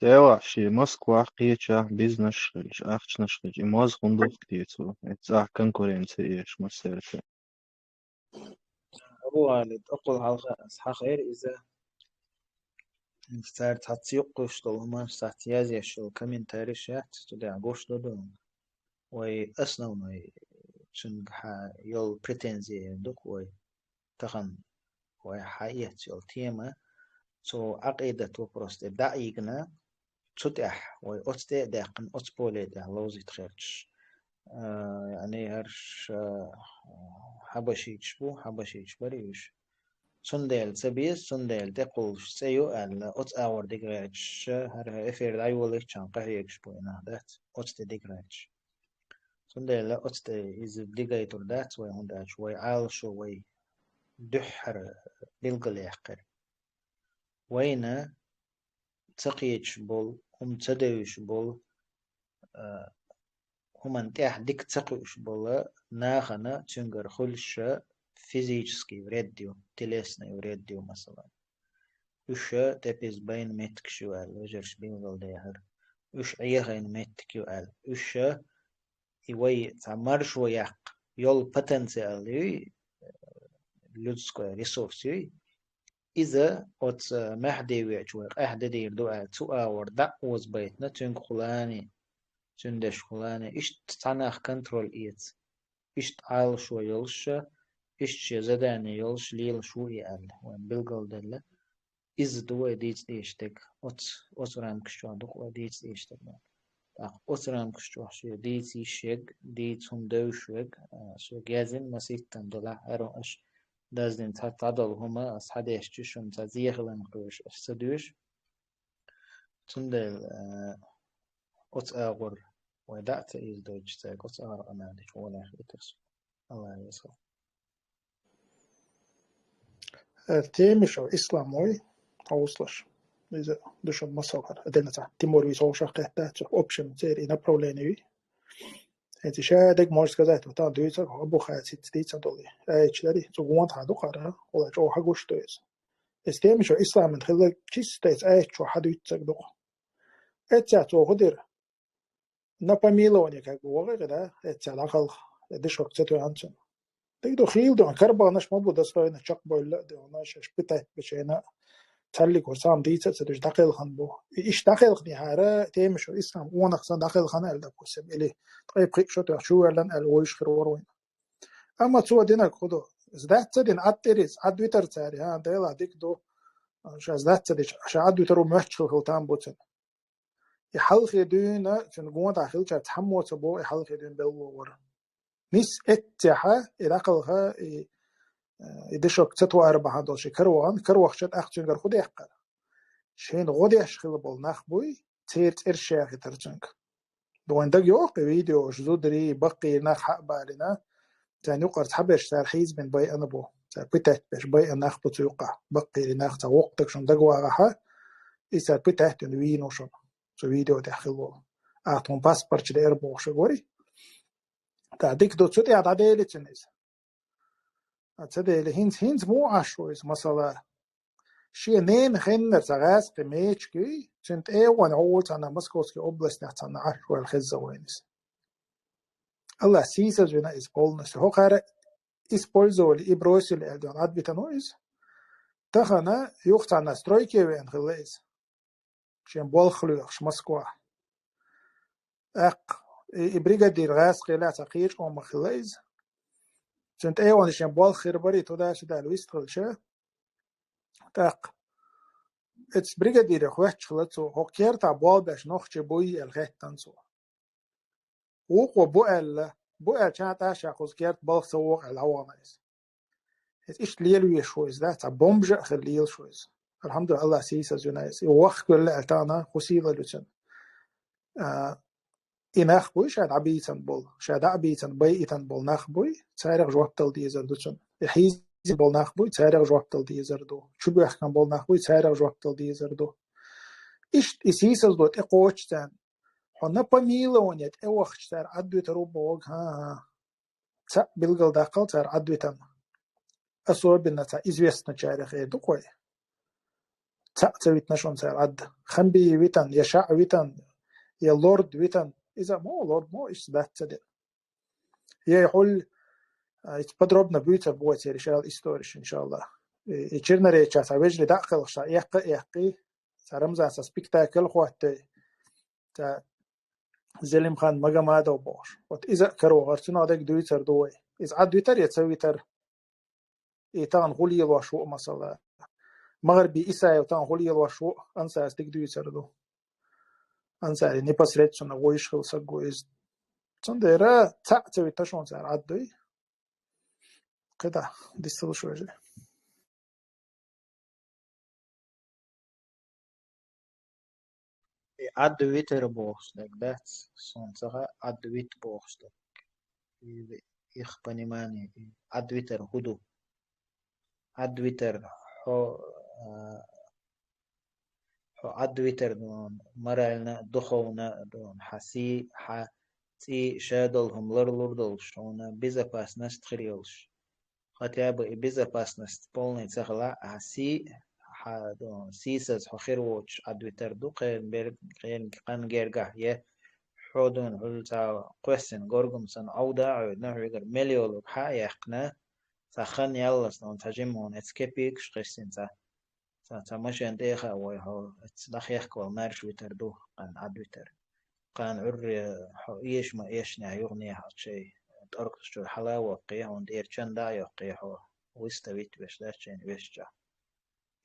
Tēvā šī Moskvā qiečā bizneškļš, ahčneškļš, I moz hunduk tīcu, etsā konkurence ieš masērte. أبو والد أقول حلقة أصحى خير إذا نفتار تحتيق قشطل هما ستحتياز يشل كمين تاريشات تدع قشطل دون وي أصلا شنقها يول بريتنزي دوك وي تخن وي حقيقة يول تيما سو عقيدة وبروست دعيقنا تدح وي أتدع داقن أتبولي دع لوزي تخيرش يعني هرش حبشيش بو حبشيش بريش سندل سبيس سندل تقول سيو ال أت أور ديجريتش هر إفير لا يوليك شان قهيكش بو إنه دات أت ديجريتش سندل أت إز ديجريتور دات وي هنداش وي عال شو وي دحر بالقليقر وينا تقيتش بول تدوش بول همان تاح ديك تقوش بولا ناخنا تنقر خلش فيزيكسكي يرديو تلسنا يرديو مثلا وش تبيز بين متكشو ال وجرش بينغل ديهر وش عيهين متكيو ال وش يوي تعمرش وياق يول بوتنسيال يوي لودسكو ريسورس يوي إذا أت محدي ويعجوك أحد دير دعاء تو أور دعوز بيتنا تنق خلاني تندش خلاني إيش تعناخ كنترول إيت إيش تعال شو يلش إيش زداني يلش ليل شو يقل وين بالقل دلة إز دوا ديت إيشتك أت رام كشوا دوا ديت إيشتك أت رام كشوا شو ديت إيشيك ديت هم دوشوك شو جازم مسيتن دلا أروش دازدين تعدل هما أصحاب يشتشون تزيخ لنقوش أستدوش تندل أت أغر ودعت إيز دوج تاك أت أغر أمادش ولا خيتس الله يسخ تيمش أو إسلام وي أوصلش إذا دشوا مصر أدلنا تاع تيمور ويسو شقة تاع أوبشن زير إنا بروليني أنت شادك مارس كذا وتان دويسك أبو خالد ستيت سنتولي أيش تري تقوم هذا قرا ولا جو حقوش تويس استيمش أو إسلام من خلال كيس تيس أيش شو حد يتسق دو أتساتو غدير نباميلوني كأقوى كذا أتسال أقل دشوا كتير عنسن تيجي خيل دون كربانش ما بود أصلا شق بولا دون ناش بتاعت بشينا تلك وسام ديت تدش داخل خن بو إيش داخل خني هارا تيمشو إسلام وانا خصنا داخل خن ألدا كوسم إلي طيب قيق شو تشو لن الويش خروار وين أما تسوى دينا كودو زدت تدين أتريز أدويتر تاري ها ديلا ديك دو شاز زدت تدش عشان أدويتر ومحشل خلتان بوتن يحلق يدونا شن قوة داخل شات تحمو تبو يحلق يدون بلو ورا نيس اتحا إلاقلها يدشوك تتوى أربعة دوشي كروان شات أختون غير خودي أحقر شين غودي أشخل بول نخبوي تيرت إرشاقي ترجنك دوان دق يوقي فيديو جزودري بقي نخ حق بالنا تاني وقرت حبش تار حيز من باي أنا بو تار بتاعت بش باي أنا أخبو تيوقع بقي لنخ تا وقتك شن دقوا راحة إسار بتاعت نوينو شن سو فيديو تحخلو أعطون باسبورت دير بوش غوري تا ديك دو تسوتي عدالي تنيز أتسدي هينز مو عشويز مثلا شيء نين خنر تغاز قميشكي تنت ايوان عولت أنا مسكوسكي أبلس نحتنا عشوى الخزة وينس الله سيسا جونا إسبولنس هو خارة إسبولزو اللي إبروسي اللي ألدون عد بيتنويز تخنا يوختنا سترويكي وين خليز شين بولخلوخش مسكوه أق إبريغادير غاز قيلة تقير أو مخليز تنت ايوان شين بولخير بري توداش دا لويست خلشة تق اتس بريغادير خوش خلطو هوكير تا بول باش نوخش بوي الغيت تنسو وقو بؤل كانت عاشا خوزكيرت بولخ سوق الهوانيز ات إيش ليلوية شويز ده تا بومجأ خليل شويز الحمد لله الله سيسا زونايز ووخ كل ألتانا خسيلة لتن إناخبوي شاد عبيتن بول شاد عبيتن بيئتن بول ناخبوي تاريخ جوابتل ديزر دوتن يحيز بول ناخبوي تاريخ جوابتل ديزر دو شو يحكم بول ناخبوي تاريخ جوابتل ديزر دو إيش إسيسز دوت إقوشتن حنا بميلونيت إوخشتر عدو ترو بوغ ها تا بلغل داقل تار عدوتن أصور بنا تا إزويستنا تاريخ إيدو كوي تا تاويتنا شون تار عد خنبي ويتن يشاع ويتن يا لورد ويتن إذا مو لورد مو إيش ذات تدل يقول يتبدربنا بيوتر بوتي رشال إستوريش إن شاء الله يشيرنا ريتشا سابجلي داخل شا يحقي سرمزا سبيكتاكل خواتي تا زلم خان مجمع دو باش وت إذا كرو غرتنا دك دويتر دوي إذا عاد دويتر يتسويتر إيتان غولي الوشوق مثلا مغربي إسا يتان غولي الوشوق أنسى أستك دويتر دو أنسى نبص ريتشنا ويش خلص جويز تندرا تأتي تشون سر عدوي كده ديستل شوية Adduiter borstek, that's sonsaga adduit borstek. Ich понимание. Adduiter hudu. Adduiter ho adduiter دون مرالنا دخونا دون حسي حتي شادلهم لرلردلش ونا безопасность خريلش. хотя бы и безопасность полный цехла حسي دون سيسز خير ووش أدويتر دو قين قان جرجع يه حودون هلتا قوسن غورغم سن أودا عود نهر مليول بحا يقنا سخن يالس نون تجمعون اتسكيبيك شقسين تا مشان ديخا ويهو اتسدخ يحكو نارش ويتر دو قان أدويتر قان عري إيش ما إيش نعيغني هاتشي تأركش جو حلاوة قيه وندير چندا يقيه ويستويت بش داشين بشجا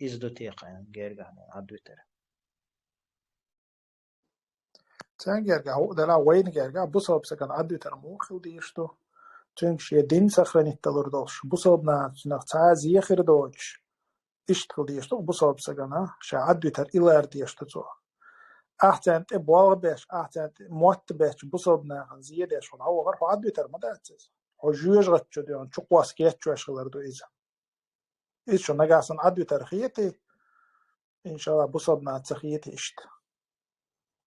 إزدو تيقان جرجع أدويتر تان جرجع هو ده لا وين جرجع بصوب سكن أدويتر مو خلدي يشتو تنش يدين سخرني تلردوش بصوبنا نختاز يخير دوش إشتغل يشتو بصوب سكنا شا أدويتر إلى أرض يشتو أحسن إبوال بيش أحسن موت بيش بصوبنا زيادة شون هو غير أدويتر ما داتس هو جوج غتشو ديون شو قواسكيت شو أشغلردو إذا إيش شو نجاسن أدويتر خيتي إن شاء الله بصوبنا تخيتي إشت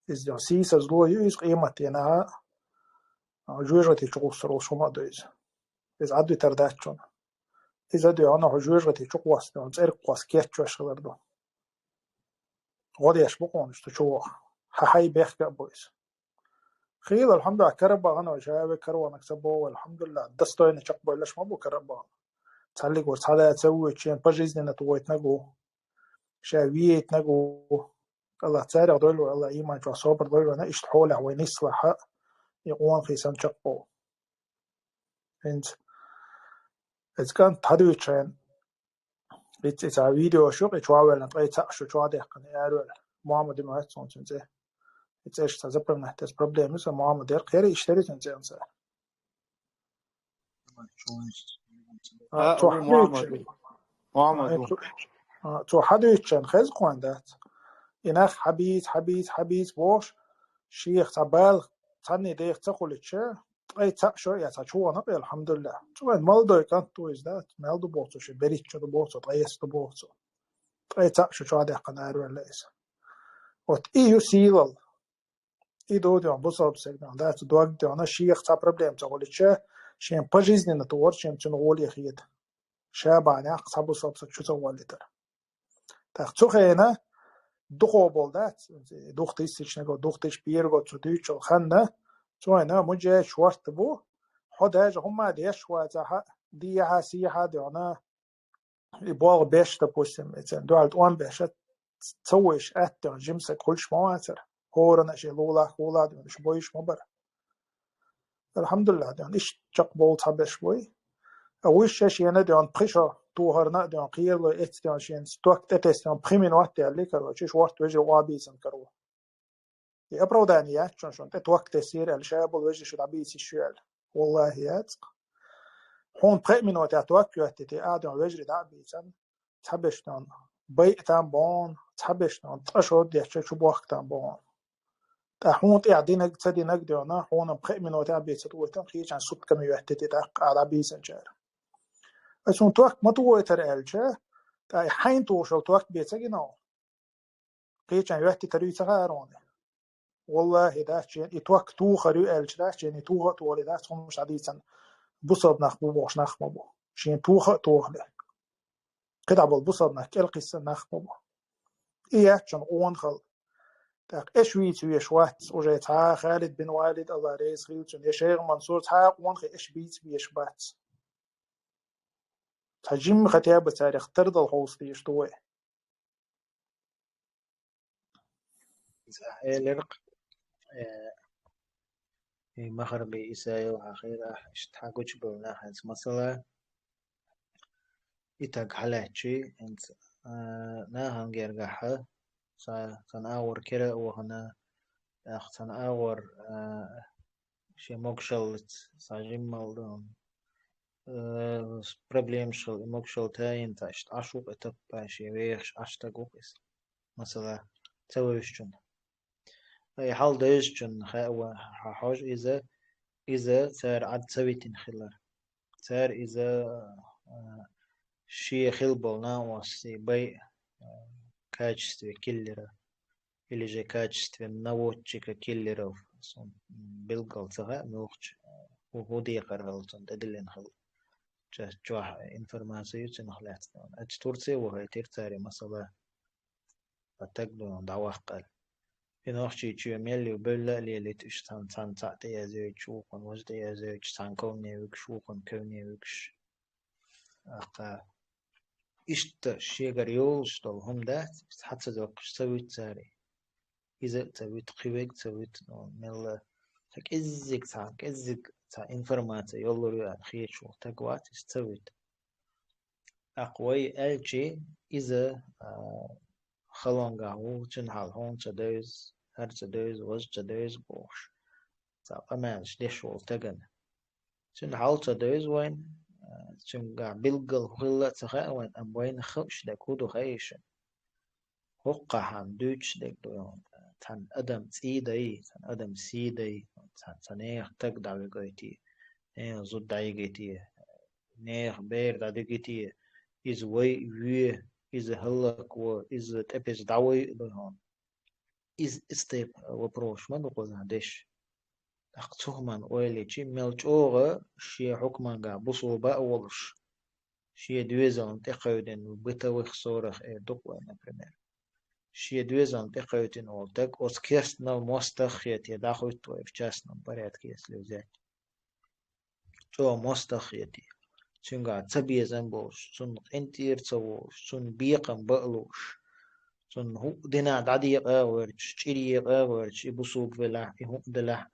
إذا سيس أزلو يوز قيمتي أنا جوجتي شو شو ما دويز إذا أدويتر داتشون إذا ديو أنا جوجتي شو قواس ديون زير قواسكيت شو أشغلردو غادي يشبقون إشتو شو هاي بيخ بويز خيل الحمد لله كربا أنا وشابي كروا نكسبه والحمد لله دستوين شقبو ليش ما بو كربا تعلق ورسالة تسوي شيء بجيزنا نتويت نجو شاويت نجو الله تسارع دول الله إيمان جو صبر دول أنا إيش حوله وين يصلح يقوم في سن شقبو إنت إذا كان تهدي شيء إذا فيديو شو إتواصل نتقي تأشوا شو هذا كان يارول محمد ما هتصون تنزه إذا إيش تزبط نحتاج problem مثلا محمد ير خير يشتري تنزه إنسان تو محمد تو حديث خز قواندات إنخ حبيز بوش شيخ تبال تاني ديخ تقول شيء أي تأشوا يا تشوا نبي الحمد لله تو مالدو كان تو إزدات مالدو بوتو شيء بريت شو بوتو تغيس بوتو أي تأشوا شو هذا قنار ولا إيش وت إيو سيلل إيدو ديان بوصل بسجن ده تدوق ديانا شيخ تا problem تقول شيء بجيزني نتوور شيء تنقول يخيد شابعني أقصى بوصل شو تقول لتر تأخذ خينا دخو بولدات دوختيش تشنجو دوختيش بيرجو تدوش الخنة توينا مجة شوارت بو حداج هما ديش واتها ديها سيها ديانا يبغى بيش تبوسم إذن دوالت وان بيش تسويش أتى جمسك كلش مواتر هورنا شيء لولا ديان إيش بويش مبر الحمد لله ديان إيش تقبل تبش بوي أوش شيء أنا ديان بخشة توهرنا ديان قير له إت ديان شيء ستوك تتس ديان بخمين وقت اللي كرو شيء وقت وجه وابيسن كرو يبرو دانية شون تتوك تسير الشاب والوجه شو عبيسي شوال والله ياتق هون بخمين وقت أتوك يهتدي آدم وجه دعبيسن تحبش ديان بيئتان بون تحبش ديان تشود يحشي شو بوقتان بون هون قاعدين تدي نقدرنا هون بخمين وقت عبيسن توتن خيش عن صوت كم يهتدي تاق على عبيسن جار أسون توك ما تويتر ألشة تاي حين توصل توك بيتسجنوا قيش عن يحتي تري تغارونه والله ده شيء يتوك تو خريو ألش ده شيء توه تولي ده صون مش عديسن بصب نخبو باش نخبو شيء توه توه كده بالبصب نك القصة نخبو إيه عشان أون خل تاك إيش ويت ويشوات وجاي تا خالد بن والد الله رئيس خيوتون يا شيخ منصور تا أون خي إيش بيت بيشبات تجيم ختياب تاريخ ترد الحوص يشتوه الرق مغربي إسايو أخيرا اشتحاقوش بونا حيث مثلا إتاق حلاتشي انت ناهن جيرجاحة سنأور كرا وهنا سنأور شي موكشلت ساجم مالدون problem شل موكشل تاين تاشت عشوق اتب باشي ويخش عشتاقوق اس مثلا تسويشجن أي حال دايشجن خاوة حاج إذا صار عد سويتين خلال صار إذا شي خلبلنا واسي بي كاجستوي كيلرا или же качестве наводчика киллеров билгал цага нухч угуди каргалтон дадилен хал чах информацию ценхлят ат турция وهي ترتاري مثلا اتقدو دعوقل إنوخشي تشو ميلي وبلا لي تشتان تان تعطي يزوج شوقن وجد يزوج تان كوني وك شوقن كوني وكش أقا إشت شيغر يولش دول هم ده حتى ذوق سويت ساري إذا سويت قويك سويت ملا تك إزك تا إنفورماتيا يولو عن خير شو تقوات سويت أقوي ألشي إذا خلون قهوة تنحل هون تدوز هر تدوز وز تدوز بوش تا أمانش ليش والتقن تنحل تدوز وين تنقع بلقل خلة تخا وين أم وين خش دكودو خيشن هقا هم دوش دك دوون تن أدم سيداي تن أدم سيداي تن نيخ تقدع بقيتي نيخ زود دايقيتي نيخ بير دايقيتي إز وي إز هلك و إز تبز داوي دوون إز استيب وبروش من نقول هدش أقصه من أولي شيء ملش أوغا شيء حكما قا بصوبة أولش شيء دويزون تقودن وبتوخ صورخ دقوة نبرمير شي دوزن تقويتين أولتك أوس كيسنا مستخيت يداخويت ويفجاسنا بريات كيس لوزات جو مستخيتي سنغا تبيزن بوش سن انتير تسووش سن بيقن بقلوش سن هو دينا دادي قاورش تشيري قاورش يبصوب بلا يهو دلا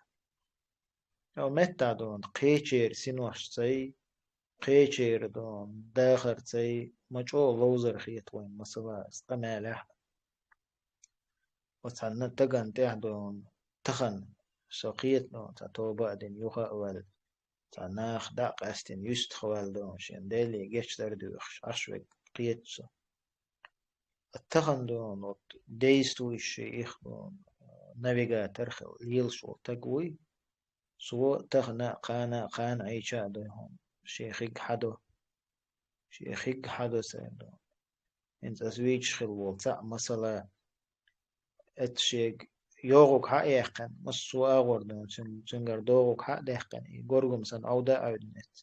أو متى دون قيچير سينوش تسي قيچير دون داخر تسي مجو لوزر خيت وين مسوا استمالح وتعنا تغن تهدون تخن سقيت دون تتوبا دين يوخا أول تناخ داق استن يست خوال دون شين ديلي جيش دردوخش أشوك قيتسو التخن دون ديستو الشيخ دون نافيغاتر خل يلشو تقوي سو تخنا قان عيشا دون شيخيق حدو سيدون انت اسويج خل والتع مثلا اتشيق يوغوك ها يحقن مسو اغور دون سنگر دوغوك ها ديحقن غورغم سن اودا اودنت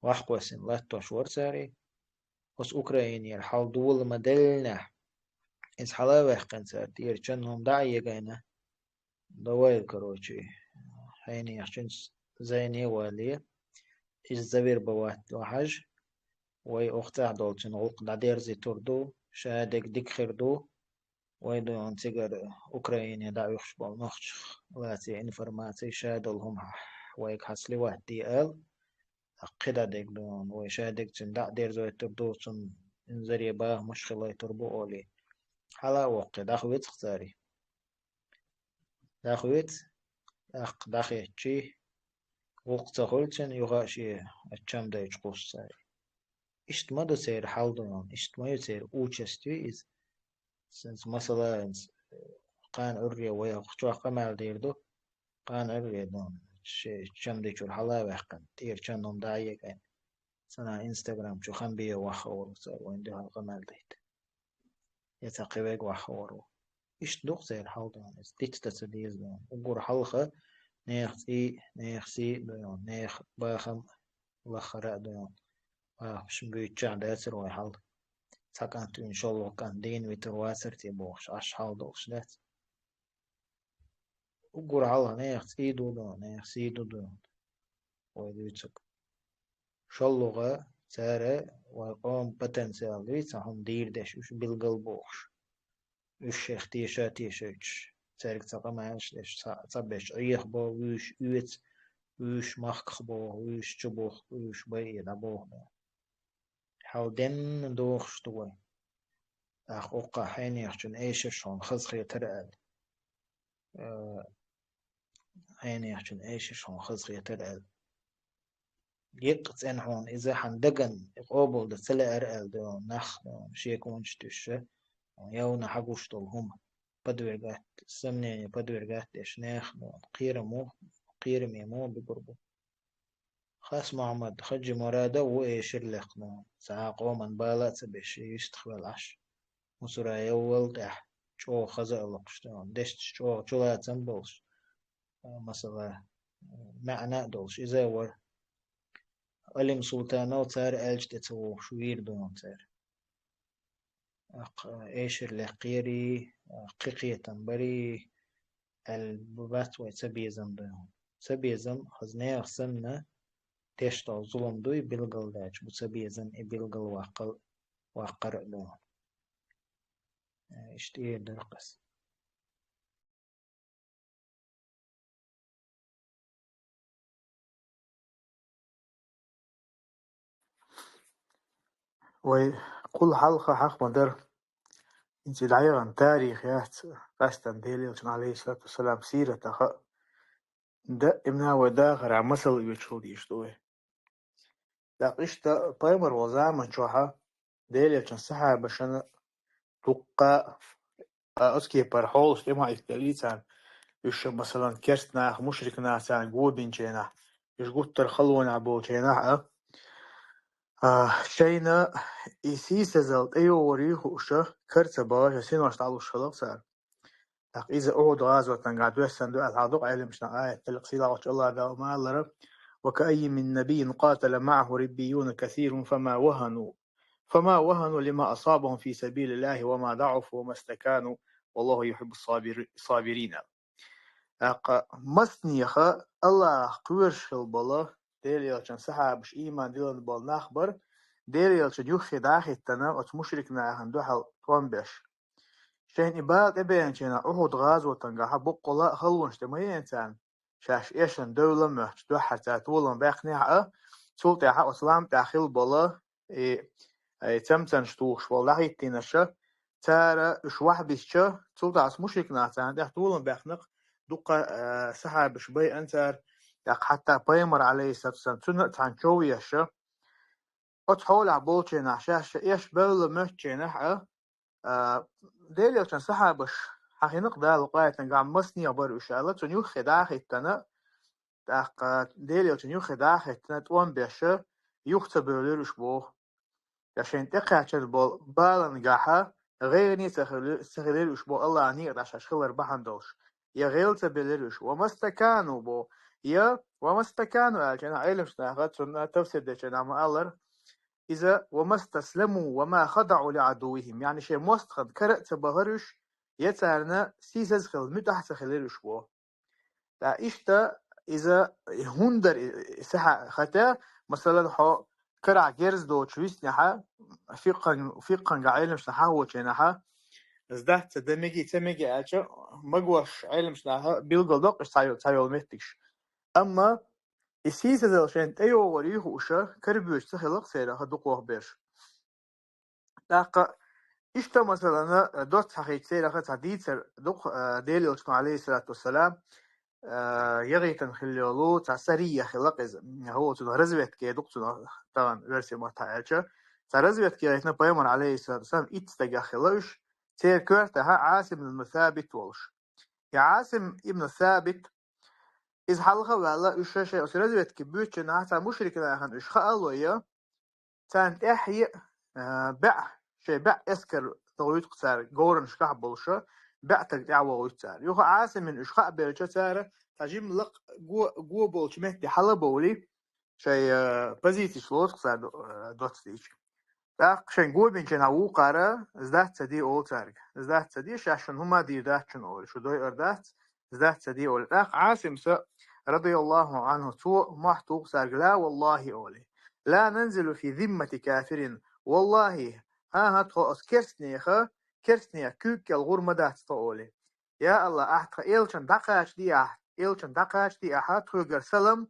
واحقوسن لاتو شورساري وس اوكرايني الحال دول مدلنا إس حلا وحقن سار دير چنهم دعية جاينا دوائل كروچي هيني يحشن زيني والي إس زبير بوات وحج وي أختع دولچن غلق دادير زي تردو شهادك ديك خردو وي دون تيجر أوكرايني دا يخش بالنخش لاتي إنفرماتي شهادلهم ويك حسلي واحد دي آل قدا ديك دون وي شهادك چن دا دير زي تردو چن انزري باه مشخلة تربو أولي حلا وقت داخويت اختاري داخويت اق داخي چي وقت خلتن يغاشي اتشام دايج قوس اشت ما دو سير حال دون اشت ما يسير اوچستوي از سنس مثلا قان اريا ويا خشوا قمال ديردو قان اريا دون چم ديچور حلا وحقن تير چندم دايه كان سنا انستغرام شو خم بيه وخور سر وين ده قمال ديت يتقبق وخورو إيش دوق الحال دون إس ديت تسديز دون وقور حلقة نيخسي دون نيخ باخم لخراء دون مش بيتشع داتر ويحل ساكنت إن شاء الله كان دين ويترواسر تيبوش عش حال دوش دات وقور حلقة نيخسي دون نيخسي دون ويدوتسك شاء الله سارة وقام بتنسيال ويتسهم دير داش وش بالقلبوش وش اختيشا تيشوش سارك تقامعش ليش صبش ايخ بو وش اوت وش مخخ بو وش جبوخ وش بي دبوه حاول دن دوخ شتوي اخوقا حين يخشن ايش شون خزخي ترقل حين يخشن ايش شون خزخي ترقل يقص انحون اذا حندقن يقوبل دسلا ارقل دون نخ دون شيكون شتوشه يونا حقوش طولهم بدورجات سمني بدورجات إشناخ قيرمي مو بقربه خاص محمد خج مرادة وإيش اللقنا ساعة قوما بالات بيش يستخبل عش مصر يول تح شو خزق لقشتون دشت شو لا تنبلش مثلا معنى دولش إذا ور علم سلطانة وتار ألج تتوه شوير دون تار إيش اللي قيري قيقية تنبري الببات ويتبيزن دون تبيزن خزنية خسنة تشتا ظلم دوي بلغل داج بتبيزن بلغل واقر دون اشتيه درقس وكل حلقة حق مدر انت دعية عن تاريخ يات قاستن ديلي وشن عليه الصلاة والسلام سيرة أخ دا إمنا وداخر عن مثل يوشل يشتوه دا قشتا طيمر وزامن شوحا ديلي وشن سحا بشن توقع أسكي برحولش إما إفتاليتان يوشن مثلا كرتنا مشركنا تان قوبين جينا يشقوت ترخلون عبو جينا شينا إسيسة زلت أيو وريخو أشا كرتا باش سينوش تعلو الشلق سار إذا أعود غازوة قاعد ويسندو العضوق علمشنا آية تلقسيلا وش الله ذا وما الله وكأي من نبي قاتل معه ربيون كثير فما وهنوا فما وهنوا لما أصابهم في سبيل الله وما ضعفوا وما استكانوا والله يحب الصابرين. مسنيخ الله قوش البلا دير يلشن صحابش إيمان ديلن بال نخبر دير يلشن يخي داخل تنا أت مشرك ناهن دوحل توانبش شين إباق إبين شينا أحد غازو تنقاها بقلا خلونش تمين إنسان شاش إيشن دولة محش دوحة تاتولن باقنيها سلطة حق أسلام تاخل بلا تمتن شتوخش والله يتينشا تارا إش واحد بيشا سلطة عس مشرك ناهن تولن باقنق دقة سحابش بي أنتر حتى بيمر عليه السلام سنة تانشوية شا أتحول عبولتي نحشاش إيش بل محشي نحا ديلي كان سحابش حقينق دا لقاية نقع مسني أبر وشالة تنيو خداخي تنا ديلي تنيو خداخي تنا توان بيشا يختبرلوش بوه عشان تقع تشبول بالنقاحة غيرني سخللوش بو الله عني رشاش خلر بحندوش يا غير تبللوش وما استكانوا بو يا وما استكانوا الجنا علم شناغت سنة تفسير دي جنا مالر إذا وما استسلموا وما خضعوا لعدوهم يعني شيء مستخد كرأت بهرش يتعرنا سيسز خل متحت خللوش بو لا إشتا إذا هندر سحا خطا مثلا حو كرع جيرز دو تشويس نحا فيقن علم شنحا هو شنحا ازدهت تدمجي تمجي أجا مقوش علم شنحا بيلقل دوقش تايول مهتكش أما السيسة ذلشان تأيو وريه وشا كربيوش تخلق سيرا هدوقوه بيش لاقا إشتا مثلا دوت حقيق سيرا تعديد سر دوق ديلي وشنو عليه الصلاة والسلام يغي تنخليولو تعسرية خلق هو تنرزبت كي دوقتنا طبعا ورسي مرتعيشة ترزبت كي يتنا بيمر عليه الصلاة والسلام إتستقى خلوش تير كورتها عاصم بن الثابت والش يا عاصم ابن الثابت إذ حلقة ولا إشاشة أسرزبت كي بيوتش ناحتا مشركنا أخن إشخاء الله تانت إحيي بع إسكر تغويت قصار جورن شكح بولشة بع تقطع وغويتار يوخ عاصم من إشخاء بيرجة تارة تجيم لق جو بولش مهدي حلا بولي شيء بزيتي شلوت قصار دوت ستيش داق شن جو بين جناو قارة زدات تدي أول تارك زدات تدي شاشن هما دي دات شن أول شو دوي أردات زدات تدي أول داق عاصم رضي الله عنه تو محتوق سارق لا والله أولي لا ننزل في ذمة كافر والله ها تخوص كرسنيا كوك الغرمة دات تقولي يا الله أحد إلشن دقاش دي أحد تخوغر سلام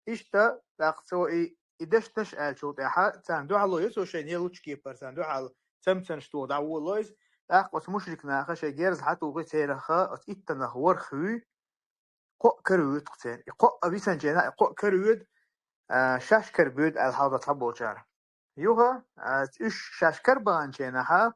إشتا داقتوئي إدشتش آلشوت أحد تاندو على يسو شين يلوش كيبر تاندو على تمتن شتو دعوه لويز داقوس مشرك ناخا شي جيرز حتو غي تيرخا إتنا ورخوي قو كرويد قتين قو أبيسان جينا قو كرويد شاش كربود الحوضة تحبو جار يوها إيش شاش كربان جيناها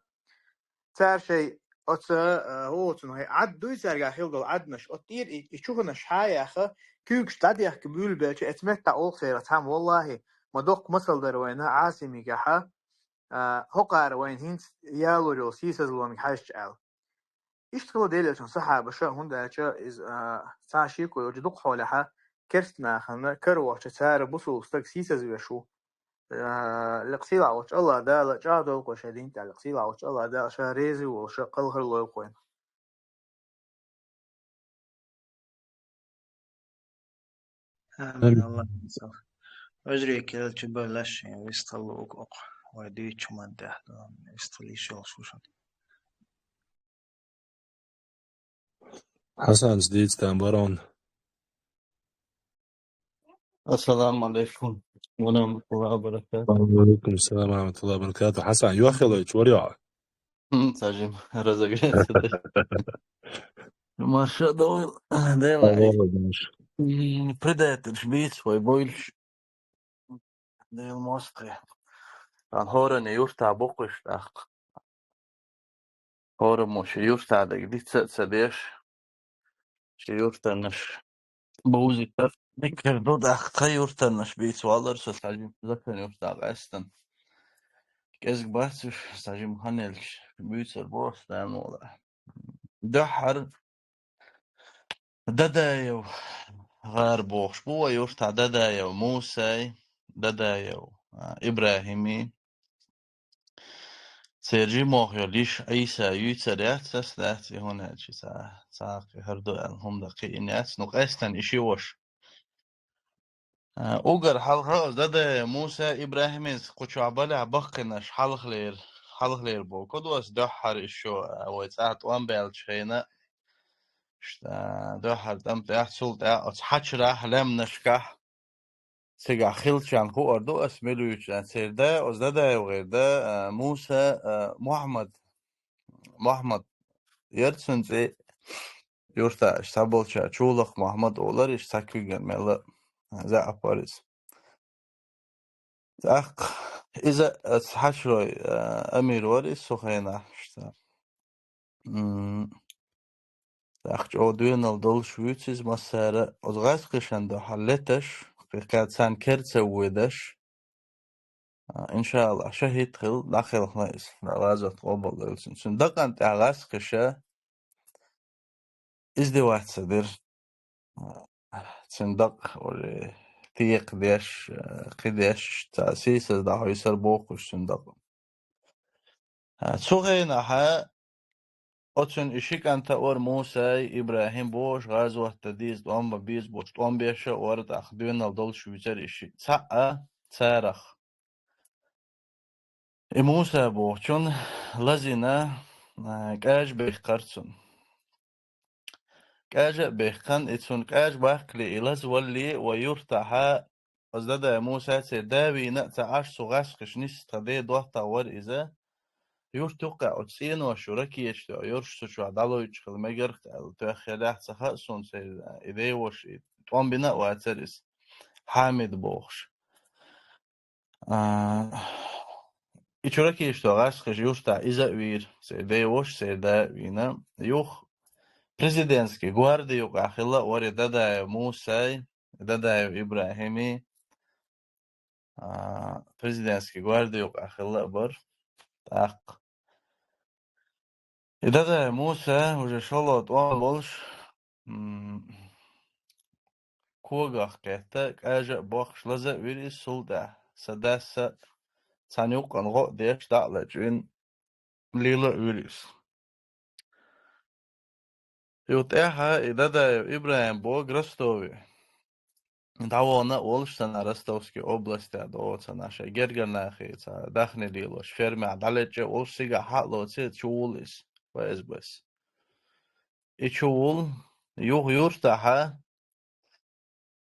تار شيء أت هو تنهي عد يسرع خيل عدنش أطير يشوفنش حياخه كيوكش تاديخ كبول بيش اتمتع أول خيرة هم والله ما دوق مثل دروينا عاصمي جحا هقار وين هنت يالو جو سيسز لون حاش عال إشتغل ديلة صحة بشا هندا جا إز تاشيكو يوجدوق حولها كرتنا خنا كروه تسار بصو ستك سيسز وشو لقصيل عوش الله دا جادو قشدين تاع لقصيل عوش الله دا شاريزي وشقل هرلو يقوين آمين الله يسر أجري كذا تبلش ويستلو أق ودي شمان ده يستلي شو شو حسن جديد تنبرون. السلام عليكم ورحمة الله وبركاته. وعليكم السلام ورحمة الله وبركاته. حسن يوخلويتش وريع تاجم رزقت ما شاء الله دايما بداية الشبيت ويبويلش دايما موسقي عن هورن يورتا بوقش داق هورن موش يورتا داق دي تسديش يورتا نش بوزي ذكر دو داق تخيورتا نش بيت والله رسل تاجم ذكر يورتا غاستن كيزك باتش تاجم هنالش بيت البوس دايما والله دحر ددايو غار بوش بوا يورتا ددايو موسى ددايو إبراهيمي سيرجي موخيو ليش عيسى يوتريات سسلات هنا شي ساق هردو هم دقيقينات نقاستن إشي وش اوغر حلقة زاد موسى إبراهيم قوشو عبالي بقناش حلق لير بو كدوس دحر إشو ويتساعت وان بيلشينا دحر دم تحصل حشرة لم نشكح سيجا خيلشان هو أردو أسميلوش سيردا وزدا وغير دا موسى محمد يرسن زي يورتا اشتابلشا چولخ محمد أولار اشتاكيغن ملا زي أباريس تاق إذا حشروي أمير وري سخينا اشتا تاق جو دوينال دول شويتسيز مسارة وزغاز قشان دو حلتش قيقات سان كرتسا ويدش إن شاء الله شهيد خل داخل خلاص لازم تقبل دلسن سندقان تعغاز قشا ازدواج صدر صندق ولا تيق ديش قديش تأسيس ده هيصير بوقش صندق سوغينا ها أتشن إشيك أنت أور موسى إبراهيم بوش غازوة تديز دوام بيز بوش دوام بيشة ورد أخدوين الدول شويتر إشي تسعة تارخ موسى بوشن لزينا كاج بيخقرتون كاج بيخقن إتسون كاج باقلي إلز ولي ويرتاها أزداد موسى تداوي نأتا عاش سغاش خشنيس تدي دوحتا ور إذا يور توقع أتسين وشوركي يشتو يورش سوشو عدالو يتشخل مجر تأخيلاه تخاء سون سيد إذا وش توان بنا واترس حامد بوخش يشوركي يشتو غاش خش يوشتا إذا وير سيدا وش سيدا وينا يوخ президентский гвардии يقع وري دادا موسى دادا إبراهيمي президентский гвардии يقع بر تاق دادا موسى уже شلوت وان بولش كوغاخ كهتك أجا بوخش لزا ويري سلطة سداسة تانيوق أنغو ديش دعلا جوين مليلا ويريس يوتاها دادا إبراهيم بوغ رستوي دعوانا ولشتنا رستوسكي области دوتsa наша гергернахи ца дахнелилош ферме адалече олсига хатлоце чуулис вэсбэс и чуул юртаха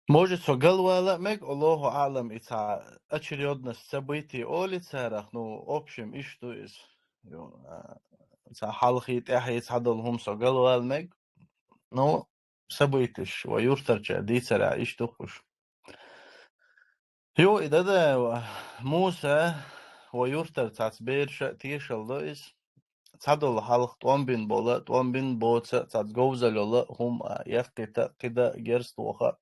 может согалвала мег Аллаху алам ица очередность событий олицарах ну общем и что из ца халхи тахи цадалхум согалвал мег ну событиш ويرترچ ديцара и что хуш يو إذا موسى ويرتر تعتبر تيش اللويس تعدل حلق توان بولا توان بوتا تعتجوز لولا هم يقطع كده جرس توخا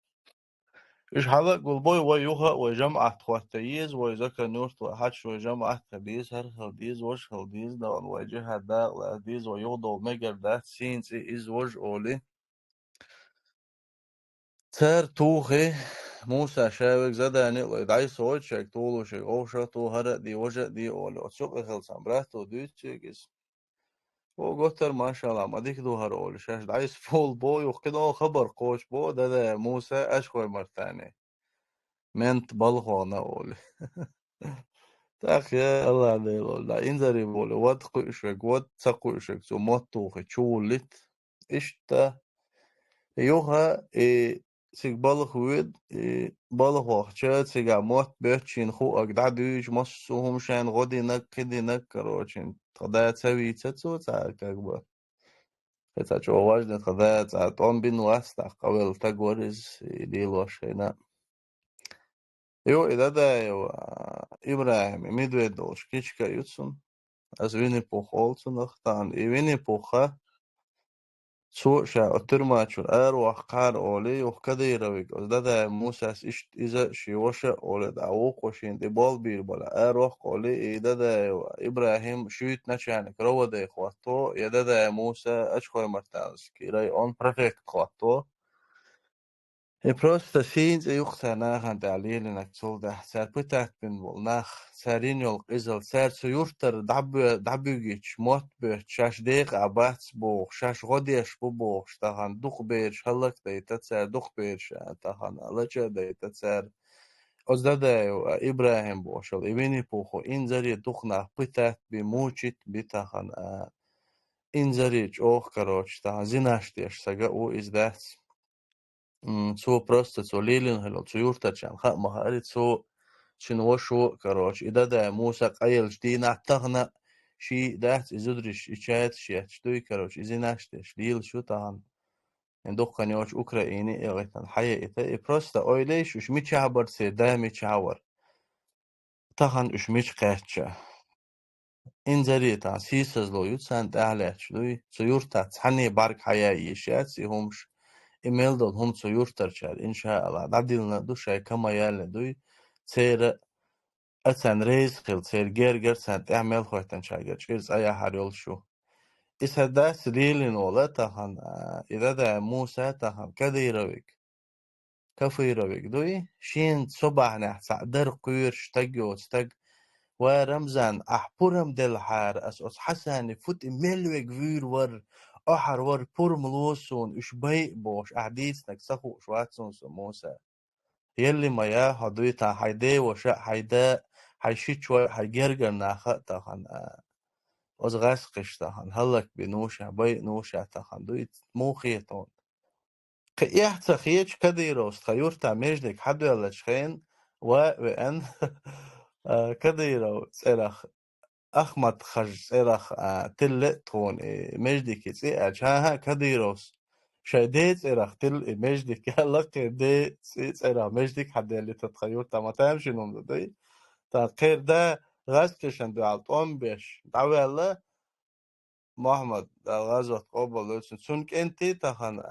إيش حلق قلبوي ويوها وجمعة خواتيز ويذكر نورت وحش وجمعة خديز هر خديز وش خديز دا وجه دا لديز ويوضو مجر دا سينس إز وج أولي تر توخي موسى شاوك زداني لدعي صوت شاك طولو شاك أوشا تو هرق دي وجه دي أولي أتشوق خلصان براتو دوت شاكس وقتر ما شاء الله ما ديك دو هر أولي شاش دعيس فول بو يوخكدو خبر قوش بو دا موسى أشخوي مرتاني منت بلغونا أولي تاخ يا الله ديلو دا إنزاري بولي واد قوشك واد تقوشك سو موتوخي چولت إشتا يوها سيك بالغ ويد بالغ وقتشات سيك عموت بيتشين خو أجدع دوش مصوهم شان غدي نك كدي نك كروشين تغدا تسوي تسو تاك أكبر كتا شو واجد تغدا تعطون بين واسطة قبل تقورز ديلو شينا يو إذا دا يو إبراهيم ميدوي دوش كيشكا يوتسون أز ويني بوخولتون أختان ويني بوخا سوء شا أترماتشون أروح قار أولي وكذا يرويك أزداد موسى إشت إذا شيوشة أولي دعوق وشين دي بال بير بلا أروح أولي إذا إبراهيم شويت نشانك رو دي خواتو إذا موسى أشخوي مرتانس كيراي أون برفكت خواتو просто синц юхта нахан далилинак цулда сар пытакпин бол нах сарин йол изал сар суюртар дабюгич мотбе шаш дег абац бо шаш годеш бо штахан дух беш халак дейта цар дух беш тахан алача дейта цар оздада Ибрахим бошал ивини пухо инзари духна пытак би мучит битахан инзарич ох короче тахан зинаштеш сага у издац цо просто цо лилин хело цо юртачан ха махари цо شنو شو كروش إذا ده موسى قيل جدينا تغنى شي دات إزودريش إشات شيات شتوي كروش إذا ناشتش ليل شو تهان ندوق كنيوش أوكراني إغيتان حياة إتا إبرستا أويليش وش ميتش عبر سيدا ميتش عور تهان وش ميتش قاتشا إنزاري تهان سيسز لو يتسان دعلاتش دوي سيورتا تحني بارك حياة يشات سيهمش إيميل دول هم سيورتا رشاد إن شاء الله دعديلنا دوشاي كما يالا دوي تيرا أتن ريز خيل تير جرجر سنت أعمل خويتن شاجر شيرز أي حريول شو إذا ده سليلين ولا تهان إذا ده موسى تهان كده يرويك كفو يرويك دوي شين صبح نحت در قير شتجو استج ورمزان أحبرم دل حار أس حسن فوت ملوك فير ور أحر ور بور ملوسون إش بي بوش أحديث نكسخو شواتسون موسى يلي ما يا هدوي تا حيدي وشا حيدا حيشيت شوي حيجرجر ناخا تاخن أزغاس قش تاخن هلك بنوشا بي نوشا تاخن دويت مو خيطون يحت خيش كديروس خيور تا مجدك حدو يلا شخين وان كديرو سرخ أحمد خج سرخ تل تون مجدك سي أجها كديروس شايديت سرخ تل مجدك هلك دي سرخ مجدك حد اللي تتخيور تا ما تمشي نوم دوي تا خير ده غاز كشن دو عالطون بيش دعوة الله محمد غازوات قوبل لوتسن سونك انتي تاخن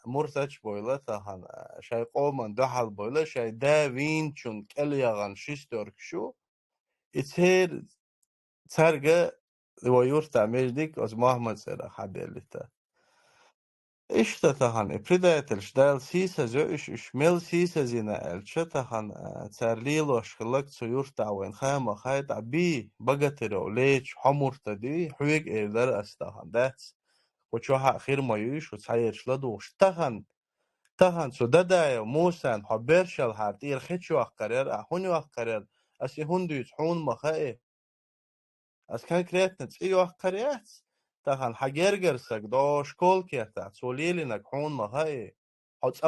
مرتج بويلة تاخن شاي قومن دحل بويلة شاي دا وين چون كل يغان شيستورك شو اتهير ترجع ويور تعمل ديك از محمد سر حد اللي تا ايش تاخن بريداتلش دال سيسا زو ايش ميل سيسا زينا الش تاخن تارليلو شخلق سيور تعوين خاما خايت عبي بغترو ليش حمر تدي حويق ايردر استاخن داتس وشوها أخير ما يعيش وتحير شلدوش تهان سو دادا موسى حبير شل هارتير خيتشو أخكرر أهوني أخكرر أسي هندوش حون مخائي أس كان كريتنا تسيو أخكريات تهان حجرجر سك دوش كول كيتا سوليلي نك حون مخائي حتس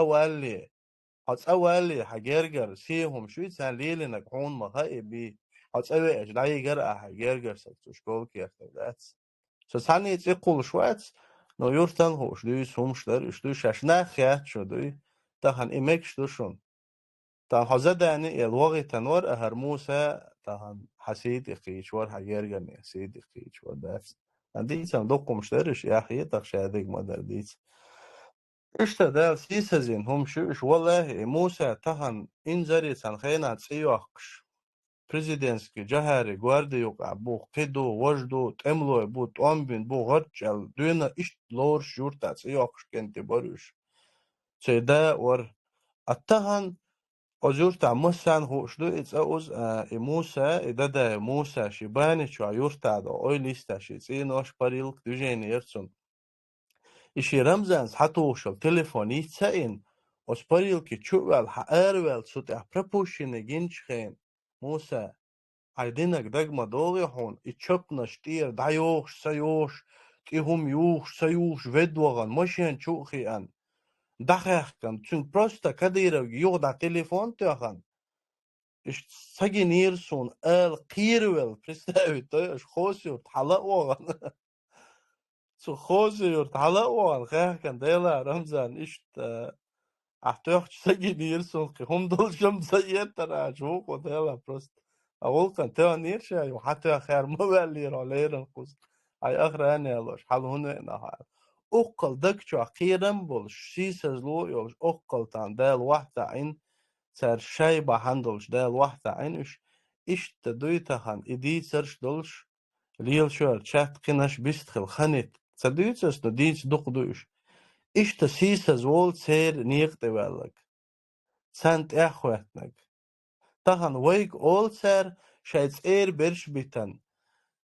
أولي حجرجر سيهم شوي سان ليلي نك حون مخائي بي حتس أولي أجلعي جرأ حجرجر سك توش كول كيتا داتس Så sanni تقول شوات نو يورتن هو شدوي سومشلر شدوي شاشنا خيات شدوي تهان إمك شدوشون تهان حزداني الوغي تنور أهر موسى تهان حسيد إخيشور حجرجن حسيد إخيشور داس عندي سان دوقم شترش يا أخي تخشادك مدر ديت إيش تدال سيسزين هم شوش والله موسى تهان إنزري سان خينا تسيوخش بريزيدنتسكي جهاري غواردي يوقع بو قيدو وجدو تملو بو تومبين بو غرجل دوينا إش لورش يورتاц يوقش كنتي بروش سيدا ور التهن أزورتا مسان هو شدو إتسأوز موسى إدادا موسى شباني شو يورتا دا أوي ليستا شي تسينوش بريلك دوجين يرسون إشي رمزانس حتوشل تليفوني تساين أس بريلكي تشوال حقاروال سوت أحبربوشين جنشخين موسى عايدينك دجمة دولي هون اتشبنا شتير دايوش سيوش تيهم يوش سيوش فيدوغان مشين شوخي ان دخيخ كان تون بروستا كدير يوغدا تليفون تيخان اش ساقي نيرسون قيرويل بريستاوي تيش خوسيور تحلقوغان سو خوسيور تحلقوغان خيخ كان ديلا رمزان اشت احتوخ ساقي نيرسون هم دول شم سيئتر عجوق وديلا بروستا أقول كان توا نيرشا وحتى خير مبالي راليرن قوس أي آخر أنا يلاش حال هنا نهار أقل دكتور أخيرا بولش سيسز لو يلش أقل تان دال واحدة عين سر شيء بحندلش دال واحدة عين إيش تدويتهن إدي سرش دلش ليل شوال شات قناش بيستخل خنت تدويتس نو ديش دق دوش إيش تسيسز وول سير نيقت والك سانت اخواتنك تهن ويك اولسر شايت اير برش بيتن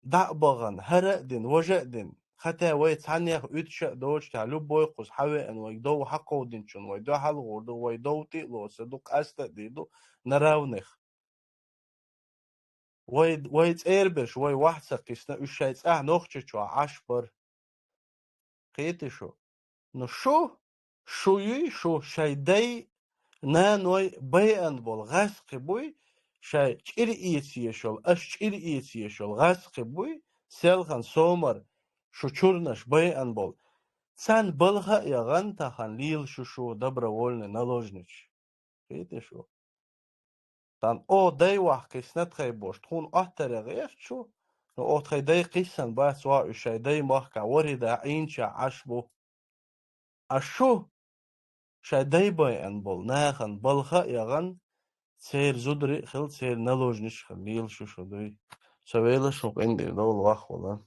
دعبغن هرقدن وجقدن ختا ويت عنيخ اتشق دوش تعلو بويقوس حوي ان ويدو حقو دنشون ويدو حلغور دو ويدو تيلو سدوك استا ديدو نراونخ ويت اير برش وي واحد سقيسنا اش شايت نوخشو عشبر قيتي شو شو شايدي نانوي بيان بول غاسقي بوي شاي چير ايتي شول اش چير ايتي شول غاسقي بوي سيلخان سومر شو چورنش بيان بول سان بلغا يغان تاخان ليل شو добровольный наложнич قيتي تان او داي واح قيسنت خي بوش تخون احتر غير شو او تخي داي قيسن باس وا شاي داي مخكا وريدا عينشا عشبو اشو شاي داي بيان بول ناخن بلغا يغان سير زدري خل سير نلوجنش خليل شو دوي سويلا شو عندي دول واخ والله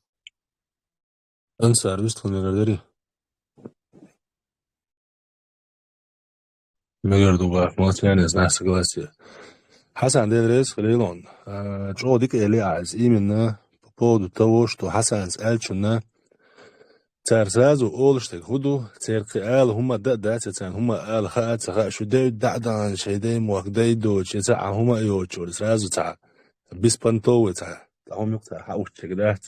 انسى عرفت خلينا مجردو بقى ما يعني ناس كلاسي حسن ده درس خليلون جو ديك اللي عايز إيمنا بود توش تو حسن سألشنا ترساز وأولشتك هدو ترقال هما دا تتان هما آل خاء تخاء شو داي دعدان شيداي موكداي دوش يتاع هما يوتشو رسازو تاع بيس بانتو تاع هم يقتاع حاوش تكدات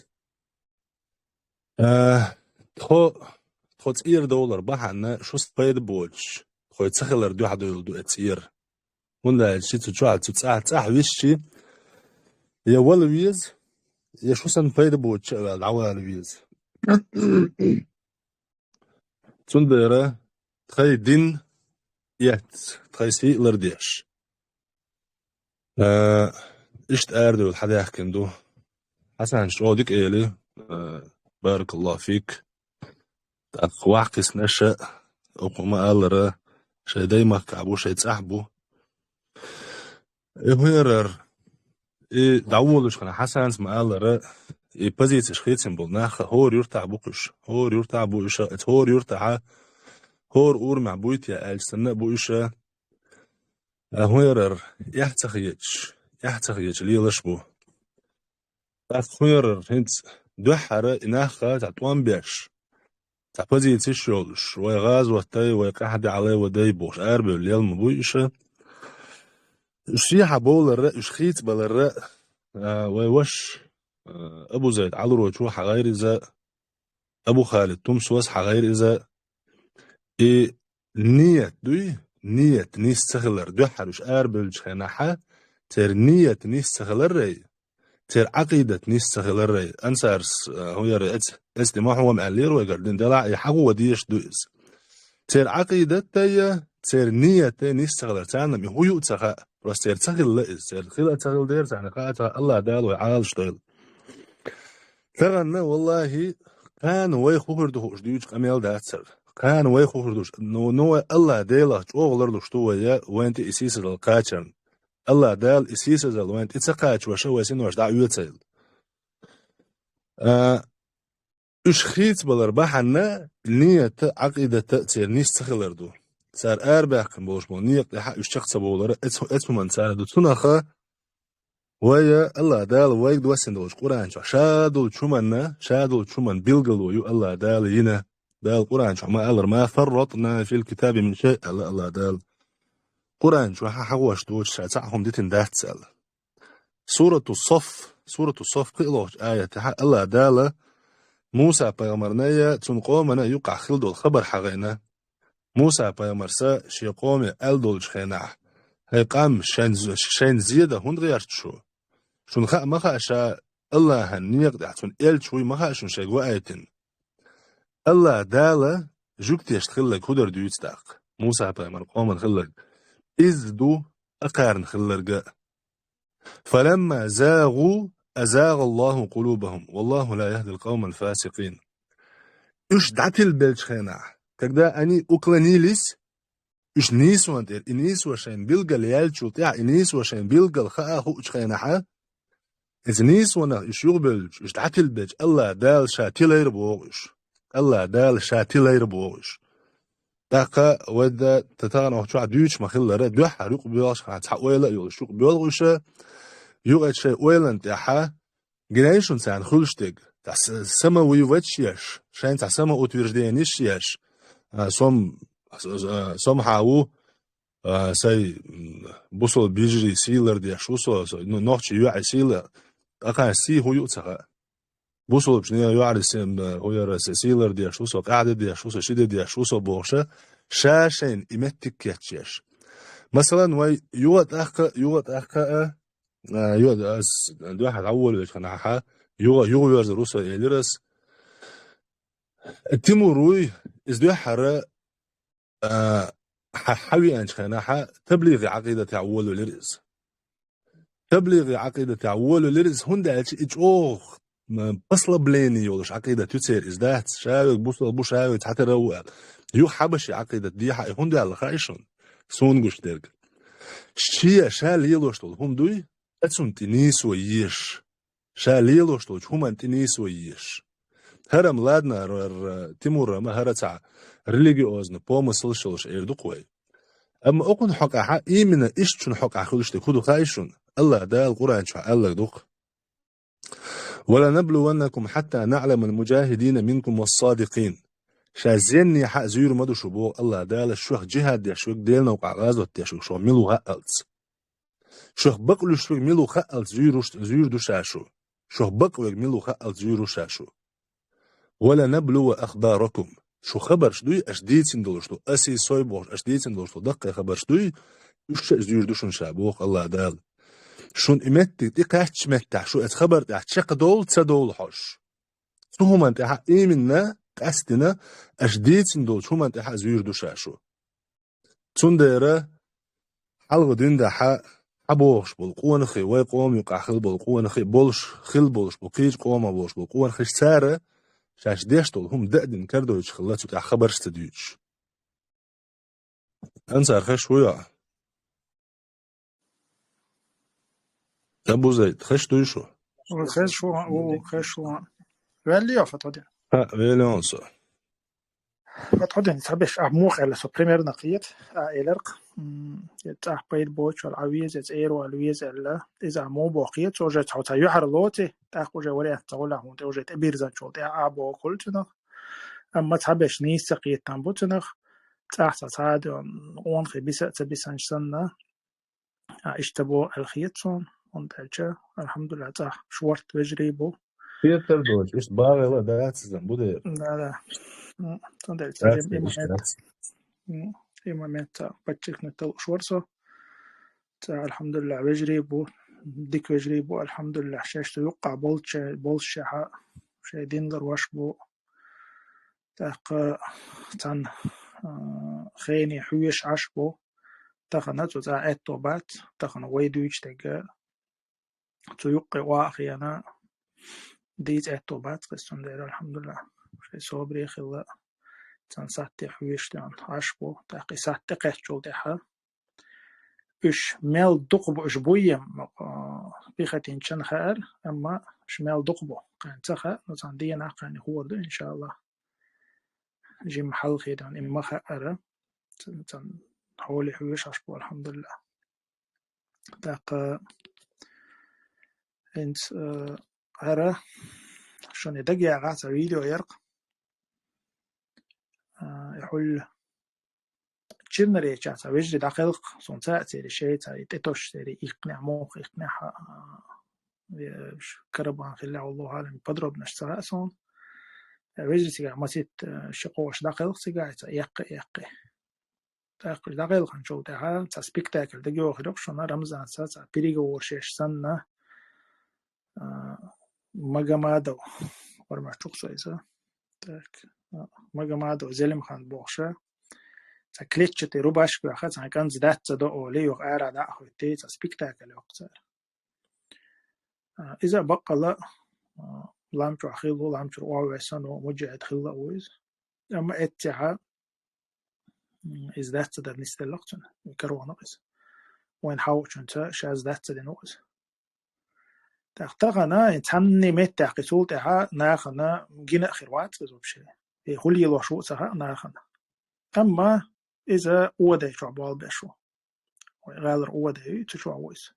تخو تسير دولار بحنا شو سبايد بوش خو يتسخلر دو حدو يلدو اتسير هنا الشي تشوع تساح ويشي يا والويز يا شو سن بايد بوش العوال ويز تندرة تخي دين يات تخي سي لرديش اشت اردو الحدا يحكندو حسن شو ديك ايلي بارك الله فيك واحكس نشأ وما قال را شي دايما كعبو شي تسحبو هيرر دعولش كان حسن ما قال را بزيت شخيتن بالناخ هور يرتع بوقش هور يرتع بوش هور يرتع هور اور مع بويت يا السنة بوش هيرر يحتخيج ليلش بو هيرر هنت دوحر ناخ تعطوان بيش تعبزي تشولش ويغاز وتاي ويقحد عليه وداي بوش اربع الليل مبويشه شي حبول الرأ شخيت بل الرأ ويوش ابو زيد على روجو حغير اذا ابو خالد تمس وس حغير اذا نية دوي نية نيس سخلر دو حرش اربع جخناحة تر نية نيس سخلر ري تر عقيدة نيس سخلر ري انسارس هو يرى ما هو معلير ويقردين دلع يحقو وديش دوئز تير عقيدة تايا تير نية تايا نيس تغلر تانا مي هو يؤتخا بس تير تغل لئز تير خلا تغل دير تانا قاعدها الله دال ويعال شطيل تغنى والله كان ويخوردوش ديوش قميل داتسر كان ويخوردوش نو الله ديلا اوغلر لشتو يا وانت اسيس القاچن الله دال اسيس ال وانت اتقاچ وشو وسين وش دعوتيل اشخيت بالرباحنا نية عقيدة تأثير نيس تخلردو صار أربع كم بوش مو نية لحق الشخص بولر اسمه من ساردو تناخا ويا الله دال ويك دوسن دوش قرآن شادول شمن بيلقلو يو الله دال ينا دال قرآن شو ما قال ما فرطنا في الكتاب من شيء الله دال قرآن شو حوش دوش ساعهم ديتن داتسال سورة الصف قيلوش آية الله دال موسى بيامرنايا تنقومنا يقع خلدو الخبر حغينا موسى بيامرسا شي قومي ألدول شخيناح هاي قام شين زيادة هون غيرت شون خاء مخا شا الله هنيق دحتون إل شوي مخا شون شاقوا آيتن الله دالة جوكت يشتخلك هدر ديوت داق موسى بيامر قومن خلق إذ دو أقارن خلق فلما زاغوا أزاغ الله قلوبهم والله لا يهدي القوم الفاسقين إيش دعتل بالشخينة كدا أني أقلنيلس إيش نيس وانتر إنيس وشين بيلقى ليالشو تاع إنيس وشين بيلقى الخاء هو شخينة إذ نيس وانا إيش يقبلش إيش دعتل بالش الله دال شاتيل يربوغش الله دال شاتيل يربوغش دقة ودا تتغن أو شو دوش مخلة دوح ريق بيلاش خا تحويله يول شو بيلغوشه يوغ شيء ويلن تاعها جنايشون سان خلشتك تاع سما ويوتشيش شاين تاع سما اوتويردينيش سوم هاو ساي بوصل بيجري سيلر دي شوصل نوخش يوعي سيلر أقا سي هو يوتسخ بوصل بشنيا يوعي هو يرس سيلر دي شوصل قاعدة دي شوصل شدة دي شوصل بوغشة شاشين إمتك يتشيش مثلا وي يوت أخا يوت أس دو واحد أول ويش كان حا يو يرز روسا يدرس تيموروي إز دو حرة حوي أنش خناحة تبليغ عقيدة تعول لرز تبليغ عقيدة تعول لرز هندالش إجوخ بصل بليني يولش عقيدة تسير إزدات شاوي بوصل بو شاوي تحت روال يو حبشي عقيدة دي حق هندال خايشون سونغوش درك شيا شال يلوشتول هم دوي أتسون تنيس ويش شال يلوشتول هم تنيس ويش هرم لادنا تيمور ما هرتع ريليجيوزن بومسل شلش إيردو قوي أما أكون حق إيمنا إيش شن حق عخلش تكودو خايشون الله دا القرآن شو الله دوق ولا نبلونكم حتى نعلم المجاهدين منكم والصادقين شازيني حق زيرو مدو شبوغ الله دا الشوخ جهاد يا شوخ ديلنا وقع غازو تيشوخ شو ميلو هقلت شوخ بقلو شوخ ميلو خقلت زير دو شاشو شوخ بقلو ميلو خقلت زيرو شاشو ولا نبلو أخباركم شو خبر شدوي أشديتين دولشتو أسي صويبوش أشديتين دولشتو دقة خبر شدوي يوش زير دوشن شابوخ الله دال شون إمتك دي قاعدش متع شو اتخبر تحت شق دول تسدول حش شو هم انت حق إيمنا قاستنا أشديتين دول شو انت حق زير دوشاشو تون ديرا حلغ دين دا حق حبوش بالقوان خي واي قوام يقع خل بالقوان خي بولش خل بولش بقيج قوام بولش بالقوان خيش سارة شاش ديشتول هم دقدن كردو يش خلاتو تاع خبرش تديوش أنصار خش ويا أبو زيد خش دويشو خشوا väldigt jag fattar det. ها ويلي أنصا fattar det تحبش أموخ على سوبريمير نقيت إلرق يتأح بيد بوش والعويز يتأير والعويز إلا إذا مو بوقيت سوجت حوتا يحر لوتي تأخو جوالي تقول هون توجت أبير زنشول تأ أبو كلتنا أما تحبش نيس قيت تنبوتنا تأحت تعاد وان خي بيسانش سنة اشتبو الخيتون وانتالجا الحمد لله تأح شورت بجريبو بيتر دوش إيش باغي لا داعت زنبودي لا تندل داعت تجيب إيش داعت إمامات بتشيك نتو شورسو الحمد لله بجريبو ديك بجريبو الحمد لله شاشت يوقع بولش شايدين دروش بو تاق تن خيني حويش عشبو تخنت وزا اتوبات تخن ويدويش تجا تيوقع واخيانا ديت اتوبات قسم دير الحمد لله شي صبري خلا تن ساتي حويش تن عشبو تاقي ساتي قيتشول ديها إش مال دقبو إش بويم بيختين شن خير أما إش مال دقبو كان تخا نصان دينا كان هو ده إن شاء الله جي محل خيدان إما خير تن حولي حويش عشبو الحمد لله تاق إنت هرا شون يدقي عغاتا فيديو يرق يحول تشيرنري جاتا وجد داخل صنعاء تري شيء تري تتوش تري إقناع موق إقناع كربان في الله والله عالم بضرب نشتغل صون وجد سجع مسيت شقوش داخل سجع يق داخل خنشول تها تسبيكتاكل دقيقة خيرك شونا رمزان سا بيريجو ورشيش سنة مجمادو ورما تشوكسو إذا تاك مجمادو زلم خان بوخشة تكليتش تروباش بأخذ عن كان زدات تدو لي وغير على أخوتي تسبيكتاكل وقتها إذا بقى لا لامشو أخيلو لامشو وعويسانو مجعد خلا ويز أما اتحا إذا ذات تدر نستلقتن كرونا إذا وين حاوش أنت شاز ذات تدر نوز تختغنا يتهني ميت تحقيسول تها ناخنا جينا خيروات بزوب شيء هولي لوشو سها ناخنا أما إذا أودي شو عبال بشو غالر أودي تشو عويس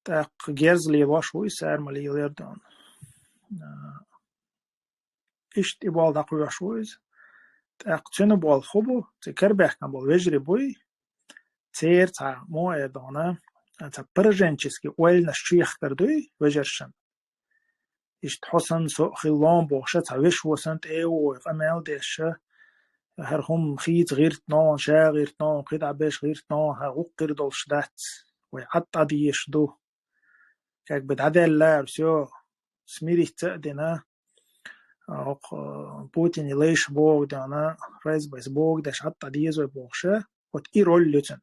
تاق جيرز لي واشوي سار مالي يردان إشت إبال داقو يشويز تاق تشن بال خوبو تكر بيحكم بال وجري بوي تير تا مو إدانا تا برجنچسكي ويل نشيخ كردوي وجرشن إشت حسن سو خلان بوشة تا وش وسنت إيو قمال ديشة هر هم خيت غيرت نان شا غيرت نان قيد عباش غيرت نان ها غقر دولش دات ويحطى ديش دو كاك بدعدال لا بسيو سميري تقدنا بوتين ليش بوغ دانا رئيس بيس بوغ داش حطى ديزو بوغشة وت إيرول لتن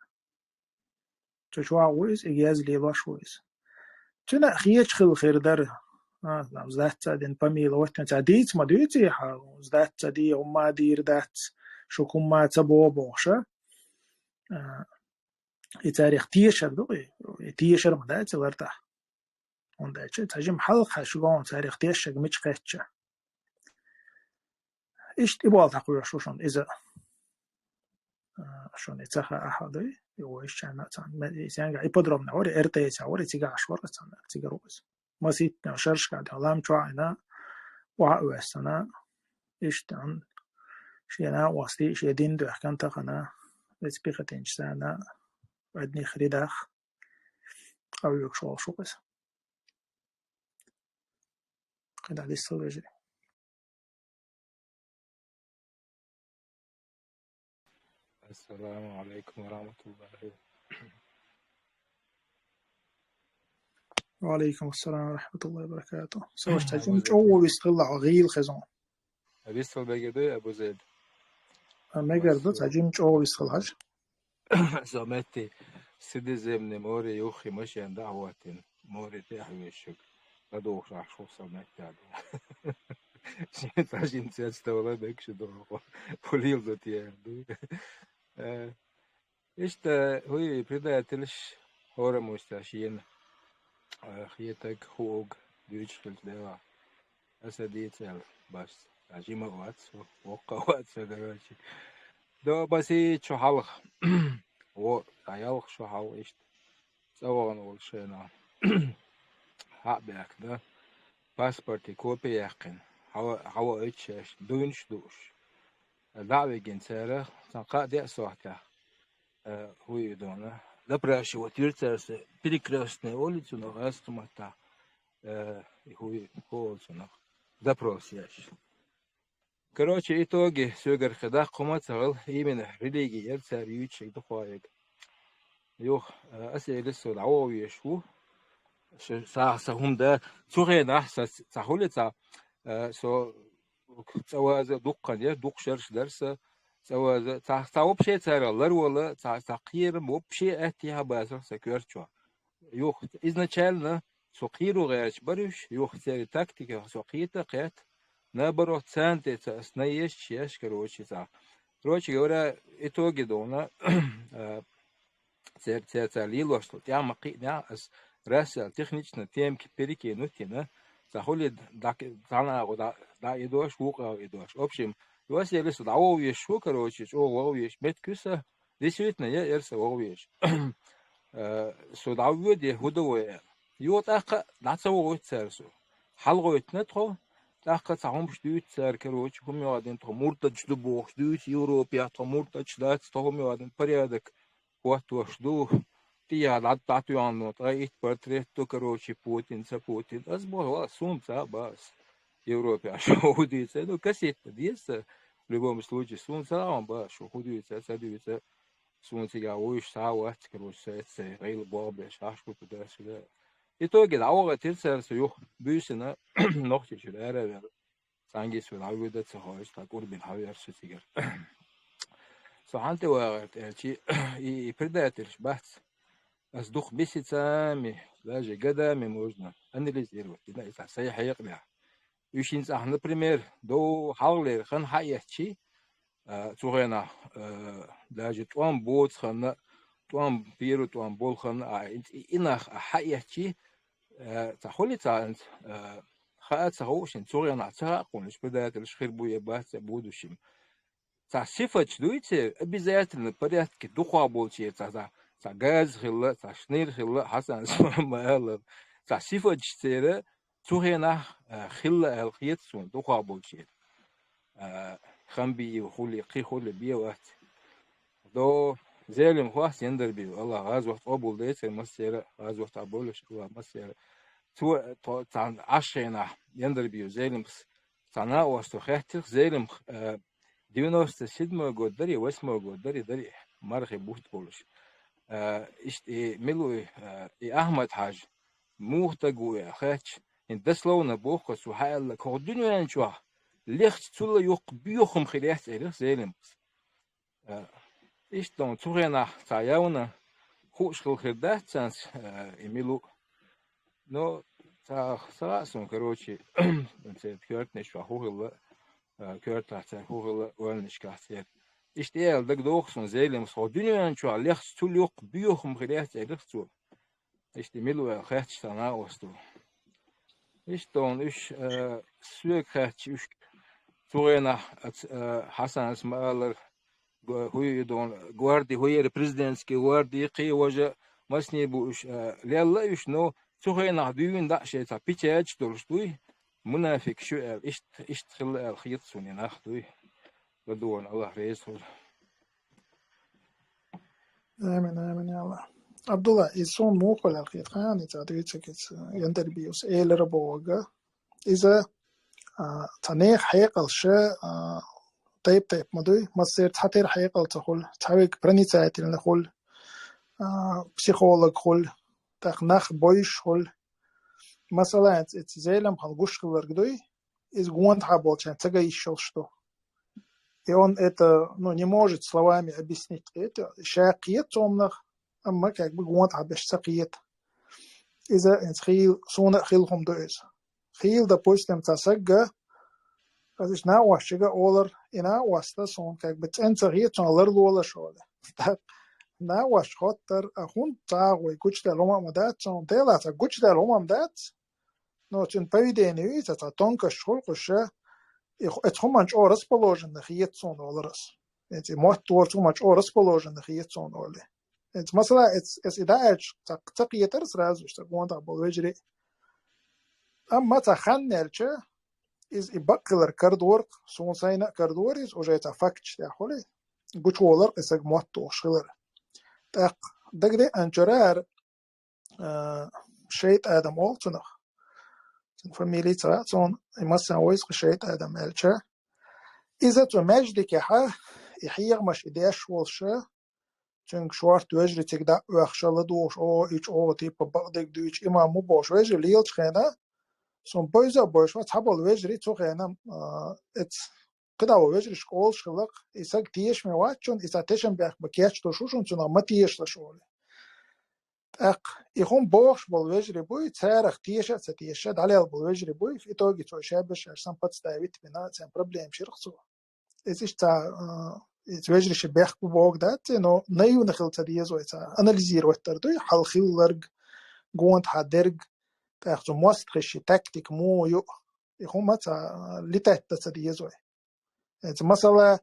تشوع ويز إجاز لي باش ويز تنا خيش خل خير در زدت دين باميل وقت تعديت ما ديتي ها زدت دي وما دير دات شو كم ما تبو بوغشة تاريخ تيشر دوغي تيشر ما دات ورتاح ونداش تهجم حلقة شغون تاريخ تيشر مش قتشة إيش تبغى تقول شون إذا شون يتخا أحدي يويش أنا تان ما يسيان قاعد يبدرم نوري إرتاي تاوري تيجا عشرة تان تيجا روز ما سيت نشرش قاعد علام تعينا وعوستنا إيش تان شينا واسطي شيدين ده كان تخنا بتبيخ تنشسنا ودني خريداخ أو يكشوا شو بس قد على السويجري. السلام عليكم ورحمة الله. وعليكم السلام ورحمة الله وبركاته. سوش تجمع جو ويستطلع غيل خزان. بيستل بجده أبو زيد. ما قدرت تجمع جو ويستطلعش. زمتي سيد زمن موري يوخي مش عند دعوتين موري تحوي الشغل. بدوخ راح شو سمعت هذا. شيء تجمع تستوعب بكش دوخ. بوليل ذاتيه. إيش هو بدأ تلش هورا مستشين. خيتك خوج بيشتغل ده أسديت سال بس عجيمة واتس وقع واتس دلوقتي ده بس شو حلق و عيالك شو حلق إيش سوى نقول شينا حبيك ده باسبورتي كوبي يقين هوا إيش دونش دوش دعوة جنسية تنقى دي صوته هو يدونه ده براشي وتيرتس بريكراستني أولي تنو أستمتع هو تنو ده بروسياش короче итоги сөгер хада қомат сағыл именно религия царючий духовик юх асели сол ауешу са хунда цугена са холица со цаваза дуккан я дукшерш дерса цаваза са вообще царалар вала са қир вообще эти база са көрчо юх изначально со қиру гэрч барыш юх цари тактика со қита қят наоборот центы снеешь чеш короче говоря итоги дона церцалило что тяма қиня as раса технично темки перекинутина захоли дана да идош вука идош в общем если сюда овеш короче овеш меткуса действительно я ерса овеш сюда вводе худовое юотака нацаво церсу халгойтна то تأخذ سهم شديد سر كروش هم يوادين تمرت جدبوخ شديد يوروبيا تمرت جدات تهم يوادين بريادك وقت وشدو تيا لات يانو تايت بورتريت تو كروش بوتين سبوتين أسبوع ولا سوم بس يوروبيا شو ديسه لو كسيت ديسه в любом случае сунца он ба شو ходится садится сунца я уж сауат короче это рейл бобе шашку туда сюда итоги 나오가 될서서 요 büsene noch die schwere sangi so laude zu heißt da gut bin habe erst sicher so hanте war chi и предатель бац as дух месяца ми даже годами можно анализировать да это صحيح يقنع يشين صح например до хаулер хан хаячи цугена даже туан боцхан туан пиру туан болхан инах хаячи تحولي تعال خاطر هوشين سوريا نعتها قونش بدأت الشخير بويا بات بودوشيم сифач дуйте обязательно порядке духа болче газ хилла шнир хилла хасан смаала сифач цере цухена хилла алхиетсун духа болче خنبي وخولي قي خولي بيوات دو زيلم خواس يندر بيو الله غاز وقت قبول ديت المسيرة غاز وقت قبولش الله مسيرة تو تان عشرين يندر بيو زيلم تانا وستو خيتخ زيلم ديونوست سيدما قدري واسمه قدري دري مرخي بوت بولش اشت ملوي احمد حاج موختقو خيتش ان دسلونا بوخس وحال كودنيو انشوا ليخت تula يق بيوخم خليات إلخ زيلم إيش دون تورينا تاياونا خوش خل خدات سانس إميلو نو تا سراسون كروشي نسيت كيرت نشوا هوغل كيرت تاع هوغل ورنش كاسيت إيش تيال دك دوخسون زيلم صو دنيا نشوا ليخت تula يق بيوخم خليات إلخ تو إيش تميلو خاتش تانا وستو إيش دون إيش سوق خاتش إيش تورينا حسن اسماعيل هو دون غواردي هو البريزيدنتسكي غواردي قي وجه مسني بوش لا يش نو تورينا دون دا شيء تا بيتشاج دولشتوي منافق شو ايش تخل الخيط سوني ناخدوي بدون الله رئيس آمين يا الله عبد الله يسون موقع الخيط خاني تعطيك يندر بيوس ربوغا إذا تنيخ حيقل شيء طيب مدوي مصير تحتير حيقل تقول تعويق برنيتات نقول بسيخولوج خل تخنخ بويش خل مثلا زيلم هنقوش خلرجدوي из гонт работать это еще что и он это не может словами объяснить это шакиет томнах amma как бы гонт обещ сакиет إذا خيل صون خيلهم دويس خيل допустим تسجى also ich na waschiga oder ina wasta son как бы ценцерит он лерлула шола на ваш хотер хун тагой гучда лома мадат son дела та гучда лома мадат но чин поведение это тонко шолкуша это хуманч о расположен хиет сон олрас это мот тор хуманч о расположен хиет сон оле это масала это идач так етер сразу что гонта был вежри amma ta khanelche is ibaklar kardor son sayna kardoris уже это факт я холе гучолар эсэг мотто шылар так дагде анчарар шейт адам олтунах фамилия та сон имасан ойс шейт адам элче إذا تمجدك ها يحيغ مش إداش والشا چونك شوارت وجري تقدع وخشال دوش أو إيش أو تيب بقدك دوش إما مو باش وجري ليلش خينا سون بويزا باش ما تحبل وجري تو خينا إت قدع وجري شقول شغلق إساق تيش مواتشون إسا تشن بيخ بكيش تشوشون تنا ما تيش تشولي أق يخون باش بالوجري بوي تارخ تيشة ستيشة على بالوجري بوي في توجي تو شابش عشان بتس دايت بنا سام بروبليم شرخصو إيش تا وجري شبيخ بوق دات إنه نيو نخل تديزو إتا أناليزير وتردوي حل خيلرج جوانت حدرج تأخذ موست خشي تكتيك مو يو يخون ما تا لتات تديزو إنت مثلا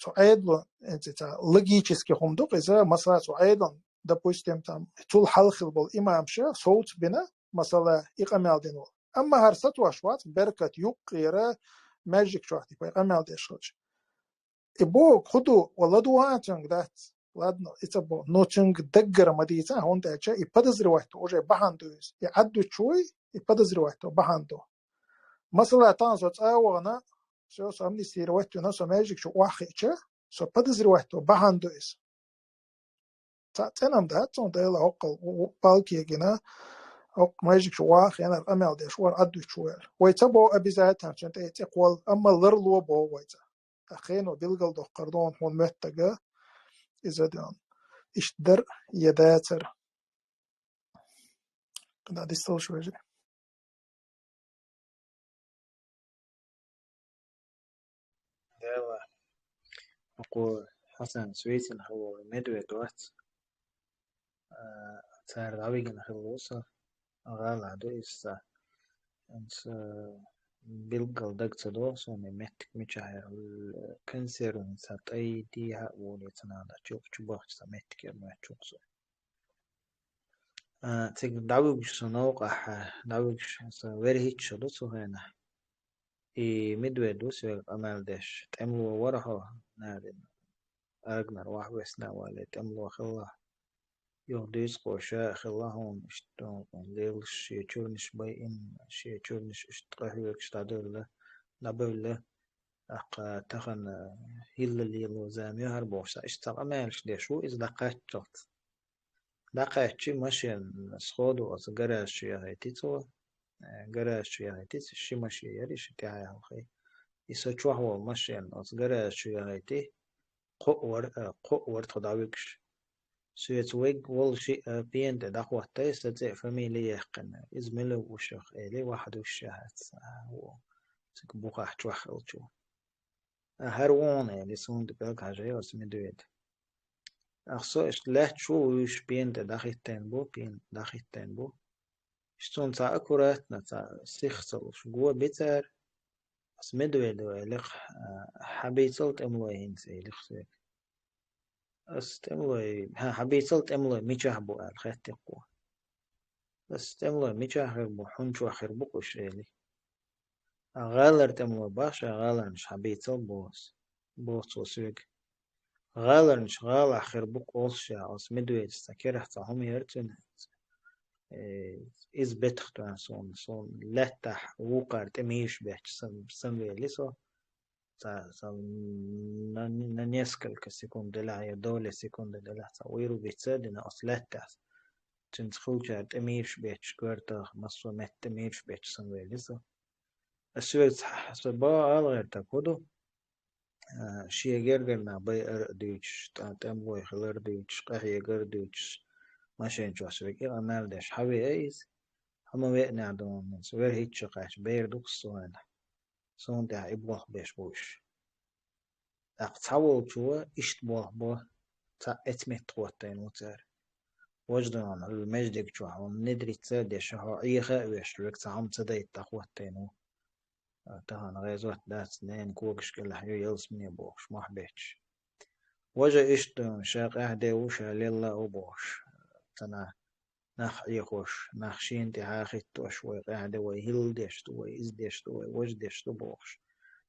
تو أيضا إنت تا لوجيكيسكي هم دوق إذا مثلا تو أيضا допустим там тул халхил бол имамша соут бина масала иqamal денол amma harsat washwat berkat yuqira magic шахт иqamal дешоч ибо худу владуа чанг дат ладно это бо но чанг даггара мадица он дача и подозревать уже бахандуис и адду чуй и подозревать баханду масала танзот аwana все самни сирвать у нас magic шо вахича со подозревать бахандуис تنام ده تون ده لا أقل بالكي جنا أق ماجيك شواخ أنا أمل ده شوار عدو شوار ويتبو أبيزات هم شنت يتقول أما لرلو بو ويتا أخينو بيلقل ده قردون هون متجا إذا دان إشتدر يداتر ده ديستل شوي دوا أقول حسن سويتن هو مدوي دوات تار داويجن خلوصة غال عدو إستا أنت بيلقى دقصدو سوني متك ميشاهر الكنسر سات أي ديها ولي تنادا تشوف تشوف سمتك ما تشوف تك دعوش سنوق دعوش سوير هيك شلو سهنا مدوي دوس أمال دش تعملوا ورها نادن أجمل واحد وسنا ولا تعملوا خلا يهديس قوشا خلاهم اشتون ليل شيء تشورنش باين شيء تشورنش اشتراهي اشتادل نبلا أق تخن هيل اللي لوزام يهر بوسا اشتغل أمالش دشو إذا دقات دقاتشي ماشين سخودو أز جراش يا هيتيتو جراش يا هيتيت شي ماشي يريش تاعي هالخي يسوتشوا هو ماشين أز جراش يا هيتي قوور تداويكش سويت ويج وول شي بين دقوة تيس تزي فاميلي يحقن إزميلو وشخ إلي واحد وشهات هو تكبوخ أحتوخ الشو هروان يعني سون دبلك هجاي اسمي دويد أخصو إش لا شو وش بين داخيتين بو شتون تا أكورات نتا سيختل شو بيتر بس مدويد ويلق حبيتلت أموي هنسي لخسي استملوي حبيتلت أموي ميجاه بو الخيت قوة بس تملوي ميجاه غير بو حنشو آخر بقوش إلي غالر تملوي باشا غالر مش حبيتل بوس وسوق غالر مش غال آخر بقوش شا أس مدويد استكره تاهم يرتن إز بتختو صون لتح وقر تميش بيحش سنوي لسو تا ننسكل كسيكون دلا يا دولة سيكون دلا تا ويرو بيتسادنا أصلتح تنسخل جار تميش بيحش كورتا مصو مت تميش بيحش سنوي لسو السويت حسبا غير تاكودو شي جرجرنا باي أرديش تامبوي خلر ديش قهي جرديش ماشين جو سويك إلا نالدش حبي أيز هما ويقنا دون من سوير هيت شقاش بير دوك السوان سون دا إبوه بيش بوش أقتحول جوا إشت بوه تا اتمت قوتين وتر وجدنا المجدك جوا وندري تسادي شهر إيخا ويش لك تعم تداي تقوتين تهان غيزوات دات نين كوكش كل حيو يلس مني بوش ما حبيتش وجه إشت شاق أهدي وشا ليلا وبوش تنا نخ يخوش نخ شين تحاخي توش وي قاعدة وي هيل ديشت وي إز ديشت وي وج ديشت بوش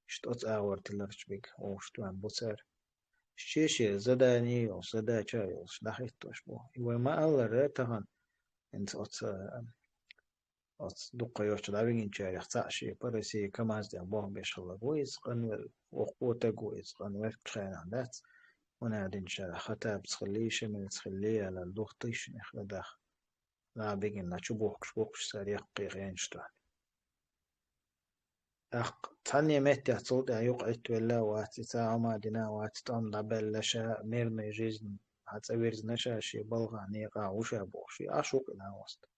شتوت آور تلرش بيك وشتو عن بوسر شيشي زداني أو زدا شاي شدخي توش بو إيوه ما ألا رتهن انت أت دقة يوش دابين إن شاي يختاشي برسي كماز دي بوهم بيشغل بويز قنول وقوة قويز قنول تخين عندات ونادين شاي خطاب تخليش من تخليه على الدوختيش نخل داخل لا بيجي لا شبوكش سريع قيغين شتوان تاني ميت يحصل يقعد ولا واتي ساعة ما دينا واتي تام لبل لشا مير ميجيزن هتسويرز نشا شي بلغة نيقا وشا بوشي أشوك إلها وسط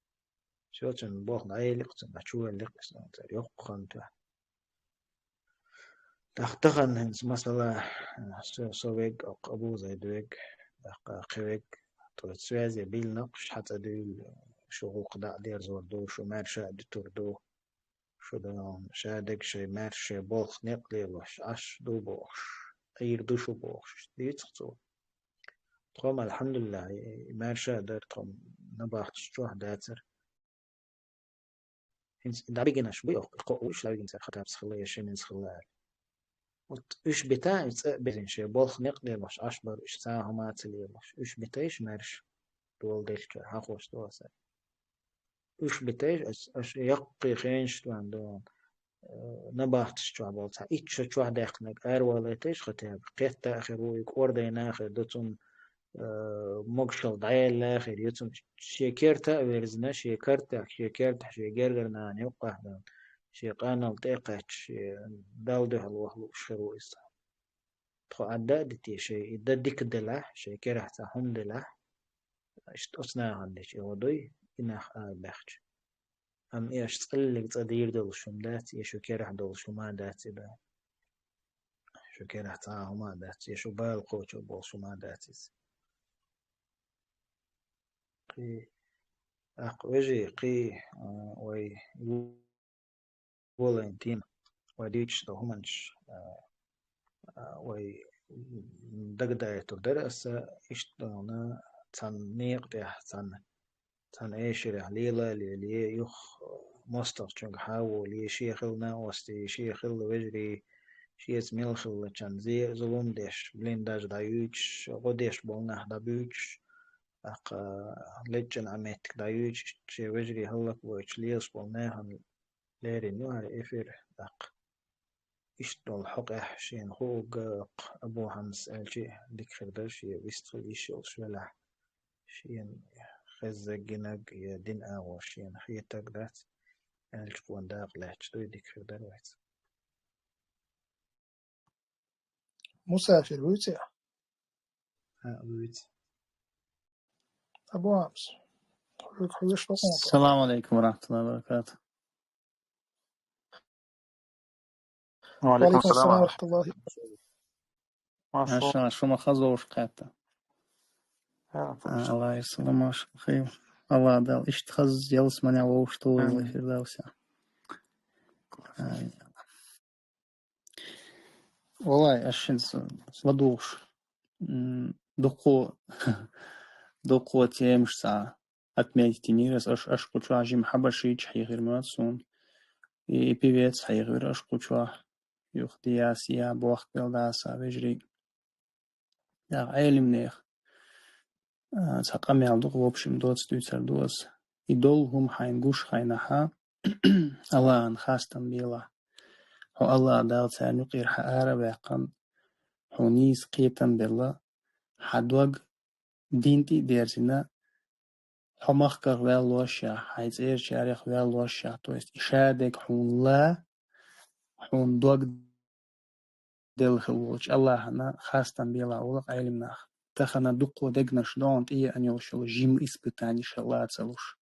شو تن بوخ ناي لقتن نشوه لقتن يقخن تو تختخن هنس مثلا سويق أو قبو زي دويق قويق تسويزي بيل نقش حتى ديل شغوق دا دير زور دو شو مارشا دي تردو شو دون شادك شي مارشا بوخ نقلي وش أش دو بوخش أير دو شو بوخش دي تخصو تقوم الحمد لله مارشا در تقوم نباخت شوح داتر هنس دا بيجينا شبيوخ قوش لا بيجين سر خطاب سخلية شي من سخلال وش بتاع بيزين شي بوخ نقلي وش أشبر إش ساعة ما تلي وش بتاعش مارش دول ديلتر هاخوش دوسر وش بتاعش أش يقي خينش دوان دوان نباحتش شعب تا إيش شو داخلك ولا تيش ختاب قيت آخر ويكوردين آخر دوتون مقشل ضعيل آخر يتون شيكيرتا ويرزنا شيكرتا شيكرنا يوقع شيقانا التقاش دالده الوهلو شرو إسا تخو عدادتي شي ددك دله شيكيرح تاهم دله اشتصنا عندش يودوي إناخ بخش أم إيش تقلق تقدير دول شمدات يشو كيرح دول شما داتي دا شو كيرح تاهو ما داتي يشو بالقو شو بول شما داتي قي أق وجي قي وي Волентин وديش ده همنش وي دقدايتو درس اشتغلنا تن نيقدح تن ايشرح ليلة لي يخ مستر چونك حاول لي شيخلنا وستي شيخل وجري شيز ميلخل چن زي ظلم ديش بلنداج دايوش غديش بولنا دابيوش اق لجن عميتك دايوش شي وجري هلك ويش ليس بولناهم ليري نوار افير اق اشتغل حق احشين خوق ابو همس الشي ديك خردر شي ويستخل يشيل شولا شين خزق جنق يا دين اول شين خيتك دات الجوان داق لاتش دوي ديك خردر ويت مسافر ويتي ها ويت أبو عمس حلوش بقوم السلام عليكم ورحمة الله وبركاته. وعليكم وعليكم السلام السلام ورحمة ورحمة الله. الله. شو ما خزوش قاتا. الله يسلم ماش خير. الله دال اشتخز يلس من يوش طول في الدوسة. والله أشين صدوش دقو تيمش ساعة أتميت تنيرس أش قطع جيم حبشي حيغير ماتسون بيبيت حيغير أش قطع يخدي آسيا بوقت بلداسا بجري يا علم نيخ تقام يالدق وبشم دوتس دوتر دوس يدولهم حين قوش حينها الله أن خاستم بيلا هو الله دال تاني قير حقارة بيقن حونيس قيتم بيلا حدوق دينتي ديرزنا حمخكر والوشا حيث إير شاريخ والوشا تويست إشادك حون لا حون دوق دل خلوش الله أنا خاستم بيلا أولق علمناخ تخنا دقو دقنش دونت إيه أن يوشل جيم إسبتاني شلا تسلوش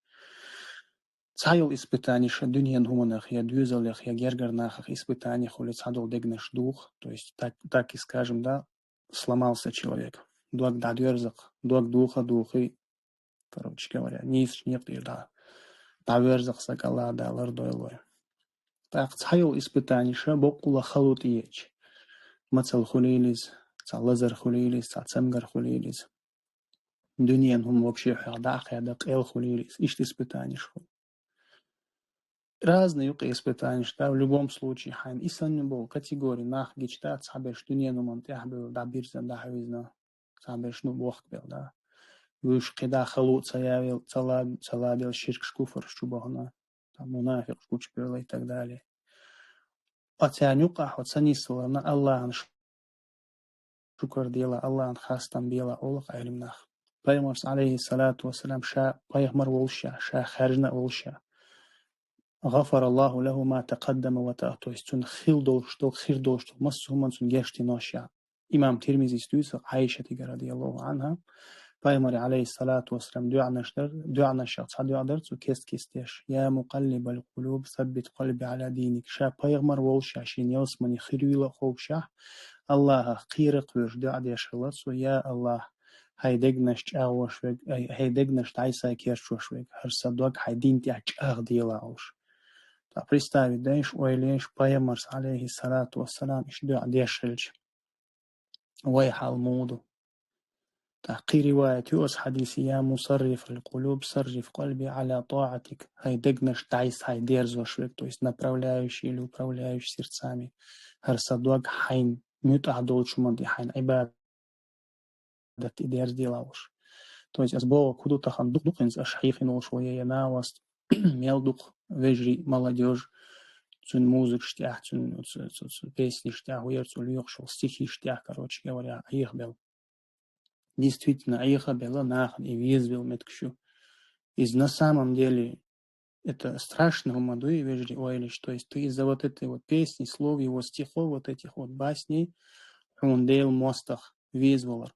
تسايل إسبتاني الدنيا هونах я дюзелях я гергернахах испытаний хули цадол дегнеш дух, то есть так и скажем, да, сломался человек. Дуак да дверзах, дуак духи, короче говоря, низ нет и да дверзах сакала да лардойлой. Так тсайл испытаний ша бокула халут иеч. Мацал хулилис, цалазар хулилис, цамгар хулилис. Дунья вообще хадах я дак эл хулилис, ишт испытаний шо. Разные юки испытания, что в любом случае, хайн ислам был категории нах гичтат сабеш дуния нуман тяхбил да бирзан да хавизна сабеш ну бог бил да вуш кида халут цаявил цалабил ширк шкуфр шубахна там мунафик шкучбил и так далее. Атянюка хатсани слана Аллах шукр дела Аллах хастам била олах илмнах. Пайгамбар алейхи салату вассалам ша пайгамбар волша ша харжна волша غفر الله له ما تقدم وتأتوا استون خيل دوشتو خير دوشتو مسهم من سنجشتي ناشيا إمام ترمذي استويس عائشة رضي الله عنها بايمر عليه الصلاة والسلام دعنا شخص درت كيستيش يا مقلب القلوب ثبت قلبي على دينك شا بايمر والشا شين يوسمني خيريلا خوشا الله قيرق وش دعديش يا الله هيدجنش أوشوج هيدجنش تعيسى كيرشوشوج هرصدوق هيدين تاج ديلاوش. Та представить, да, иш ойлеш пайгамбар алейхи салату вассалам иш дуа дешилж вайхал муду. Та قي رواية يوس حديث يا مصرف القلوب صرف قلبي على طاعتك. Хай дегнеш тайс хай дерзошвек, то есть направляющий или управляющий сердцами. Харсадуак хайн мют ахдолчуман и хайн ибадат и дерз делауш. То есть азбова кудутахан дук-дукинс ашхихин ушвоя янаваст мелдук вежри молодежь цун музык штях, цун песни штях, уерцу льёхшел, стихи штях, короче говоря, их был. Действительно, их было нахан и визвил меткшу. И на самом деле это страшно умаду и вежри ойлиш, то есть ты из-за вот этой вот песни, слов, его стихов, вот этих вот басней, он дел мостах визвалар,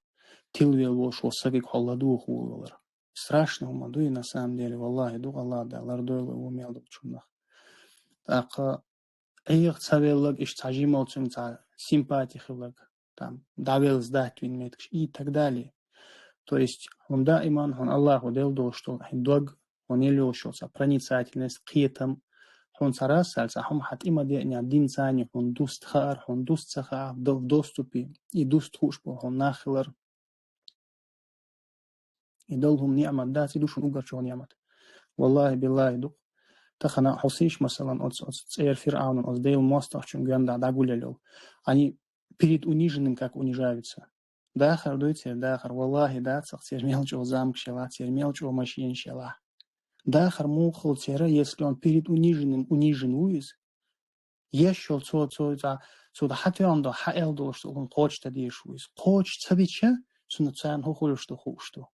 тилвел вошел, сагик холладух увалар. Страшно умаду и на самом деле, валлахи, дух Аллах, да, лардойлы умел дух чумнах. Так, их цавеллаг иш цажимал цун ца симпатии хилаг, там, давел сдать вин меткш и так далее. То есть, он да иман, он Аллаху дел дол, что дог, он не лёшился, проницательность, қиетам, حون سراسل هم حتى إما دي دين ثاني حون دوست خار حون دوست سخا دوستو بي دوست خوش بو حون ناخلر يدلهم نعمة داتي دوشون أقر شو نعمة والله بالله دو تخنا حسيش مثلا от Фир'ауна, от Дейл Мостах, чем гвенда дагулялил. Они перед униженным как унижаются. Дахар дуйте, дахар, валлахи, да, термел чего замк шела, термел чего машин шела. Дахар мухал тера, если он перед униженным унижен уиз, еще да хатя он до хаэл до, что он хочет одешь уиз. Хочет сабича, что на цен хохолю что хушту.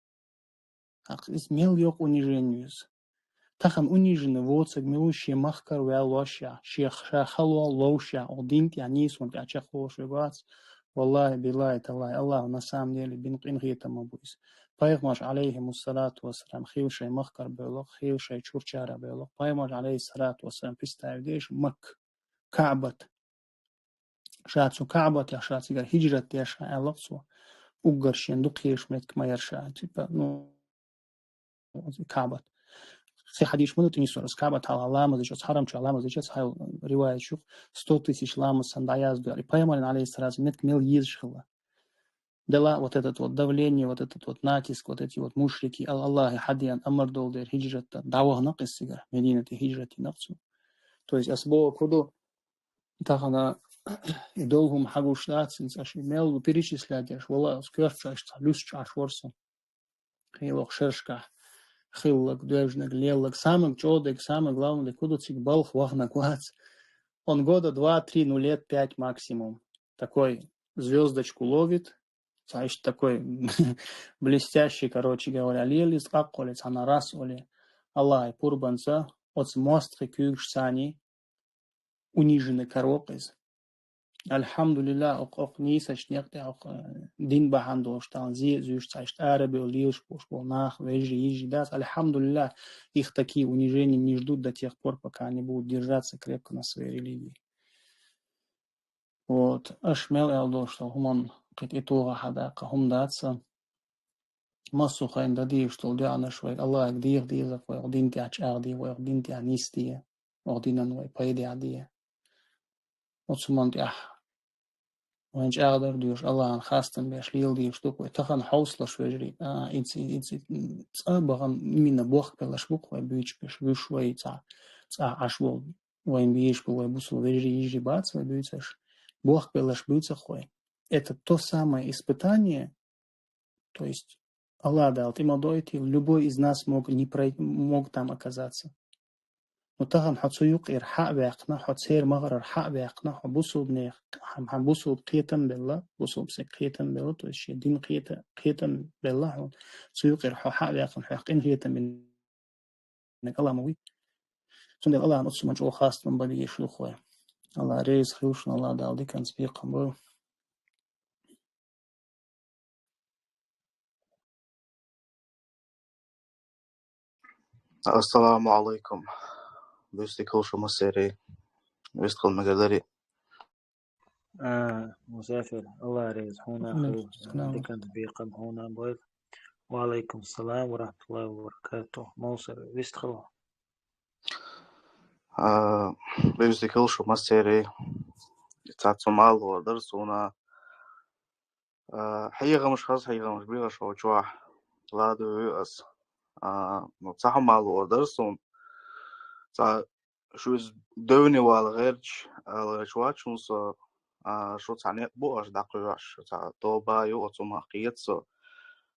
Ах, измел yok унижению уиз. تخن унижены воцег милущие махкар вялоша шех шахало лоша одинт янис он тяча хошевац والله بالله تعالى الله на самом деле бин qingita мабуис пайгамбар алейхимуссалату вассалам хилшай махкар было хилшай чурчара было пайгамбар алейхиссалату вассалам представляешь мак каабат шацу каабат я шацигар хиджрат я ша аллахсу уггаршен дукхиш метк майарша типа ну каабат في حديث منو تنسوا رسكابة على علامة زي جالس حرم شو علامة زي جالس هاي رواية شوف 100,000 لامة سنداياز داري поймали عليه السلام нет мил езжила дала вот это вот давление вот этот вот натиск вот эти вот мушрики Аллахи хадиян амар долдер хиджрата давах нақис сигар мединати хиджрати нақсу то есть асбо куду тахана идолгум хагуштацин саши мел перечислять вала скверчаш люсчаш ворса хилох шершка хиллак, движник, лелак, самый чёдик, самый главный, куда цик балх вахна квац. Он года 2-3, ну лет 5 максимум. Такой звездочку ловит, значит, такой блестящий, короче говоря, лелис, акколец, она раз оли. Аллах, пурбанца, от мостри кюгш сани, униженный коропез. Alhamdulillah auch nie sagt auch din behandelt dann sie süß sagt Arabi und Liusch nach вежи das Alhamdulillah их такие унижения не ждут до тех пор пока они будут держаться крепко на своей религии вот ашмел элдо что хуман кит итога хадака хум датса массу хайн дади что да она швай Аллах дир закой din тяч арди вой din тя нистие ординан вой пайди ади вот суман тя وإنش أقدر ديوش الله عن خاصة بيشليل ديوش دوكوي تخن حوصلة شويجري إنسي بغن من بوخ بلاش بوخ بيش بشوي تاع عشوال وين بيش بوي بوصل вежри يجي бац بيش бог бلاش بيش خوي это то самое испытание то есть Аллах дал ты молодой любой из нас мог там оказаться وتهم حتسوق إرحاء بيقنا حتسير مغر إرحاء بيقنا حبوسو بنيخ حبوسو قيتم بالله بوسو بسك قيتم بالله تو الشيء دين قيتم بالله سوق إرحاء بيقنا حقين قيتم من الله موي سند الله نص من جو خاص من بدي شو خوي الله ريز خيوش الله داو دي كان سبيق بو السلام عليكم بيستيكل شو مسيري بيستقل مقدري مسافر الله ريز هنا خو دي كانت بيقم هنا بويل وعليكم السلام ورحمة الله وبركاته موسر بيستقل بيستيكل شو مسيري تعطوا مال ودرسونا حقيقة مش خاص حقيقة مش بيغا شو جواح لا دو أس نتصحى مال ودرسون شو دوني والغيرش الجوات شو تعني بوش دقيقش توبا يو أتوما قيتس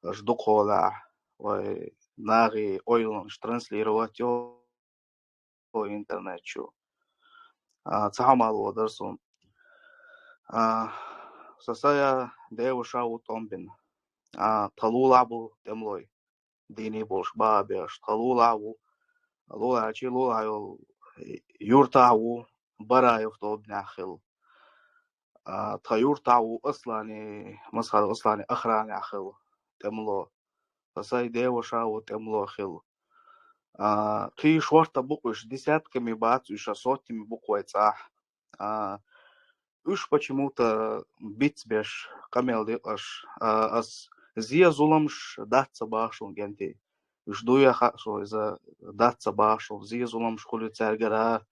جدقولا وناغي أويلون ترانسليروات يو إنترنت شو تحمل ودرسون سسايا ديو شاو تومبين تلولابو تملوي ديني بولش بابيش تلولابو لولا شي لولا يورتاو برايو توب ناخل تيورتاو أصلاني مسخر أصلاني أخراني أخل تملو سساي ديو شاو تملو خل قي شورتا بوكوش десятками бац еще сотнями буквой цах уж почему-то бить беш камел делаш as зия зуламш датца башун генти уж дуя хашо из датца башун зия зуламш хули царгара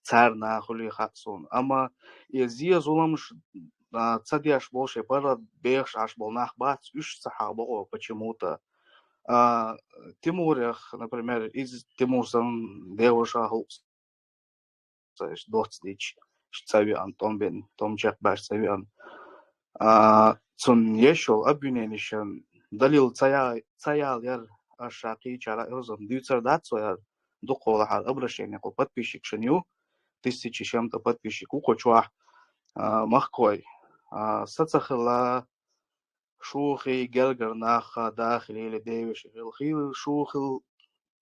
царна хули хатсон. Ама езия зуламш цадяш больше пара беш аш болнах бац уж сахабо почему-то. Тимурях, например, из Тимурсан девуша хулс доцдич цавиан томбен томчак баш цавиан. Цун ешол абюненишен далил цаял яр ашаки чара розом дюцер дацояр дукола хар обращение ко подписчик шеню 1000 чем-то подписчику кочуа махкой сацахла шухи гелгер наха дахли или девиш хил шухил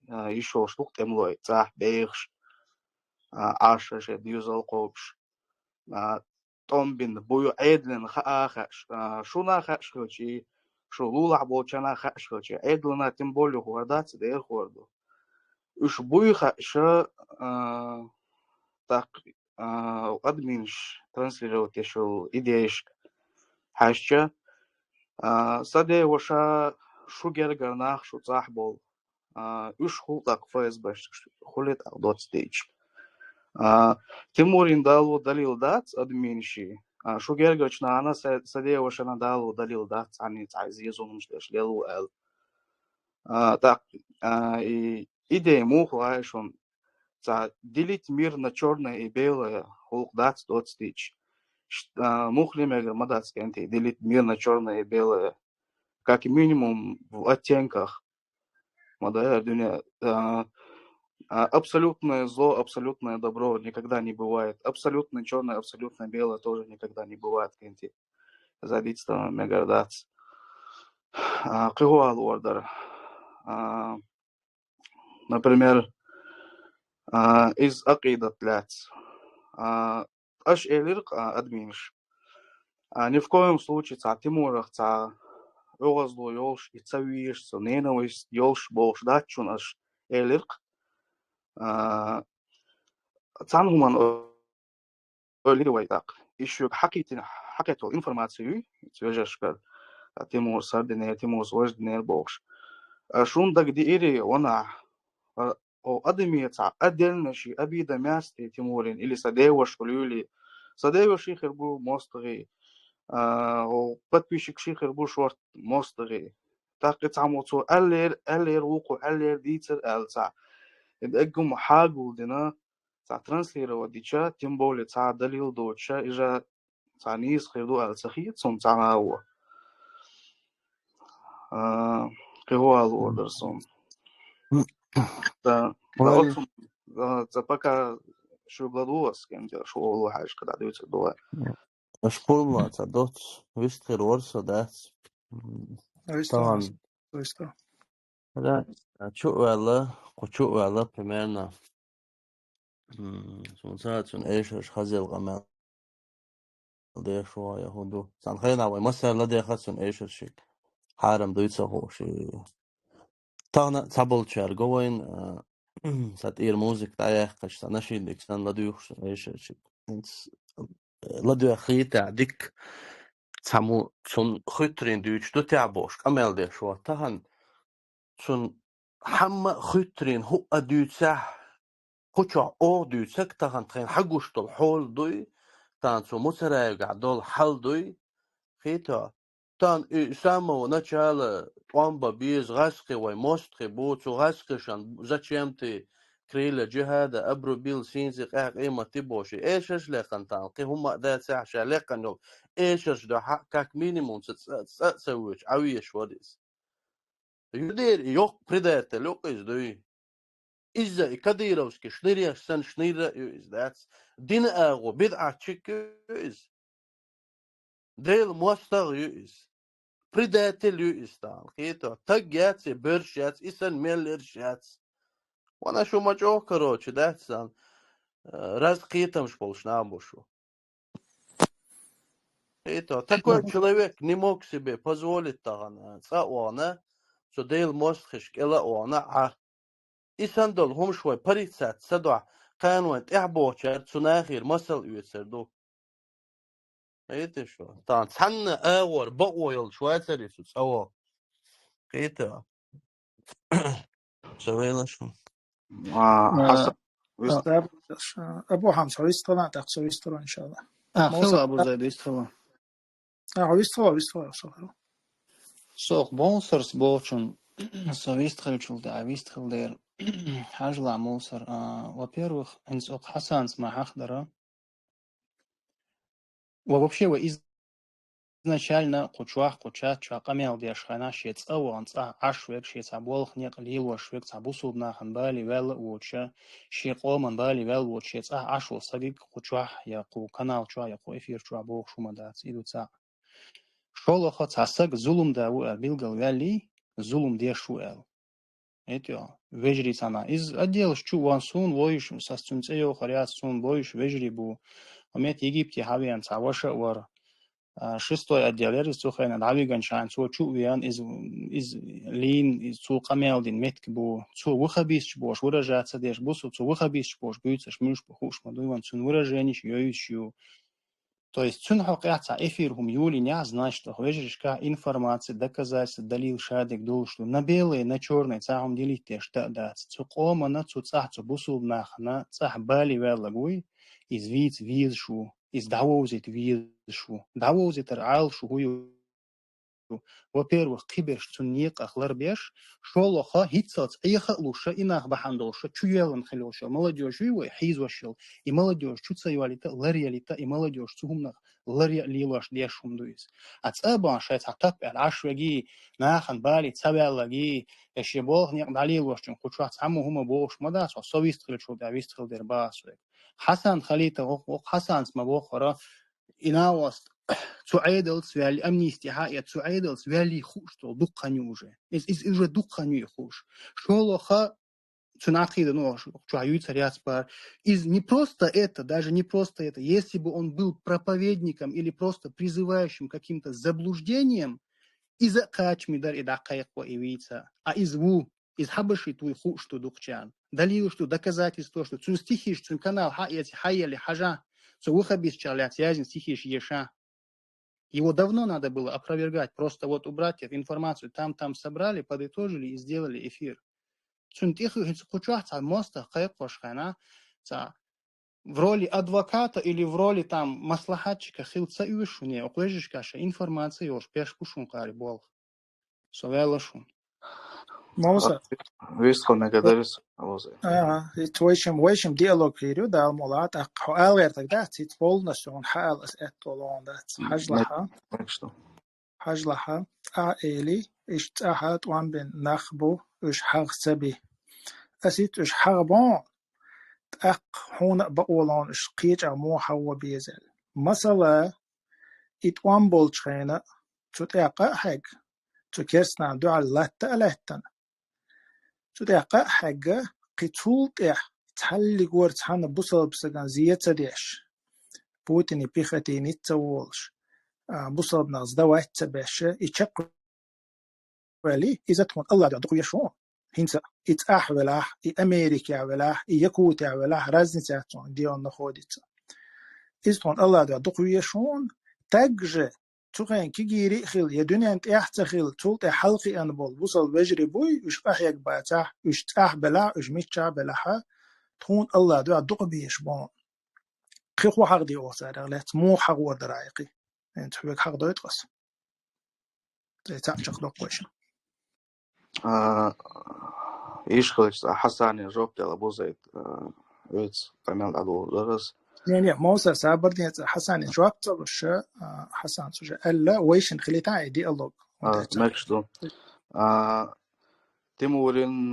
еще штук темлой цах бейш аша же дюзал копш Tombin boyu edlen хахаш шуна хашхочи шулула болчана хашхочи эдлна тем более хордац дер хорду уж бою хаша так админш транслировать еще идеиш хашча саде воша шугер гарнах шу цахбол уж хул так ФСБ хулет доцтейч Тимурин дало далил дац админши. Шугергоч на она садеошана дало далил дац они цайзезунум штеш лелу эл. Так и идея мухла шон за делить мир на черное и белое холк дац дот стич. Мухлемегер мадацкий анти делить мир на черное и белое как минимум в оттенках. Мадая дуня абсолютное зло, абсолютное добро никогда не бывает. Абсолютно черное, абсолютно белое тоже никогда не бывает. Кенти задится мегардац. Кыгуал ордер. Например, из акидат ляц. Аш элирк админш. Ни в коем случае ца Тимурах ца огазло ёлш и цавиш, со ненависть ёлш болш датчун аш элирк. Цангуман ölleri так. Еще حكيتوا информацию, свежешь как Тимур Сардинер, Тимур Слождинер Бокш. Шунда где ири она о адмица отдельно ши обида мясты Тимурин или садеваш или садеваш их был мостри, о подписчик шихер был шорт мостри. Так это само цо аллер уку аллер дицер алца. Эдгум хагул дина ца транслировать дича, тем более ца далил доча, и же ца не исхерду алцахит, сон ца нау. Кыгуал ордерсон. Да, ца пока шо гладуас, кем-то шо лухаш, когда даются дуа. Шпулма ца дот вистхер орса дас. طبعا لا شو والله примерно سون ايش خزل غمال ده شوية هدو سان خينا ومثلا لدي خسون ايش شيء حارم دويتسا هو شيء تانا تابل شار جوين سات اير موزيك تاعي قش نشيد ديك سان لديوخ ايش شيء لديو خيتا ديك تامو سون خيترين دويتش دو تعبوش امال ده شو تاهن سون حما خيترين هو ادويتسا قطع دويتسك تاهن تخين حقوش طول حول دوي تان سو مصري قعدول حل دوي خيتا تان سامو начало قوامبا بيز غاسقي وموستقي بوتسو غاسقي شان زاتشيمتي كريلا جهادا أبرو بيل سينزيق إيما تبوشي إيشش لقن تانقي هما ذات ساعة شالقن يو إيشش دو حقاك مينيمون تسويش عويش وديس يدير يوق بريداتة لوقيز دوي إذا كديروسكي شنيريا سن شنيرا يوز داتس دين أغو بدعة تشيك يوز ديل موستغ يوز بريداتل يوز تانقيتو تقياتي برشاتس إسان ميلرشاتس وانا شو مجوه كروچ داتسان раз قيتم шполш набушу. Это такой человек не мог себе позволить тагана. Цаона, что дейл мостхиш кела она إسندل هم شوي بريتسات سدع قانون إعبوشر تناخير مسل يسردو قيت شو طان حنا أور بقويل شوي تريسوس أو قيت سوينا شو حسن أبو حمص ويستلا تقص ويستلا إن شاء الله. خلا أبو زيد ويستلا. ويستلا. Sok bolsars bolchun совистхальчул да вистхал дер хажла мусор. Во-первых, инсок Хасанс махахдара. Вообще вы изначально кучуах куча чакамел дешхана шец аванца ашвек шец аболх не лило швек цабусул наханбали вел уча шиқоман бали вел учец ашул сагик кучуах я ку канал чуа я ку эфир чуа бог шумадац идуца. Шолоха цасаг зулум да билгал вели зулум дешуэл. Это вежрицана. Из отдел чуван сун воиш сасцунцео харят сун воиш вежрибу. Амет Египте хавиан цаваша вар. Шестой отдел ерцухайна давиган шан цу чувиан из лин цу камелдин меткбу цу вухабис бош выражаться деш бусу цу вухабис бош бюцаш мюш похуш мадуиван цун выраженич йоющу. То есть цун халкаца эфирхум юли не значит, что вежришка информация, доказательства, далил шадик дул, что на белые, на черные цахом делите, что да, цукома на цуцахцу бусул нахна, цах бали велагуй, из виц визшу, из давозит визшу, давозит ралшу гую. Во-первых, киберш цунник ахларбеш, шолоха хитсац ихалуша инах бахандолша, чуелан хилоша, молодежь вивой хизвашил, и молодежь чуцаюалита, лариалита, и молодежь цугумнах лария лилаш дешумдуис. А цабан шайц атап ашваги, нахан бали цавялаги, ешебол нек далилвашчун, кучуа цаму хума бош мадас, совистхилчу да вистхил дербасуек. Хасан халита, Хасан смабохора, инауаст, Цуайдал свяли амнистия, я цуайдал свяли хуш, то духаню уже. Из уже духаню хуш. Шолоха цунахида, ну, чуаю царяцпар. Из не просто это, даже не просто это. Если бы он был проповедником или просто призывающим каким-то заблуждением, из качмидар и дакайква и вица, а из хабаши твой хуш, то духчан. Далил, что доказательство, что цун стихиш, цун канал, хаяли хажа, цувухабис чалят, язин стихиш еша. Его давно надо было опровергать, просто вот у братьев информацию там собрали, подытожили и сделали эфир. В роли адвоката или в роли там маслахатчика хилца юшуне, оклежишкаша информация yoш пешпушун кари бол. Совелашун. Моза. Вистхал нагадарис моза. Твоичем диалог ирю да алмулат ахалер тогда цит полностью он хал этолон да хажлаха аэли иштахат ван бен нахбу уш хагсаби асит уш хагбон ак хона баолон уш قيج مو حوا بيزل مثلا اتوان بولچخينا تتاقا حق تكسنا دعا الله تألهتن تتاقا حق قتولت تحلي قور تحانا بوصل بسكان زيادة ديش بوتني بيختي نتسوولش بوصل بناز دوات تباش يتشق ولي إذا تكون الله دعا يشون هنسا إتأح ولاح أمريكا ولاح يكوتا ولاح رازن ساتون ديون نخوديتا إذا تكون الله دعا يشون تاجه تقين كيجيري خيل يدنيا أنت خيل تولت حلقي أنا بول بوصل بجري بوي وش أحيك باتح وش تأح بلا وش ميتشا بلاها تكون الله دعا بيش بون خيخو حق دي أوسار لا تمو حق ودرايقي أنت حبك حق دويت قص تأشق دوقوش إيش خلص حساني جوبت على بوزيت ويتس كمان على درس يعني موسى سابردين حسن جوابت وش حسن سجى ألا ويشن خليتها دي الله ماكشدو تيمورين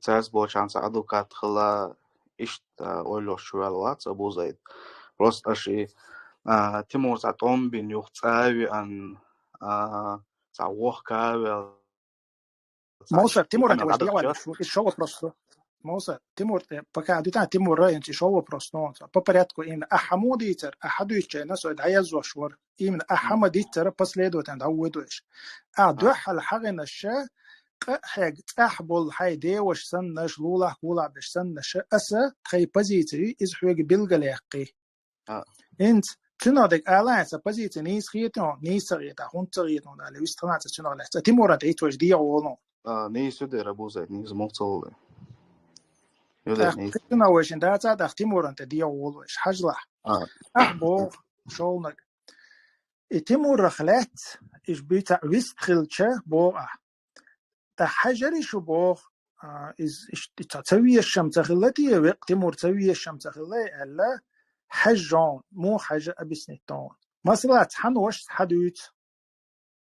تعز بوشان سعدو كات خلا إيش أولو شوالوات أبو زيد روست أشي تيمور ساتوم بين يختاوي أن تعوه كاوي موسى تيمور أنت وش ديوان شو просто Моса, Тимур, пока дитя Тимур раенчи шоу просто, по порядку именно Ахамудитер, Ахадуиче, на свой дайязошвар, именно Ахамадитер последовательно дауидуиш. Духал хагина ше, حق أحبول هاي ديوش سنش لولا كولا بش سنش أسا خي позиции из حوج بالجلاقي. إنت تنادك ألانس позиции نيس خيتون نيس خيتا هون تغيتون على وسترات تنادك تيمور أنت إيش وش ديا ولون. نيس يدير أبو زيد نيس مقتول. يودني قتنا وشن دا تا تيمور انت دي اول حجله بو شولنك تيمور رخلات ايش بيتا ويست خلچه بو تا حجري شو بو از تسوي الشمس خلتي وقت تيمور تسوي الشمس خلي الا حجون مو حاجه ابسنتون مثلا تحن وش حدوت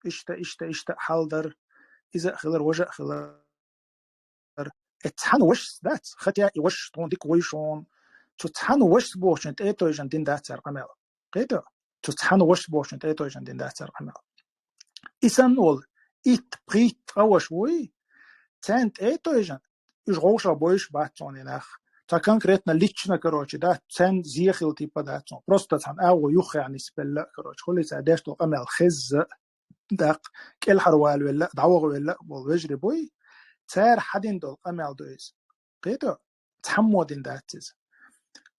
اشتا حالدر اذا خلر وجه خلر تحن وش ذات ختيا وش تون ديك ويشون تحن وش بوشن تيتو جن دين ذات رقمل قيدو تحن وش بوشن تيتو جن دين ذات رقمل إسان ول إت بريت روش وي تانت ايتو جن إش روشا بويش باتون يناخ تا конкретно лично короче да цен зиехил типа да просто там او يخ يعني سبل короче خلي سادش تو امل خز دق كل حروال ولا دعوه ولا وجري بوي تار حدين دول امل دويز قيدو تحمودين داتز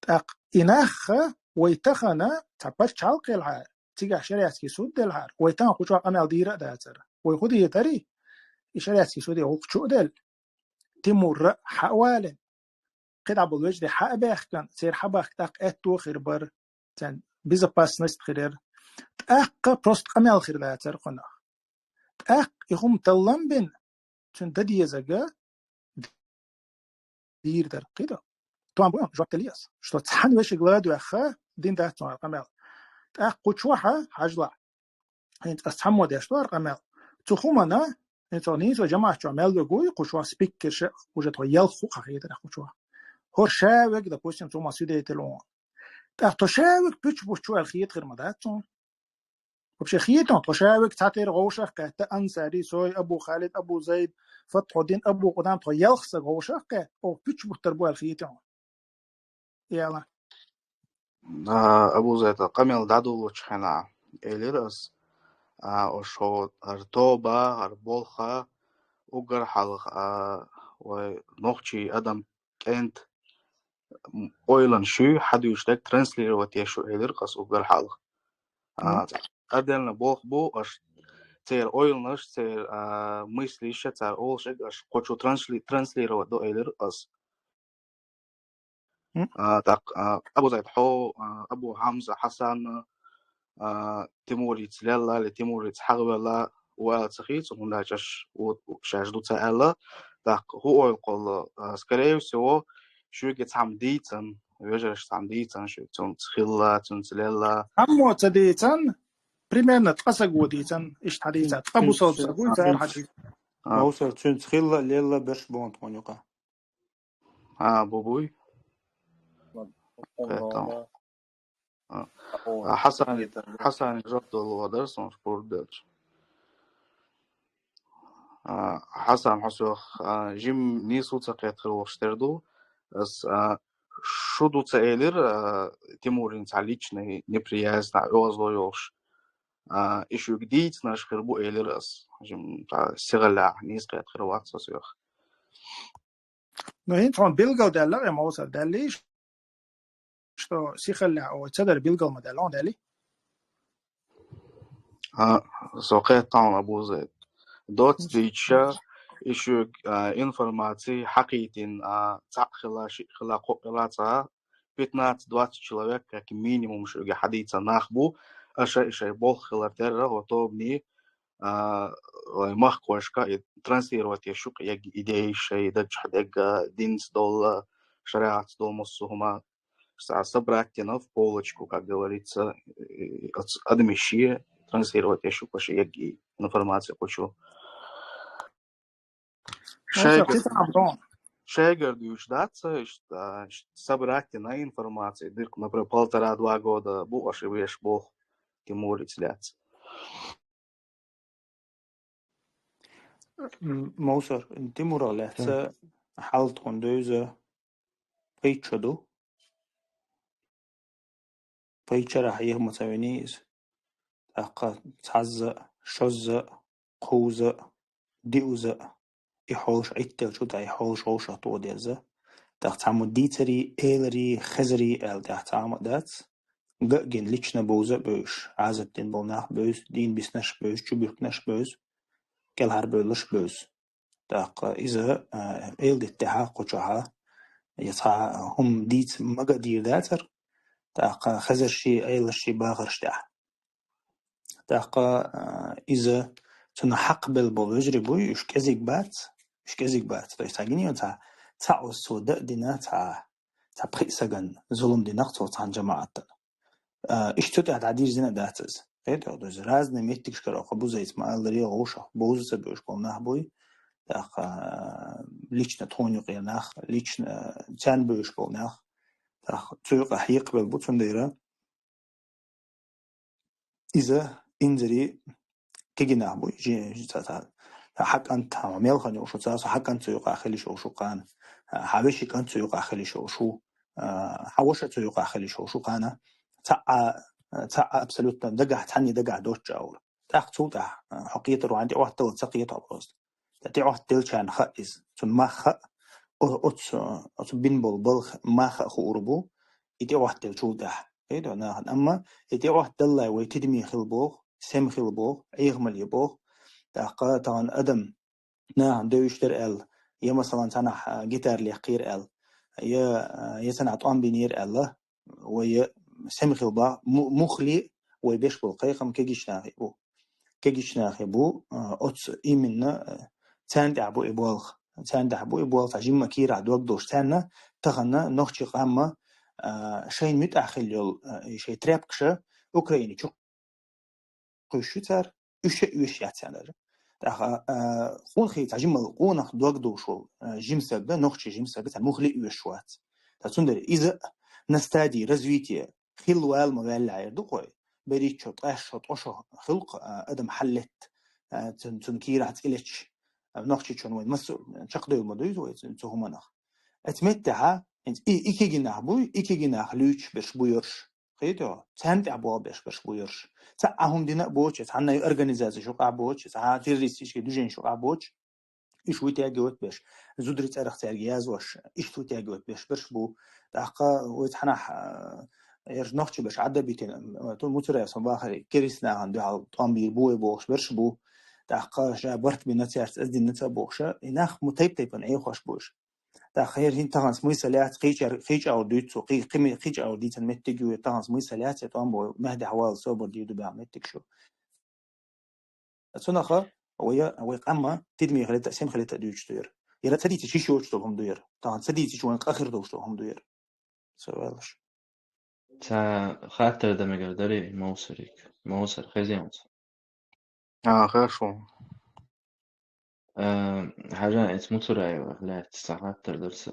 دق إناخ ويتخنا تبش شالق العار تيجا شريعت كي سود العار ويتان قشوا امل ديره داتر ويخدي يتري شريعت كي سود يوق شو دل تمر حوالن قد عبد الوجد حق بيخكن سير حبخ تاق اتو خربر تن безопасность خير تاق بروست امل خير داتر قنا تاق يقوم تلم بين تن ددي زغا دير در قيدا طبعا بقى جواب تلياس شو تحن وش غلاد واخا دين دات امل تاق قچوحه حجلا انت استحمد يشتار امل تخومنا انت نيزو جماعه امل وغوي قچوا سبيكر وجت يلخو خيدا قچوا هور شاوك допустим تو مسؤولية تلون تو شاوك بتشو الخيط غير مداتون وبشي خيطون تو شاوك تعطير غوشخ كهتا أنساري سوي أبو خالد أبو زيد فتح الدين أبو قدام تو يلخص غوشخ كه أو بتشو تربو الخيطون يلا أبو زيد قميل دادو وشحنا إليرس وشو أرتوبة أربولخا وقر حلق ونوخشي أدم كنت اويلن شو حدو يشتك ترانسلير وتيشو إلير قص وقر حلق أدلنا بوخ بو أش تير اويلنش تير мыслище تير أولشك أش قوشو ترانسلير ودو إلير قص أبو زيد حو أبو حمزة حسن تيموري تللا لتيموري تحغبلا وتخيط ولا جش وشاجدو تألا так هو يقول скорее всего شو يتعم ديتن ويجرش تعم ديتن شو تخيلا تنتللا عمو تديتن примерно تقصقو ديتن إيش حديثة أبو صوت سقول تار حديث موسر تخيلا ليلا برش بونت مونيقا بوبوي حسن جرد الودرس مشكور دلش حسن حسوخ جيم نيسو تقيت خلوشتردو بس شو تأيلر تيمورين تعليقنا неприязнь أوزلويوش إيشو جديد ناش خربو إيلر أس جيم سيغلا نيس قيت خلوات سوسيوخ نهين طبعا بيلقل دالر يا موسر داليش شو سيخلا أو تصدر بيلقل مدالون دالي سوقيت طعم أبو زيد دوت ديتشا إيشو информации حقيقين خلا قلاتها 15-20 человек как минимум شو حديثا ناخبو أشياء بول خلاتر وطوبني مخكوشكا ترانسلировать يشوق يج إيدي شيء دج حدق دينس دول шариат дол муссума собрать в полочку, как говорится, адмищи транслировать еще по шеги информацию хочу. Шегер дюждаться, собрать на информацию, например, 1,5-2 года был ошибаешь бог Тимур ицляться. موسر Тимура лется حالت خندوزه پیچدو پیچره هیه متوانیز اقا تعز شز قوز دیوز ایحوش ایتل شد ایحوش روش تو دیزه تختم دیتری ایلری خزری ال تختم دات گن لیچن بوزه بوش عزت دین بولناخ بوز دین بیسنش بوز چوبیرکنش بوز کل هر بولش بوز تاق ایزه ایل دیتها قچها يصع هم ديت مقادير داتر تاقا خزر شي أيل شي باغرشتاح تاقا إذا تنحق بالبول يجري بوي يش كزيك بات تو يستعجني تا السوداء دينا تا بخيسجن ظلم دينا تا جماعة إيش تتعد عدير زنا داتز غير دوز راز نميتك شكرا قبو زيت ما ألري غوشة بوز سبيش قلنا بوي تاق ليشنا توني قيناخ ليشنا تان بيش قلناخ تاق تيق أحيق بالبوتون ديرا إذا إنزري كجنا بوي جي تا حق أنت عميل خني وشو تاس حق أنت تيق أخلي شو قان حبيشي كان تيق أخلي شو حوشة تيق أخلي شو قانا تا أبسلوت دقع تحني دقع دوتش أول تاق توقع حقيقة روعندي واحد تل تقية أبرز تأتي واحد تل كان خائز ثم ما خ أت بينبول بلخ ما خ خوربو يتي واحد تل توقع إيه أنا أما يتي واحد تل لا ويتدمي خلبوه سم خلبوه يغمل يبوه تاق طبعا أدم نا يشتر ال يا مثلا تنا جيتار لي قير ال يا سنة طعم بينير الله ويا سم خلبا مخلي ويبيش بالقيقم كيجيش ناخي بو أتس إيمنا تاند عبو إبوالخ تجيم مكير عدوك دوش تانا تغنى نوخشي قامة شين متأخل يول شي ترابكشة أوكراني شو قشتر إيش يعتنر خون خي تجيم القونخ دوك دوشو جيم سبب نوخشي جيم سبب المخلي إيشوات تسندر إذا نستادي رزويتي خلوال موال عيردو قوي بريتشوت أشو خلق أدم حلت تنكير عتقلتش نقشي شون وين مسؤول شقدو المدوز ويتنتو همانخ أتمتها انت إيكي جناح بوي إيكي جناح لوش برش بويرش خيتو تانت عبوا برش بويرش تعهم دينا بوش تعنا أورجانيزاسيون شو قابوش تع تيريستيش كدوجين شو قابوش إيش ويتاجوت بش زودريت أرخ تارجياز وش إيش ويتاجوت برش بو تحقا ويتحنح نوخش باش عدا بيتين طول متر صباح كريسنا عنده طعم بيبوي بوخش برش بو تحقا برت بنتيارت أزدي نتا بوخشة إناخ متيبن أي خوش بوش تأخير هين تغنس مي سلات خيج أو ديت قيمة خيج أو ديت المتجو تغنس مي سلات طعم بو مهدي حوال صوب ديودو بعمتك شو أتصنخ ويا أما تدمي خليت تقسيم خليت تديوش تير يلا تدي تشيش وش توهم دوير طبعا تدي تشوين آخر دوش توهم دوير سوالش تا خاطر ده مقدري موسر خزيانت خير شو حاجة اسمه تراي لا تساعتر درس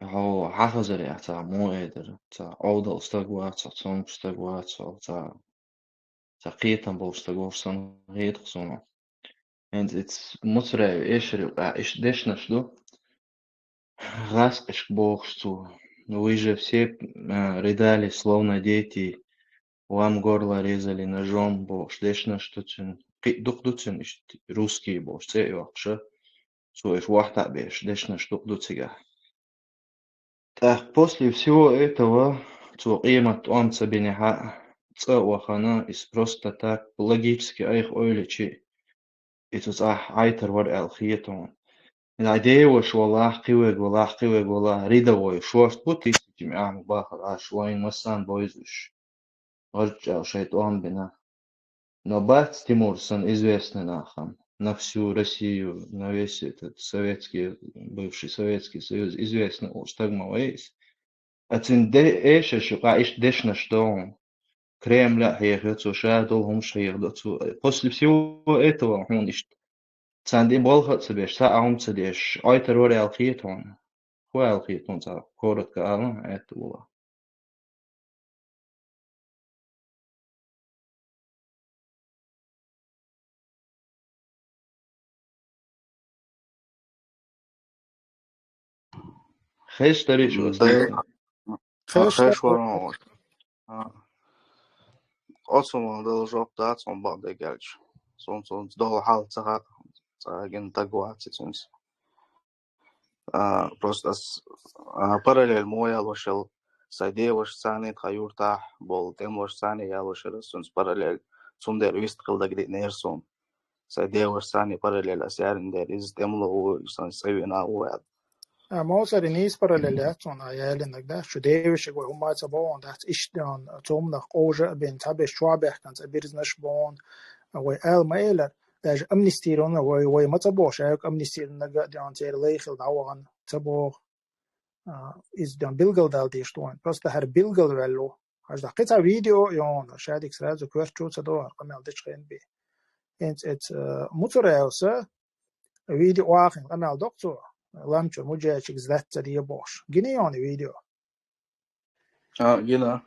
هو حافظ لي تا مو قادر تا أوضة استقوات تا تصوم استقوات تا قيتن بو استقوات صن غيت خصونا and it's متراي إيش ديش نشدو غاس إش بوخشتو ويجي все рыдали словно дети вам горло резали ножом бош дешна что тюн дух дуцин русский бош це ёкша so ich wachta беш дешна что дуцига так после всего этого то قيمة أمца бенеха це вахана is просто так логически айх ойличи это айтер вар алхиетон العادية وش والله قوي ريدا شورت بوتي جميع باخر وين مسان بويزش رجع شيطان بنا но бать Тимурсон известный нахам на всю Россию, на весь этот бывший Советский Союз известный Устагма Вейс. А цинде эше шука иш дешна что Кремля хехдцу шадол хум шехдцу. После всего этого он иш цанди болхат себе ша аумца деш айтер варе алхиетон. Хуа алхиетон за коротко это было. خيش تريش وسنة خير شو أصلا должен дать он بعد جالش صون دول حال تاген تقوات تونس просто параллель моя лошел саде вош сани тхаюрта бол тем вош сани я лошел сунс параллель сундер вист кылда гидет нерсон саде вош сани параллель асярин дер из темло сон севина уад موسر نيس parallelات on عيالنا ده شو ديوش يقول هم تبون ده إشتان توم نخ أوجا بين تبي شوابه كان تبيرز نشبون وقال ما إلى ده أمنستيرون وي ما تبوش هيك أمنستيرون نجا ديان تير ليخل دعوان تبو إز ديان بيلجل دال ديشتوين بس ده هر بيلجل ولو هذا قطع فيديو يون شادك سراد وكورتشو تدور قمل دشخين بي إنت مترأسة فيديو واقع قمل دكتور لامچو مجاچ زلت دي باش جنيان فيديو جنا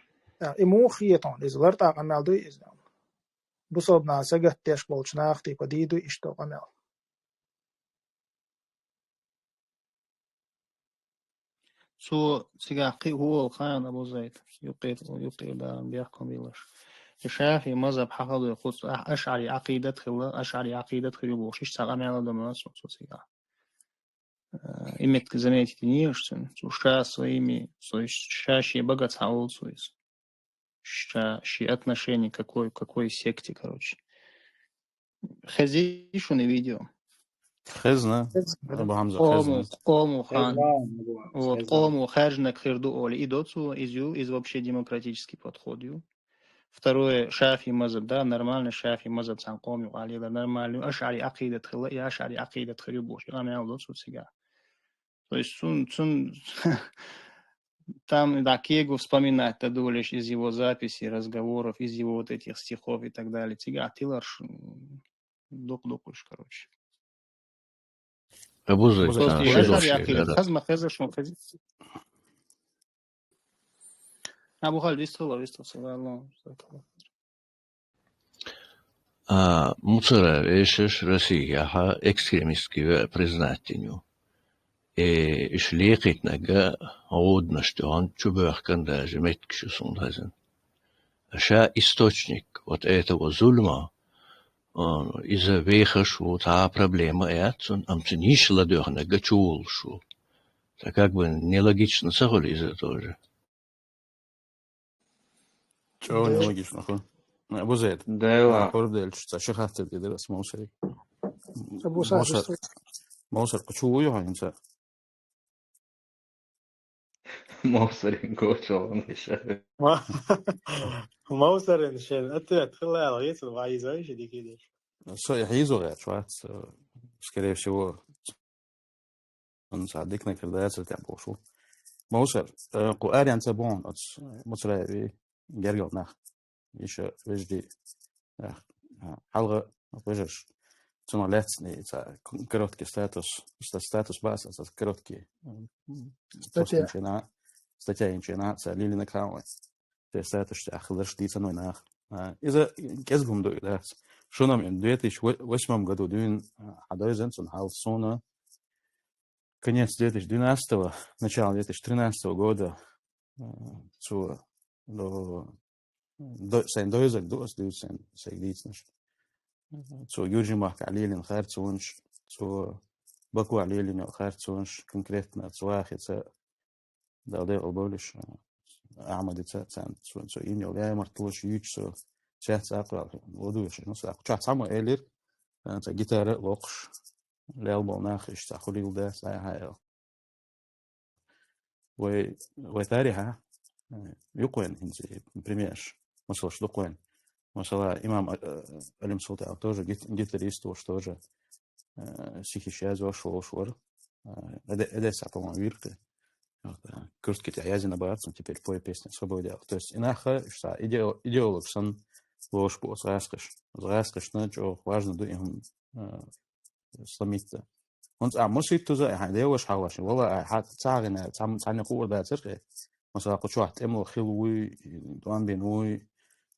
اموخيتون از لرت عمل دو از بصوب ناسگت تش بولچ ناختي قديدو اشتو عمل سو سيقاقي هو الخان أبو زيد يقيل ده بيحكم بيلش الشافعي مذهب حقه يقول أشعري عقيدة خلا أشعري عقيدة خلا بوش إيش تعمل على دمنا سو سيقا إمك زميتي تنيرشتن سو شاس وإمي سو شاشي بقت حاول سويس شي отношение какой секте, короче. Хази шо не видео. خزنة أبو حمزة خزنة قوموا хан. Вот, قوموا хажнак хирду оли идоцу из вообще демократический подход. Второе, шафи мазаб, да, нормально шафи мазаб сам قوموا али, да, нормально. Ашари акидат хила и ашари акидат хирюбош. Я мяу доцу сега. То есть там, да, Кегу вспоминать, ты думаешь, из его записей, разговоров, из его вот этих стихов и так далее. Тига, Тиларш, док-докуш, короче. أبو زيد Просто شنو يشار شيء يعقيد هذا خزمة خزة شو خزي أبو خالد يستوى الله مصر إيش Россия ها экстремистские признательную إيش ليقيت نجا عود نشتوان شبه كان ده جمعت كشوسون هذن أشياء источник вот этого зульма из-за веха шо та проблема это am ты не шла дёрна гачул шо так как бы нелогично сахали из-за тоже شو نلقيش نخو أبو زيد دايوا كوردل شو خاطر كده بس موسري أبو سعد موسر قشوي هاي موصلين كوشو مش موسر إنشان أنت تخلى على غيث وعايزاش دي كده شو يحيزو غير شوات скорее всего он صدقنا كده تاع بوشو موسر قاري أنت بون مصري جرجل نخ إيش وجدي حلقة وجش تنو لاتني تا كروتكي ستاتوس باس تا كروتكي статья инчена та лилина кауэ те статус та ахлыш ди цаной нах إذا كسبهم دو ده شو نم إن 2008 году дюн حداي زنسون حالسونا конец 2012 начало 2013 года цу до sen доизак дос дюсен сегдитнаш цу юджимах алилин хартсунш цу баку алилин хартсунш конкретно цуахица да оболиш أعمد تان سو إني ولا مرتوش يجسو شات أقرأ ودوش نص أقرأ شات سامو إيلير أنت جيتار لوقش لالبو ناخش تأخذي وده ساعة وتاريخها يقوين إنزي بريميرش مثلا شو قوين مثلا إمام علم صوت أو توجه جيتاريست وش توجه سيكيشياز وش وشور أدا ساعة ويرك Куртки тяязи набраться, теперь пой песни свободя. То есть инаха, что идеолог сан ложь по зраскаш, на что важно до им сломить-то. Он мусит туза, идеолог хаваш, вала хат цагина, цани кур да церкви. Масала кучуат эмло хилуи, дуан бенуи,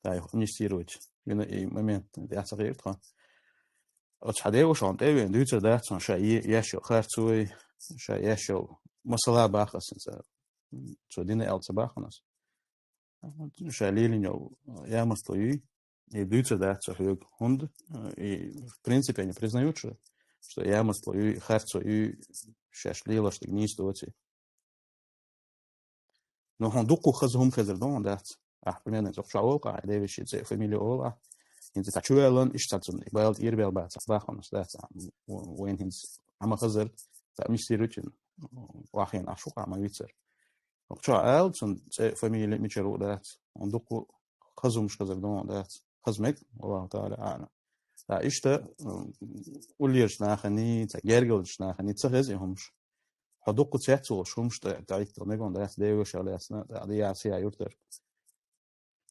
да их инвестировать. И момент, я царит ха. От идеолог он тевен, дюйца да, сан шаи яшо харцуи, шаи яшо مسألة باخر سنسا تودينا ألت باخرناس شاليلينيو я мастою и даются да цохюг хунд и в принципе они признают что я мастою харцою шашлила что гнись доти но хондуку хазум хазердон да примерно так шаол قاعدة вещи زي фамилия ола انت تشوالن ايش تاتون بايل يربل بات باخرناس да وين هنس اما خزر مش سيروتين واخين عشوق ما يتسر وقتها عال سن فاميلي ميشرو دات وندقو خزم مش خزم دون دات خزمك والله تعالى أعلم إشتا وليش ناخني تجارجلش ناخني تسخز يهمش حدوق تسعتو شومش تعيك تنقون دات ديوش على أسنا دي عسيا يورتر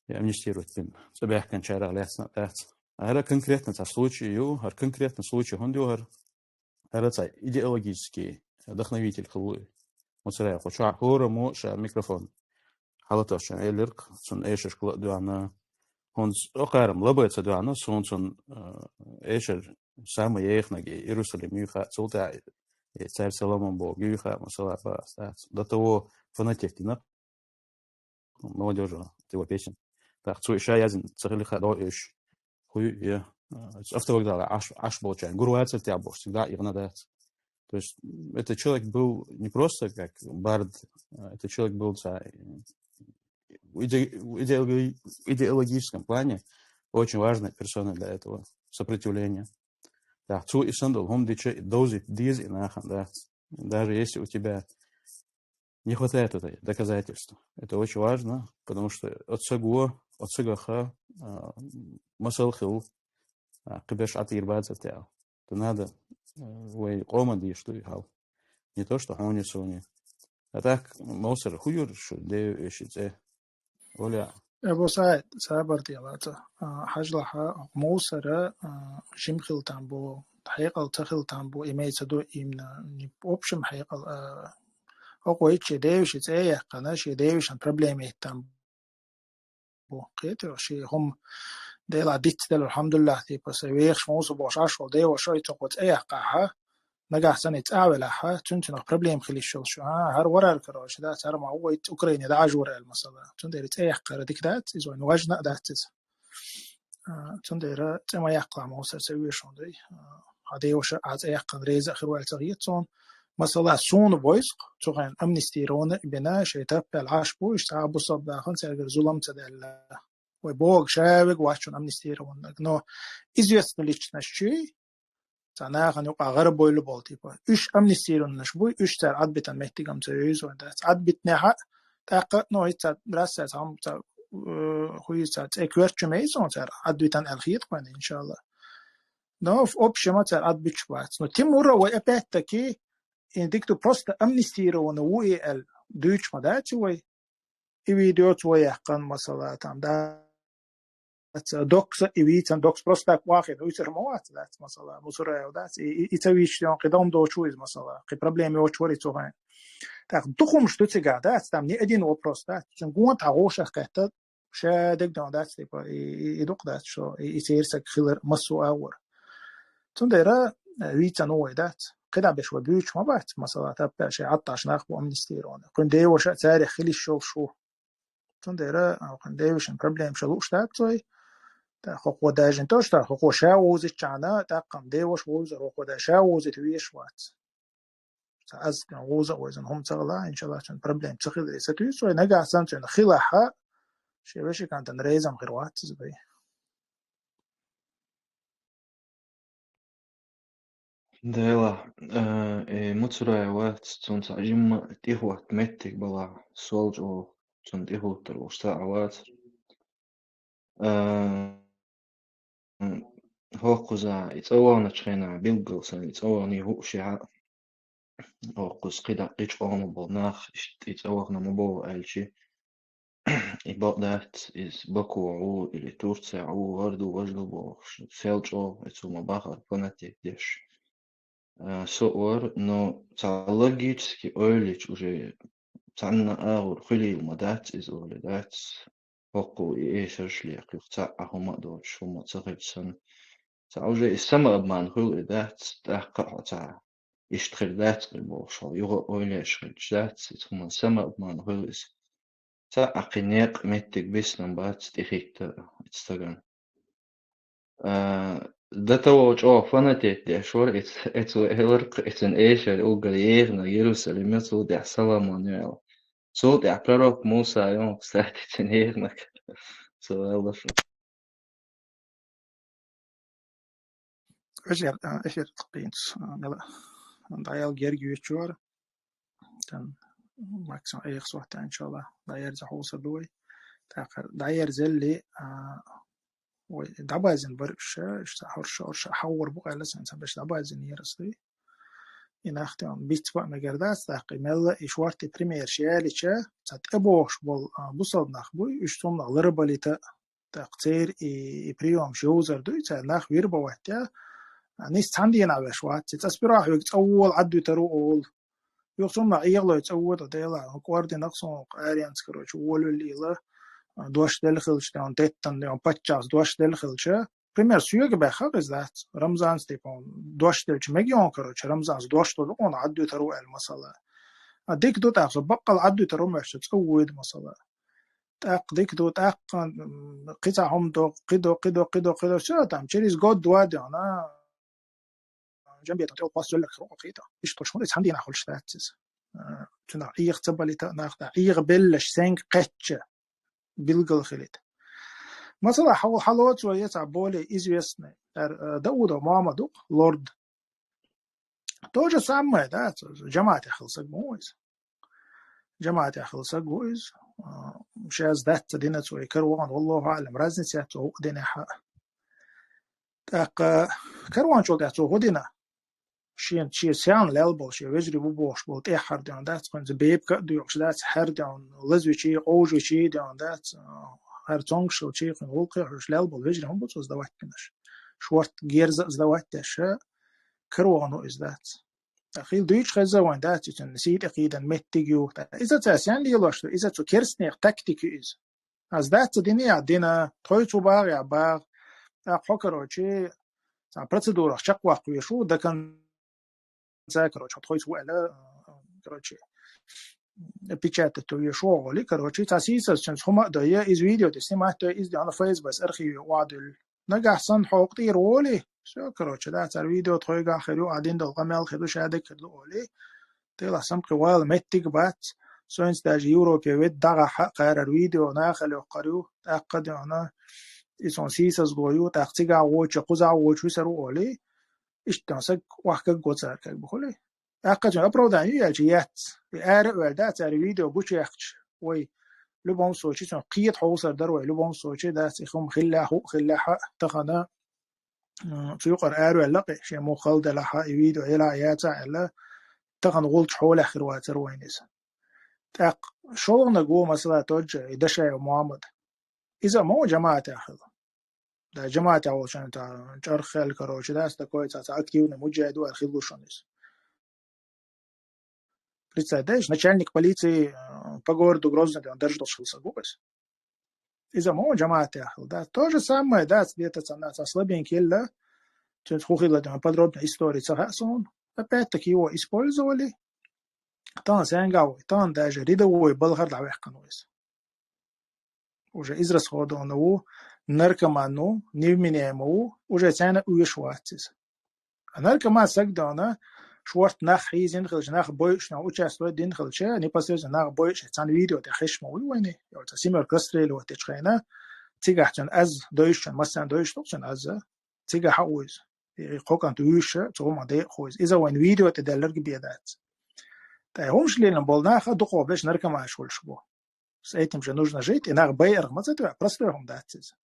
يعني نشتيروت بين صباح كان شارع على أسنا دات هذا конкретно تا случай يو هر конкретно случай هندو هر تا идеологический вдохновитель خلوي مثلا خوشا هورا موش ميكروفون حالتاش إليرك سن إيشش كلا دوانا هونس أقارم لبيت دوانا سن إيشر سام يخنق يروسلم يخا سلطة царь Соломон был гюха масала до того фанатектина молодежи его песен так цу еще язин царили ходо иш хуй я автовокзал аш получаем гуруация тебя был всегда их надо то есть этот человек был не просто как бард этот человек был в идеологическом плане очень важная персона для этого сопротивления. Так, цу и сандал, хом диче дозы диз и нахан, да. Даже если у тебя не хватает этой доказательства. Это очень важно, потому что от сагаха масалхил кибеш атирбаться тял. То надо вой команды что ихал. Не то, что он не сони. А так, мосер хуюр, что дею ищите. Оля. أبو سعد سابر ديالاتا حجلها موسرة شمخل تامبو حقيقة تخل تامبو إمي تدو إمنا نبوبشم حقيقة أقوى إتش ديوش إتأيه قناش ديوش عن بروبليمي تامبو قيتو شي هم ديلا ديت ديلو الحمد لله تيبا سويخش موسو بوش عشو ديو شوي تقوى إتأيه قاها نجح سنة تعاول ها تنتنا بروبليم خلي الشغل شو هر ورا الكراش ده هر ما هو أوكرانيا ده عجورة المسألة تندير تأيه قرر ديك ده إذا نواجنا ده تندير تما يقع موسى سوي شون دي هذا وش عز يقع ريز آخر وقت صغيرتون مسألة سون بويسق تغين أمنستيرون بنا شيء العاش بوش تعبوا صب داخل سيرجع ظلم تدل وبوق شابك واشون أمنستيرون نو إزيست ليش نشي تانا خنوق غرب بويل بالتيبا إيش أمنستيرون نشبوي إيش تر عد بتن محتاجم تريز وده عد بتنها تاق نوع تر رأسه هم تر خوي تر إكويرش ميزون تر عد بتن الخيط قاني إن شاء الله نوف أوبش ما تر عد بتشبات نو تيمورا وأبعت تكي إن ديكتو بروست أمنستيرون وإيه ال دوتش ما داتي وي إيفيديوت ويحقن مسألة تام ده دوكس إيفيتن دوكس بروستاك واحد ويصير موات ذات مسألة مصرية وذات يتويش يوم قدام دو شويز مسألة قي بروبليم يوشوري توهين تاخ دخوم شتو تيجا ذات تام ني أدين وبروستات تنقون تعوش أخته شادك دون ذات تبا يدوق ذات شو يصير سك خير مسو أور تنديرا ويتن هو ذات كده بشو بيوش ما بعد مسألة تبع شيء عطاش ناخبو أمنستيرون كندي وش تاريخ خلي شو تنديرا أو كندي وش بروبليم شلوش ذات توي تا خو داجن توش تا خو شاوز چانا تا قم دی وش وز رو خو دا شاوز تویش وات تا از وز وزن هم تغلا ان شاء الله عشان بروبلم تخيل ستويس ونجا سنت خلاها شي وش كانت نريزم غير وات زبي ديلا متسرع وقت تونس عجيم تيهوت متك بلا سولج أو تون تيهوت تروش ساعات هو قزا يتوانا تشينا بيلجلسن يتواني هو شيء أو قز قدا قيش قوم بالناخ يتوانا مبو ألشي يبقدات إز بكو عو إلي تورتسا عو وردو وجلو بوش سيلج أو يتوما باخر فناتيك ديش سؤال но логически ойлич уже цанна аur хили мадат из оледат хоку и эшершли кюхца ахома дот шума цахипсанца уже сама обман хул эдат тахка иштридат бошо юго ойлеш хилчат цума сама обман хул is ca aqinеq метик беснам бат тихикта ицтаган ده تو جو فنتيت دي شور اتس هيلرق اتن ايشر او غريغنا يروساليم سو دي سلامونيل سو دي بروك موسى يوم ساعت تنيرنك سو يلا ايش تقينت يلا ضايل جيرجي يشور كان ماكسيم ايخ وقت ان شاء الله داير زحوص دوي تاخر داير زلي ودابازن برش هرش حور بقى لسن سبش دابازن يرسي ينختم بيتبع مجردات تاقي ملا إشوارت بريمير شياليشة تات أبوش بول بوصل نخبوي إشتم نغلربالي تقتير بريوم شوزر دوي تات نخ ويربا وحتى نيس تاندي نعبشوات تتسبراح يتأول عدو ترو أول يقصون نعيغلو يتأول ديلا كواردي نقصون قاريان سكروش أولو اللي إلا دوش دلخلش ديون تيتن ديون باتشاس دوش دلخلش Пример сүйегі бәхі ғызләт. Рамзан степон دوش дельч мегион, короче, Рамзан دوش то он عدو ترو المسألة. ديك دو تاخذ بقى عدو ترو مش تسويد مسألة. تاق ديك دو تاق قطعهم دو قدو شو تام تشيلز جود دوادي أنا جنبي تطيل باس جلك روق قيتا. إيش تشمريس عندي ناخذ شتاتس. تنا إيغ تبالي ناخذ إيغ بلش سينك قتش بيلقل خليت. مثلا حلوات ويتع более известный Дауда Мамаду лорд то же самое, да, جماعة خلصق مويز جماعة خلصق مويز شاز ذات دينة ويكروان والله أعلم رازن سياتو دينة حق تاق كروان شو تاتو هدينا شي سيان لالبول شي وجري بوبوش بول تيحر ديون دات كنز بيب كدو يوش دات حر ديون لزوي شي قوجو شي ديون دات هرتونغ شو شيء خن ولقي حش لالبول وجري هم بتوز دوات كنش شورت جيرز دوات تشا كروانو إزدات أخيل دويش خزا وين دات نسيت أكيدا متجيو إذا تاسيان ليلوش إذا تو كيرسنير تكتيك إز از دات دنيا دينا تويتو باغ يا باغ حكرو شيء процедура شقوا قويشو ده كان ذاكرو تويتو على كروتشي بيتشات تويشو ولي كروتشي تاسيس شن هما ده إز فيديو تسمع تو إز على فيس بس أرخي وعدل نجح صن حقتي رولي شو كروتش ده تر فيديو تويجا خيرو عدين دل قمل خيرو شهادة كدلو أولي تلا سمك وال متك بات سوينس داج يوروبي ود دغا حق قرار فيديو ناخل وقريو تأكد أنا إسون سيسز غويو تأكتيجا ووش قزع ووش وسرو أولي إيش تنسق وحكة قصار كي بخلي أكد أنا أبرو دانيو يجيات بأر ولدا تر فيديو بوش يخش وي لبون سوتشي سون قيد حوصر دروي لبون سوتشي داس يخم خلاها تخنا تيقر آر ولاقي شيء مو خالد لها فيديو إلى آيات على تخن غلط حول آخر واتر وينيس تاق شغل نجو مثلا توج يدشى محمد إذا مو جماعة أخذ ده جماعة عشان تأرخ الكروش ده استكوي تأكيد نموجد وأرخيلو شونيس представляешь начальник полиции по городу Грозный он даже должен согласиться إذا مو جماعة أخذ ده то же самое да где-то цена слабенький لا تنخوخي لديهم подробно истории цахасун опять-таки его использовали тан сянгау тан даже рядовой болгар лавех кануис уже израсходованного наркоману невменяемого уже цена уешватис а наркоман сагдана شورت نخ هيزين خلش نخ بويش نخ участвует دين خلشه непосредственно نخ بويش цан видео ده خشموي ويني يا تسمير كسري لو تشخينا تيجا حتى از دويش مثلا دويش توكسن از تيجا حوز يقوكان دويش توما دي خوز اذا وين فيديو تدلرج بيدات تا همش لين болна خدقو باش نركم اشول شبو с этим же нужно жить и нах байр мацатва просто هم датсиз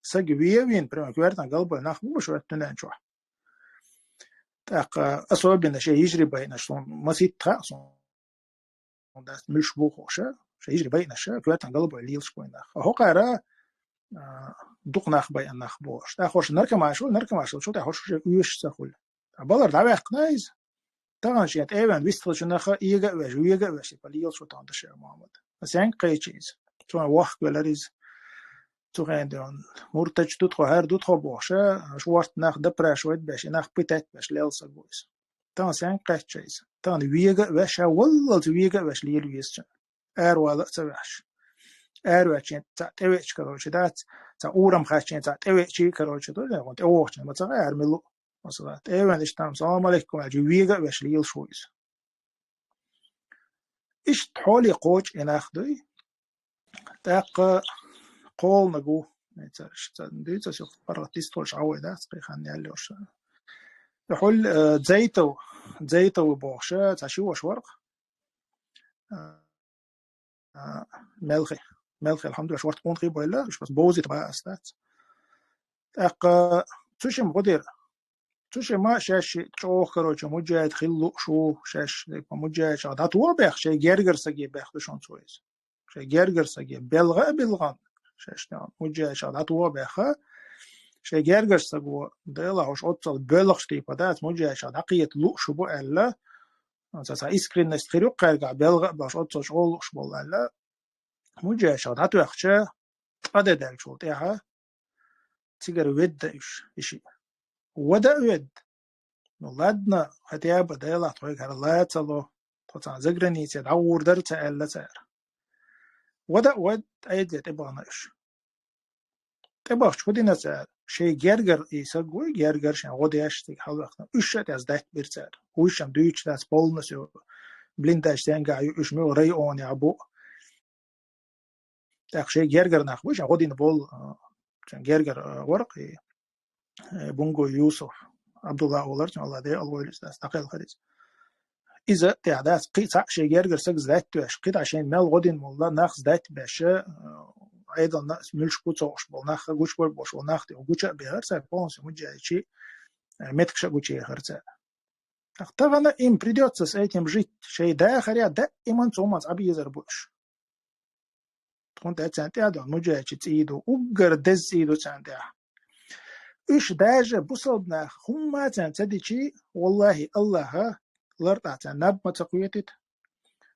сагвиевин прямо квертан галбой нах муш ваттнанчо так особенно شيء يجري بين شلون مسيت خاصون ده مش بوخوشه شيء يجري بين الشيء كويتان галбой ليلش كوينا هو قرا دوق نخ بين نخ بوش تا خوش نركم اشول شو تا خوش يوش سخول بالر دعوه قنايز طبعا شيء ايفن بيستل شنخ ييغا وش باليل شو تاند شيء محمد سين قيچيز تو وقت ولريز تو غندون مرتج دوت هر دوت بوشه شوارت نخ دبرش ود باش نخ بيتت باش ليلس بويس طبعا سين قيچيز طبعا ويغا وش والله ويغا وش ليل ويس ار ولا تبعش أروتشين تأويش كروش دات تأورم خاشين تأويشي كروش ده ده كنت أوهش مثلا أرملو مثلا أيوة إشتام السلام عليكم أجويجا وشليل شويس إيش تحولي قوش إن أخدي تاق قول نجو نترش تنديت أشوف برا تيستولش عوي ده خلني عليوش يحول زيتو بوشة تشيوش ورق ملخي الحمد لله شورت قون خيب ولا مش بس بوزيت بقى استات تشم غدير تشم ما شاش تشوخ كروش مجاهد خلو شو شاش مجاهد شادات وبخ شيء جرجر سجي بخ شون سويس شيء جرجر سجي بلغان شاش نعم مجاهد شادات وبخ شيء جرجر سجوا ده هوش أتصل بلغ شتي بدات مجاهد شاد عقية لو شو بو ألا أساسا إسكرين نستخيرو قارق بلغ باش أتصل شغل شو بو ألا مجاهد شادات وخشة قد دال شو تيها تيجر ود إشي ودا ود نولدنا هتيا بدايلا طويق هرلا تلو توتا زغرني تدعور در تألا تأر ودا ود أيد تبغانش تبغاش خودي نتأر شيء جرجر يسقوي جرجر شان وديش تيك حال وقتنا إيش از دات بيرتأر ويشم دويش تاس بولنس يو بلينداش تانجا يوش ميو ري أون يعبو تاك شيء جرجر نخبوش خودي نبول شان جرجر ورقي بونغو يوسف عبد الله أولر شان الله دي الله يلستاس تقيل خديس إذا تعداس قيت شيء جرجر سجز ذات باش قيت عشان مال غدين والله ناخذ ذات باش أيضا ناس ملش بوتوش بالناخ جوش بربوش والناخ تي وجوش بهرسة بونس مجا شيء متكش جوشي هرسة طبعا إم بريدوتس أيتم جيت شيء داخل يا دا إيمان توماس أبي يزربوش تكون تأتي هذا مجا شيء تيدو وجر دز تيدو تانتي إيش داجة بوصلنا هم ما تانتي شيء والله الله لرطعت نب ما تقويتت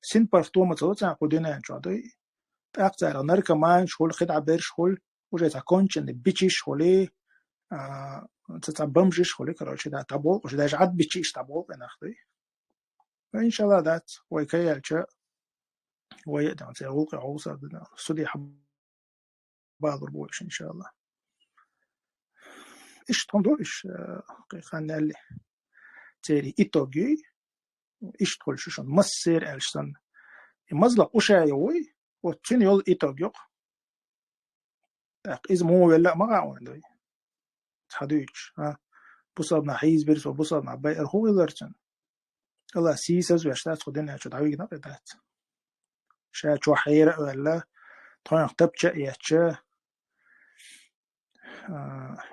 سن برفتو ما تلوتان قدنا انشادي أكثر نركا مان شغل خدعة بير شغل وجه تكونشن بيتشي شغلي تتبمجي شغلي كراش دا تابول وجه داج عد بيتشيش تابول بناخدي إن شاء الله ذات ويكي الشيء ويقدر تقول عوصة سودي حب بعض البوش إن شاء الله إيش تنظرش خلنا اللي تيري إتوجي إيش تقول شو مصير ألشان مزلق وشايوي وتشين يول إتوجيق إذا مو ولا ما قاعد عنده تحديش بصابنا حيز بيرس وبصابنا باير هو يلرتن الله سيسز واشتات خدنا شو دعوي نقدات شا شو حيرة ولا طبعا تبتشا ياتشا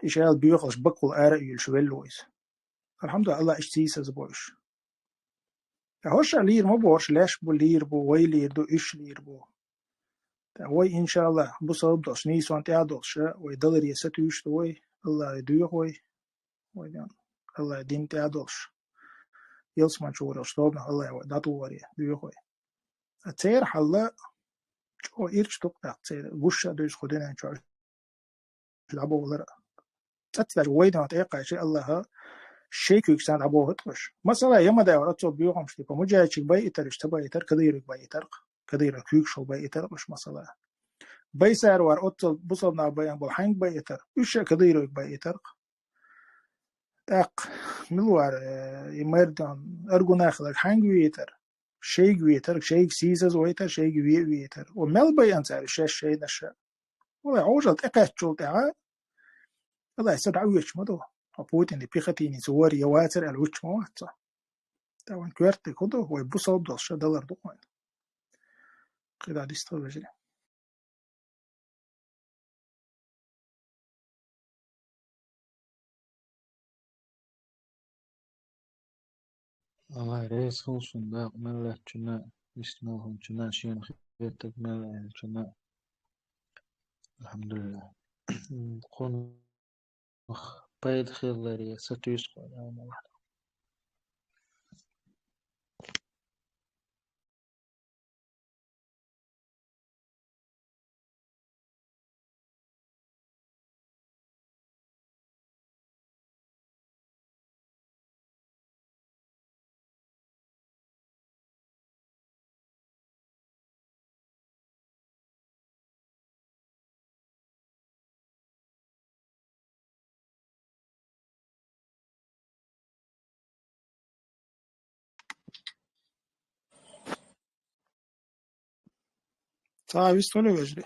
إشال بيوخش بقول آرق يلشوال لويس الحمد لله الله إيش سيسز بوش هوش لير ما بورش لاش بو لير بو وي لير دو إيش لير بو وي إن شاء الله بصاب دوش نيس وانت عدوش ويدلر يستويش دوي الله يدوي وي ويدان الله يدين تعدوش يلس ما شو رشتوبنا الله داتو وري دوي وي أتير حلا شو إيرش تقطع تير وش دوش خدنا شو لعبوا ولا تتلاج ويدان أتيقع شيء الله شيء يكسر عبوه تقش مثلا يوم ده ورطة بيوم شيء فمجاهد شيء باي إتر اشتبه إتر كدير باي إتر كدير كيك شو باي إتر مش مثلا باي سعر ورطة بصلنا باي بالحين باي إتر إيش كدير باي إتر ملوار يمردان أرجو ناخذ حنج ويتر شيء ويتر شيء سيزز ويتر شيء ويتر ومل باي أنسار شيء نشأ ولا عوجت أكاد شو تعال الله يستدعوش مدو أبوتين بيختيني زوار يواتر الوش مواتر طبعا كوارت كده هو يبص أبدأ $10 دوقين كده دي استراتيجي الله رئيس خلصون دا ملا جنا يسموهم جنا شين خيرتك ملا جنا الحمد لله قون بايد خير لاري ستويسقو يوم واحد صعب يستولي وجري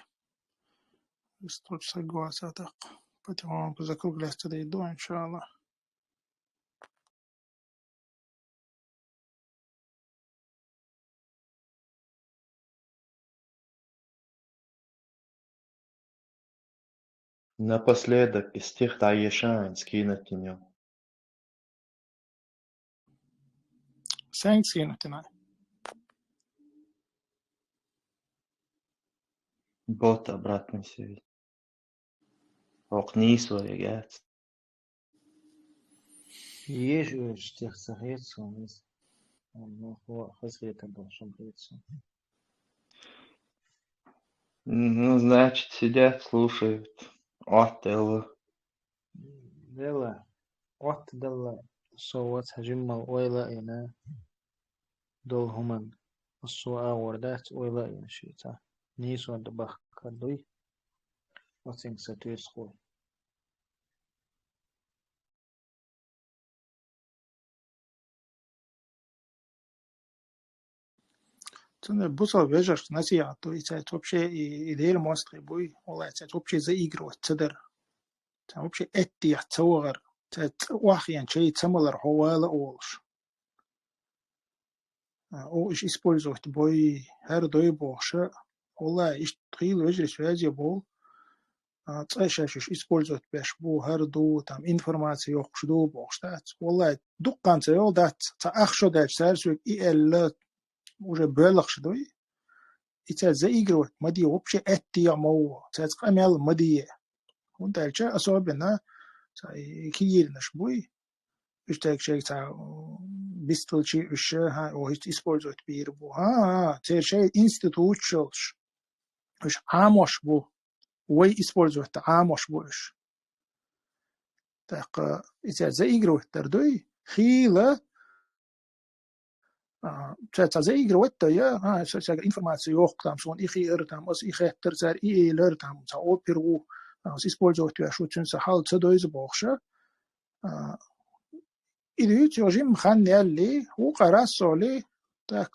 يستولي سجوا ساتق بتمام بذكر جلست تديدو إن شاء الله Напоследок стих Таишан скинуть. Sen skinutina. Бота, обратный связь. Окнис ваягат. Ежу тех сахецу, но хазрета большом хецу. Ну, значит, сидят, слушают. Отелло. Дела, от дела, صوت هجمة ويلا إنا دول همان السواء وردات ويلا إنا شيتا نيسو عند بخ كدوي وتين ستويس خوي Тunda busal vežaš nasijā, to это вообще идея мостри буй, ола это вообще заигрывать цедер. Это вообще эти цаугар. Это واحد شيء تملر حواله أولش. أو إيش использовать بوي هر دوي بوشة. والله إيش تخيل وجرس فازي بول. تأشش إيش использовать بيش بو هر دو تام إنفورماتيو يوقش دو بوشتات. والله دقان تيول دات تأخشو داش سارسوك إيه уже بلغش دوي. إذا заигрывать مدي вообще эти مو. تأتقامل مدي. وانت الشيء أصابنا. كيير نشبوي. اشتاك شيء تاع بيستل شيء الشها أو هيت إسبورزوت بيربو تير شيء إنستيتوشلش إيش عاموش بو وي إسبورزوت عاموش بوش تاق إذا زيجروت تردوي خيلة تاع زيجروت تيا سأجر إنفورماتيو يوقتام شون إخي إرتام أس إخي ترزار إيه لرتام تاع أو بيرو أس إسبورزوت يا شو تنسى حال تدويز بوخشة إذا يجيم خان ياللي هو قراص صولي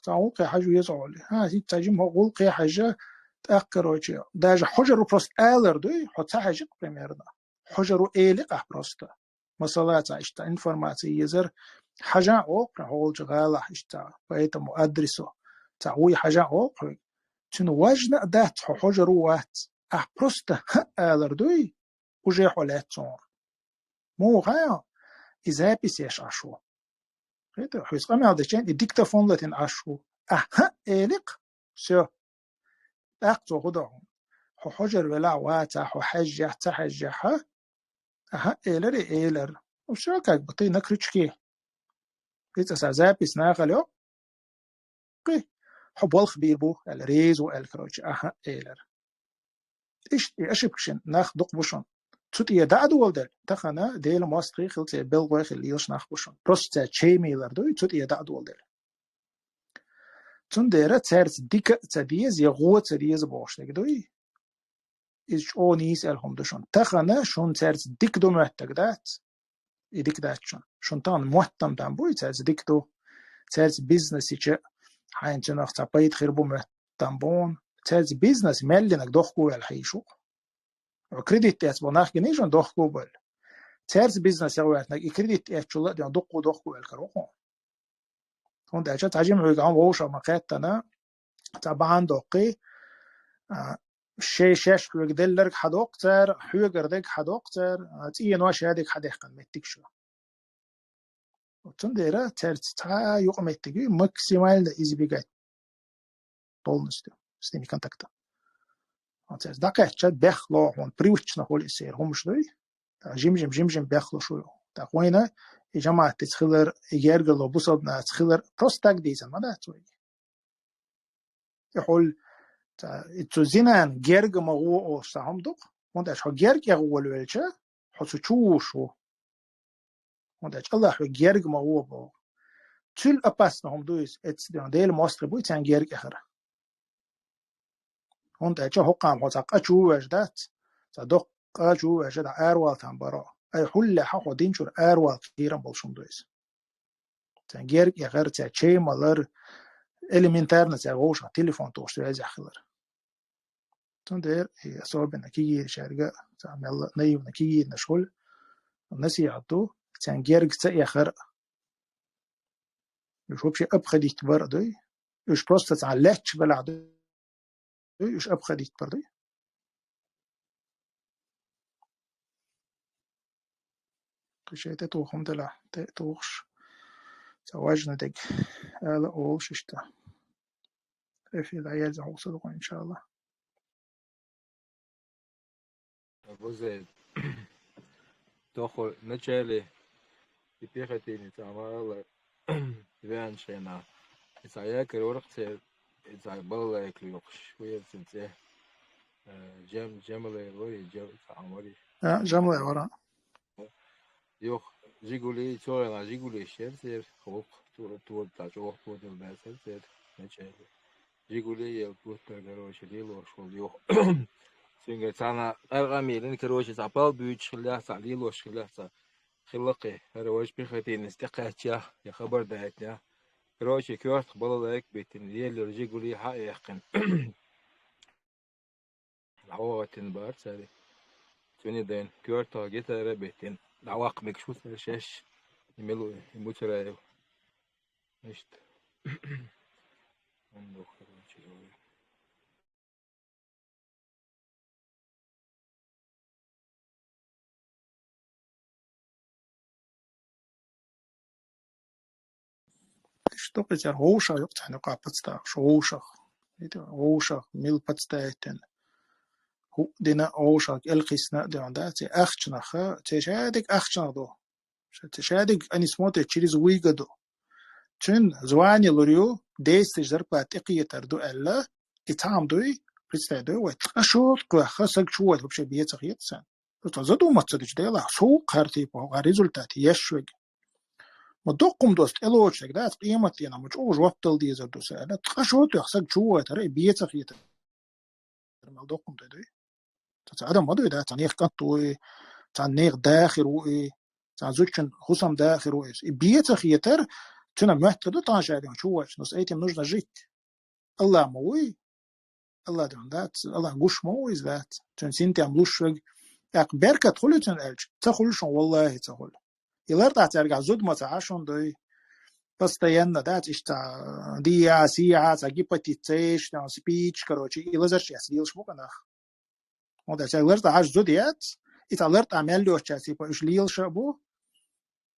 تاوق حاجة يزعولي هذه تجيم هو قول حاجة تأكروجي داج حجر بروست آلر دوي حتى حاجة بريميرنا حجر إيلق بروستا مثلا تعيشت إنفورماتي يزر حاجة أوق هو جغالة إشتا بيت مؤدرسو تعوي حاجة أوق تنو وجنا دات حجر وات بروستا آلر دوي وجي حولات صور مو غاية إذا بيسيش عشو هذا حيث قام هذا الشيء الديكتافون لتن عشو إلق سو أقطع خدعهم حجر ولا واتا حجة تحجة إيلر وشو كاك بطي نكرتشكي إذا سازابيس ناقلو قي حبول خبير بو الريز والكروج إيلر إيش أشبكشن ناخ دقبشن تut je dat doelde, dan gaan de hele master gilt je belweg liels nachbuschen. Prost chemieler doe, tut je dat doelde. Toen de ret dikke tzadies je goed tzadies boostig doe, is onis elhomdushon. Dan gaan schon dik do muettig dat, dik dat schon dan muettam dan boe dik do business je haint je nog tapijt gerbo muettam boon business melden ik doch goed elheisho. كريديت يسبو ناخ جنيجون دوخكو بل تيرز بيزنس يوات ناك كريديت يشولا دي دوخكو الكروخو هون ده جت عجيم عيقان ووشا مقاتنا طبعا دوقي شاش ويقدلرك حدوقتر حيقردك حدوقتر تيه نواش هادك حديقن متك شو وتنديرا تيرز تا يقمتكي ماكسيمال ده إزي بيقات طولنستو ستيمي كونتاكتا Antjes dakke chat bechlo hon priwtch na hol iser homsdoy ta jim bechlo sho ta khoina ijama tschiller yergelo busod na tschiller prostag dizen ma da tsoy hol ta itzuzinan gerg ma go o sahamdok und es ho gerg ya go welche hosu chusho und es Allah ho gerg ma go bo tul apas na homdois ets del mostre bu tan gerg akhra هون تأجى حقام حسق أشوا وجدات صدق أشوا وجد أروال تنبرا أي حل حق دينشور أروال كثيرا بالشون دويس تنجير يغير تأجى مالر إليمنتارنا تأجوش تليفون توش تأجى خلر تندير أصاب نكير شارجة تعمل نيو نكير نشول الناس يعطو تنجير تأخر يشوف شيء أبخدي كبر دوي يش بروست تعلقش بلعدو إيش أبخديت بردي قشيت توخم دلا توخش زواجنا دق لا أول ششتا في العيال زعو صدقوا إن شاء الله. أبو زيد تأخذ نجالي بيختين تعمل بيان شينا إذا كرورت إذا بالله يكليوكش ويا سنته جملة وري تعمري جملة ورا يوخ جيقولي تورنا جيقولي شير خوك تور تاجو بود الباسل نجالي جيقولي يبوت كروش ليلو شو يوخ سينجر تانا أرغامي لين كروش تعبال بيوتش خلاص تعليلو خلاص خلقي هروش بيختين استقاتيا يا خبر دايتنا كروش كيوت قبل ذاك بيتن يلي رجيقولي حقيقة العواتن بار ساري توني دين كيوت جيتارة بيتن العواق مكشوت الشاش يملو يموت رايو نشت что петер гоуша ёпта ну капацта шоуша это гоуша мил подстаетен هو دينا гоуша القسنا да те ахчнаха те шадик ахчнадо шадик они смотрят через выгоду чын звание лорио действуешь зарплат икиетарду элла и там дуй представляю вот а что хасак чует вообще бьется хитсан то задуматься дела шоу карты по результате яшвиг مدقم دوست إلوشك ده قيمة لنا مش أوج وقتل دي زر دوسة ده تخشوت يحسك جوا ترى بيتك يتر مدقم ده تتعلم مدو ده تانيخ كنتوي تانيخ داخل وإيه تانزوجن خصم داخل وإيه بيتك يتر تنا محتر تانشادين شوش نص أيتم نجنا جيت الله موي الله ده ذات الله جوش موي ذات تنسينتي عملوش بركة تخلي تنقلج تخلشون والله تخل يلار تعرق زود ما تعاشون دوي постоянно да ишта дия сия гипотетиш там спич короче илазар сейчас вилш муканах вот это лар тааш зудият и талар тамелло часи по шлил шабу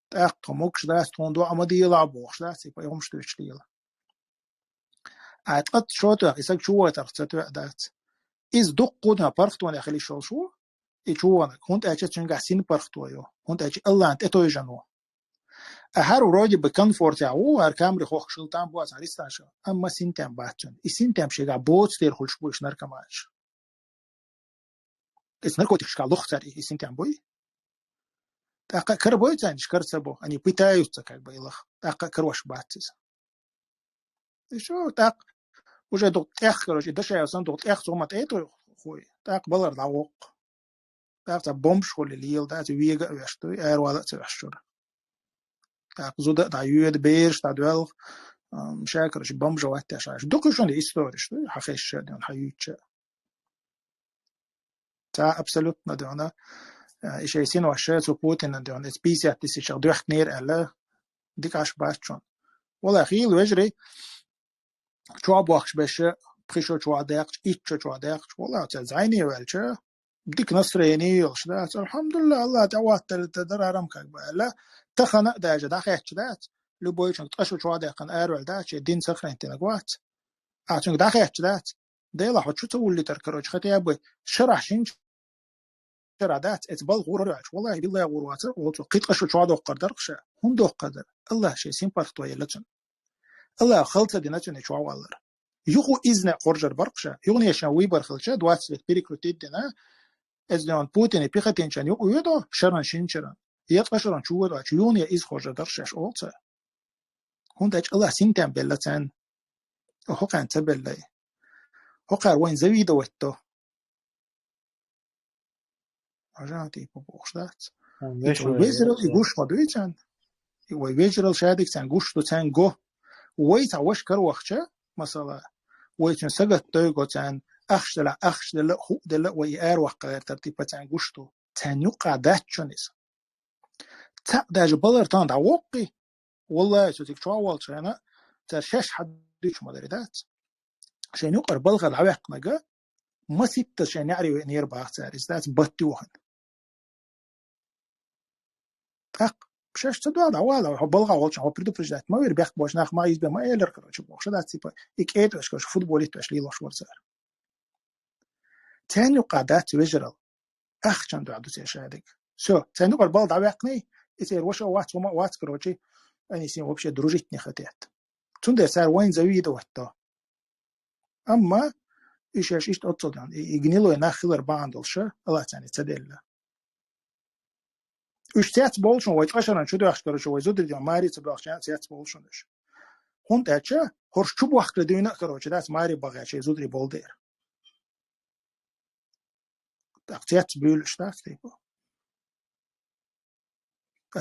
так мокш да стондо амадила бохш да си по юм что шлил ат шото исак чуа тарцату дат из дуккуна пархтуна خلي شو يجوانا كنت أجت شنقا سين برختويو كنت أجت الله أنت إتوي جنو أهارو روجي بكنفورت يعو أركام رخوخ شلتان بواز عريستاشو أما سنتام باتشن السنتام شيغا بوت تير خلش بوش نركماش إس نركو تشكا لوختاري السنتام بوي تاقا كربوي تاني شكرسبو أني بيتايو تسكاك بيلخ تاقا كروش باتز شو تاق وجه دوت إخ كروش إدشا يوصن دوت إخ زومت إيتو خوي تاق بلر دعوق تاق بومش خولي ليل دا ويغا ويشتوي ولا تشور تاق زودا دا يود بيرش دا دوال مشاكرش بومش واتشاش دوكشون هيستوريش حقيش دون حيوتش تا ابسولوتنا دونا إشيسين وشات وبوتين دون اسبيسيا تسيش دوخ نير الا ديكاش باشون ولا خيل وجري شو بوخش باش بخشو شو داقش إيتشو شو داقش ولا تزعيني والشا ديك نصريني وشدات الحمد لله الله تعوات تدرارم كاك لا تخنا داجة داخل شدات لبويشن تقشو شو داقن أرول داش دين سخرين تنقوات عشان داخل شدات ديلا حد شو تقول لي تركروج ختي أبوي شرح شين شرادات اتبال غورواج والله بالله غوروات وقت قيت قشو شو داق قدرش هم داق قدر الله شيء سيمبل توي لتن الله خلطة ديناتون شو والله يخو إذن قرجر برقشة يغني شاوي برخلشة دوات بيريكروتيد دينا ازدان بوتين بيختين شان يقويدو شرن شنشرن يتقشرن شو دو يوني إز قرجر درشش أولتا هندج الله سنتم بلتن هو كان تبلي هو قار وين زويدة وتو أجاتي ببوخشات ويزرل يقوش مدويتان ويزرل شادك تان قوش تو تان جو ويتا وش كروخشة مثلا ويتن سقط تويقو تان أخشلا هو دلا ويأر وقار ترتيبا تان قوشتو تان يقع داتشونيس تا داج بلر تان دعوقي والله سوتيك شو أول شانا ترشش حديش مدردات عشان يقر بلغ العواق نجا ما ستة عشان يعرف نير باختار إزدات بطيوهن Przecież co do dawala, ho bolga olchan, ho предупреждать. Ma ver bek boş nach ma izbe ma eler короче, boşa da tipa. Ik etwas koş futbolit baş lilo şwarzer. Tani qadat wejral. Can do adu şadik. So, tani qor bal davaqni, iter washa wat ma wat короче. Ani sin вообще дружить не хотят. Тунде сар вайн завидо ватто. Amma iş otsodan. İgnilo nakhlar bandılşa. Allah tani tadella. Üç tiyat bolşun vay qaşaran şu da короче vay zodri diyor mari tabaqşan tiyat bolşundur. Hon taça horşu bu vaqtda dünya короче das mari bagaçı zodri bolder. Tiyat bölüşlər bu.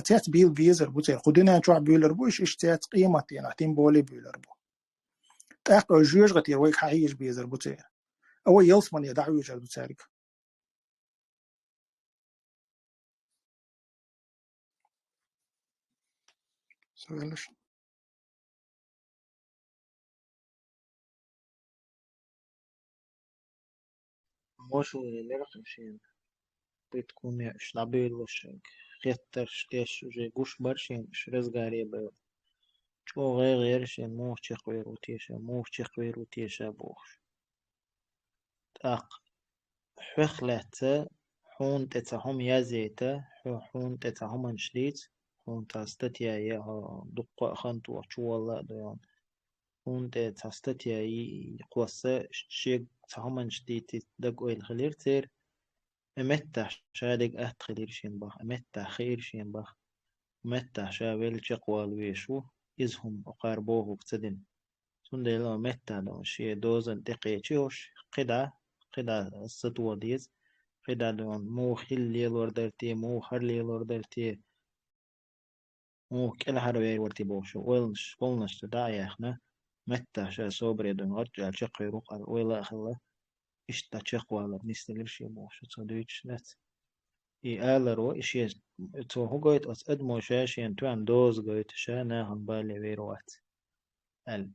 Tiyat bil bizer bu tiyat. Quduna çoğ bölür bu iş tiyat qiymat yani tim boli bölür bu. Taq öjüj qatir vay hayiş bizer bu tiyat. Ama yalsman ya da'u yajad bu tiyat. Söyleş. موشو لرقم شين بتكون يا شلابيل وشنك خيتر شتيش جي قوش برشين شرز غاري بيو شو غير شين موش تقوير وتيشا موش تقوير وتيشا بوش تاق حخلت حون تتهم يازيتا حون تتهم انشليت حون تاستتيا يا دقة خنتو شو والله ديان حون تاستتيا يقوسا شيء تهم انشليت دقوا الخلير تير متى شادق أتخلير شين بخ متى خير شين بخ متى شاول شقوال ويشو إزهم أقاربوه بتدين سندلا متى لو شيء دوزن تقيتشوش قدا السطوة ديز قدا دون مو خلي لوردرتي مو خلي لوردرتي مو كل حربي ورتي بوشو ولنش تداعي احنا متى شا صبري دون رجع شقي رقال ولا خلا إشتا شقوال نستلر شي بوشو تصديش نت آلرو إشي تو هو قايت أدمو شاشين توان دوز قايت شانا هم بالي ويروات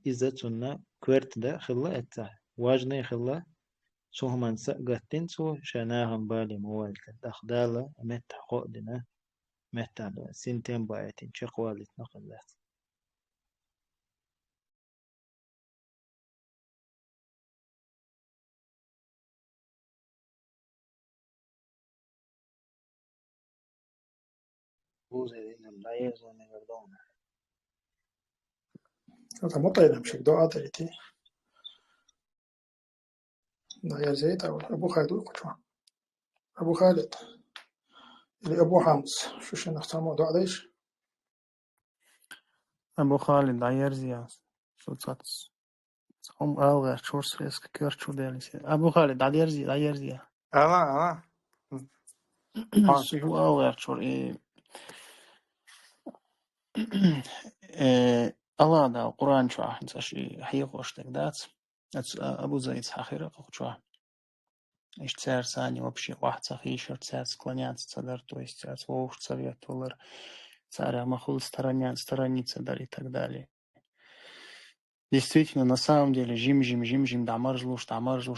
إذا تنا كورت ده خلا إتا واجني خلا سو همان سقطين سو شانا هم بالي موالت دخدالة مت قودنا مت سنتين بايتين شقوالت نقلات بوزي دينا ملايز ونقردونا هذا مطينا مش دو أدريتي. يا زيد أبو خالد وقتها أبو خالد اللي أبو حمص شو شنو نختار دعيش أبو خالد عيرزياس شو تصاتس ألغى شورس ريسك كير شو داليس أبو خالد عيرزيا أنا شو ألغى شور الله دا القرآن شو أحد شيء حقيقة وشتك دات أبو زيد حخيرة شو إيش تسار ثاني вообще واحد صخيشر تسار склоняться цадар, то есть тсар слух советовал царя махул сторониться дали и так далее. Действительно, на самом деле, жим дамаржлуш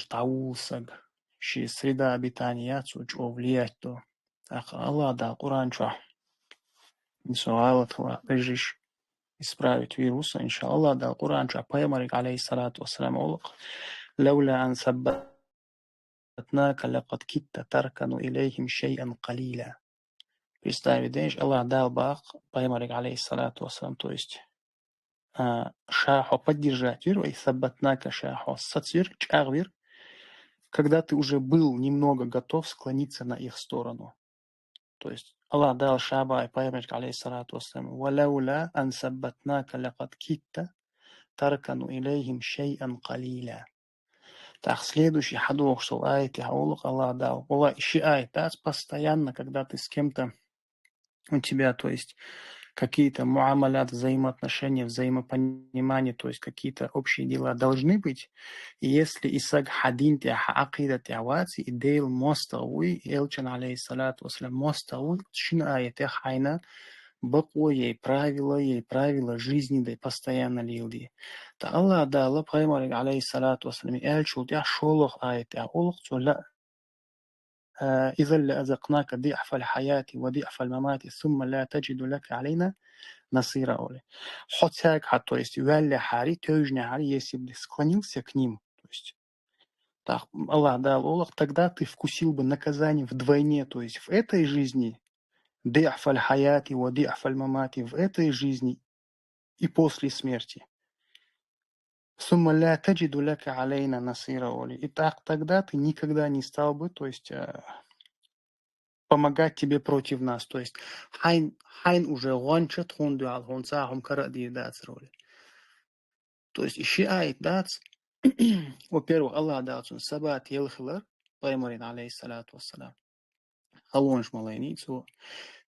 таулсаг, ши среда обитания цучо влиять то. Ах, Аллах да Куран чуа. Иншаллах тла пежиш исправить вируса, иншаллах да Куран чуа. Пайгамбар алейхиссалату вассалам олق. Лаула ан саббатнака лакад китта таркану илейхим шей'ан калиля. Представить, Аллах дал бах Пайгамбар алейхиссалату вассалам, то есть шахо поддержать веру, и саббатнака шахо сацвир, чагвир, когда ты уже был немного готов склониться на их сторону. То есть Аллах дал шаба и Пайгамбар алейхиссалату вассалам, валаула ан саббатнака лакад китта таркану илейхим шей'ан калиля. Так, следующий хадух, что айти хаулук Аллах дал. Аллах ищи айтат постоянно, когда ты с кем-то у тебя, то есть какие-то муамалят, взаимоотношения, взаимопонимания, то есть какие-то общие дела должны быть. И если исаг хадин тяха акида тявати и дейл мостауи, элчан алейхиссалату вассалам мостауи, шина аятях хайна, бакло ей правила жизни, да и постоянно лилди. Та Аллах дала Пайгамбар алейхиссалату вассалам элчул тях шолох аятях олох цула إذا لأذقناك ضعف الحياة وضعف الممات ثم لا تجد لك علينا نصيرا أولي. Хоть то есть вялля хари, тёжня хари, если бы склонился к ним, то есть так, Аллах дал Олах, тогда ты вкусил бы наказание вдвойне, то есть в этой жизни, ضعف الحياة وضعف الممات, в этой жизни и после смерти. ثم لا تجد لك علينا نصيرا أولي. И так тогда ты никогда не стал бы, то есть помогать тебе против нас, то есть хайн уже гончат хунду ал хунца хум каради дац роли. То есть ищи айт дац. Во-первых, Аллах дац он сабат елхилар, паймарин алейхиссалату вассалам. Халонш малайницу.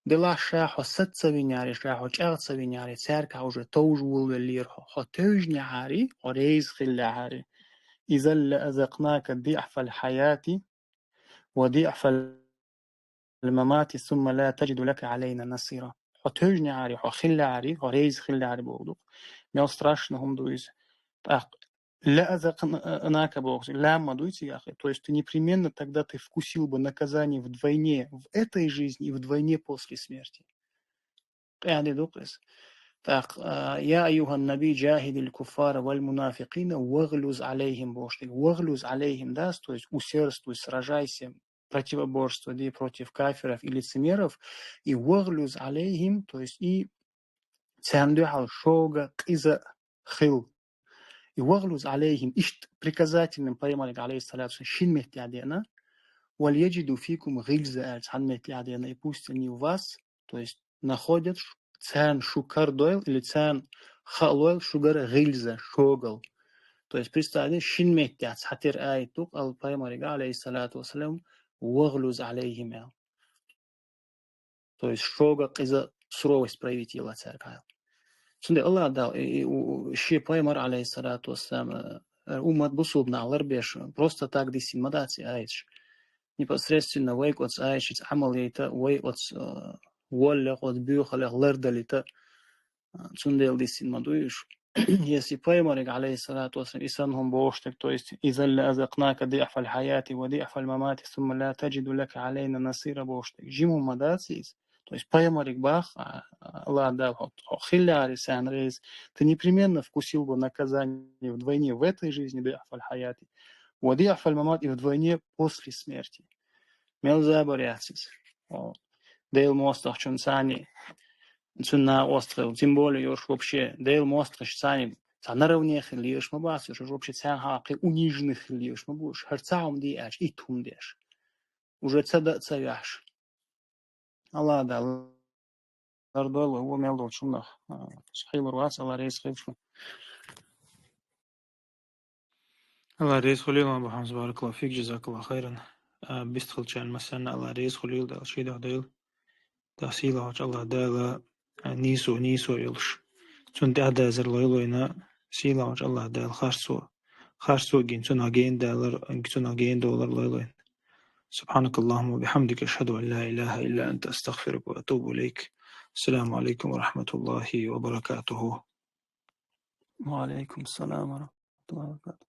Дела шахо сатца виняри, шахо чагца виняри, церка уже тоже улвелирхо. Хотёжня хари, орейз хилля хари. إذا لأذقناك ضعف الحياة وضعف الممات ثم لا تجد لك علينا نصيرا. Хотёжня хари, хохилля хари, орейз хилля хари болдук. Мел страшно хум дуиз. Так, лa'azaqnaka бог, ляма дуйте, яхи. То есть ты непременно тогда ты вкусил бы наказание вдвойне в этой жизни и вдвойне после смерти. Так, я аюхан наби джахидил куфара валь мунафикина ваглюз алейхим бошли. Ваглюз алейхим даст, то есть усердствуй, сражайся, противоборствуй против кафиров и лицемеров. И ваглюз алейхим, то есть и цандуал шога киза хил. И ваглюз алейхим, ишт приказательным паймалик алейхиссалату шин мехтиадена, валь яджиду фикум гильза альц хан мехтиадена, и пусть они у вас, то есть находят цан шукар дойл или цан халуэл шугара гильза шогал. То есть представьте, шин мехтиац хатир айтук ал паймалик алейхиссалату вассалам ваглюз алейхим. То есть шога киза суровость проявить ела церква. Сунде Аллах дал, и ще паймар алейхиссалату вассалам умат бусубна аларбеш, просто так дисин мадаци айч. Непосредственно вейк от айчиц амалейта, вейк от воллях, от бюхалях, лердалита, сунде дисин мадуиш. Если паймарик алейхиссалату вассалам исанхум боштек, то есть إذا لأذقناك ضعف الحياة وضعف الممات ثم لا تجد لك علينا نصيرا боштек. Жиму мадацис. То есть паймарик бах, Аллах дал хилляри сан рейз, ты непременно вкусил бы наказание вдвойне в этой жизни, ضعف الحياة, وضعف الممات, и вдвойне после смерти. Мел заборяцис. Дейл мостах чунсани, цунна остров, тем более još вообще, дейл мостах чунсани, са наравне хилиеш мабас, još вообще цян хаки униженных хилиеш мабуш, харцаум диэш, и тум диэш. Уже цада цавяш. Allah dal ardol هو ميلدو شنو صحيح الرواس الله رئيس خيفشو الله رئيس خليل أبو حمزة بارك الله فيك جزاك الله خيرا بيستخل كان مثلا الله رئيس خليل دال شيء ده ديل تحصيله الله دال نيسو يلش تون ده زر ليلوينا سيلا الله دال خارسو جين تون أجين دولار ليلوين سبحانك اللهم وبحمدك أشهد أن لا إله إلا أنت أستغفرك وأتوب إليك. السلام عليكم ورحمة الله وبركاته. وعليكم السلام ورحمة الله وبركاته.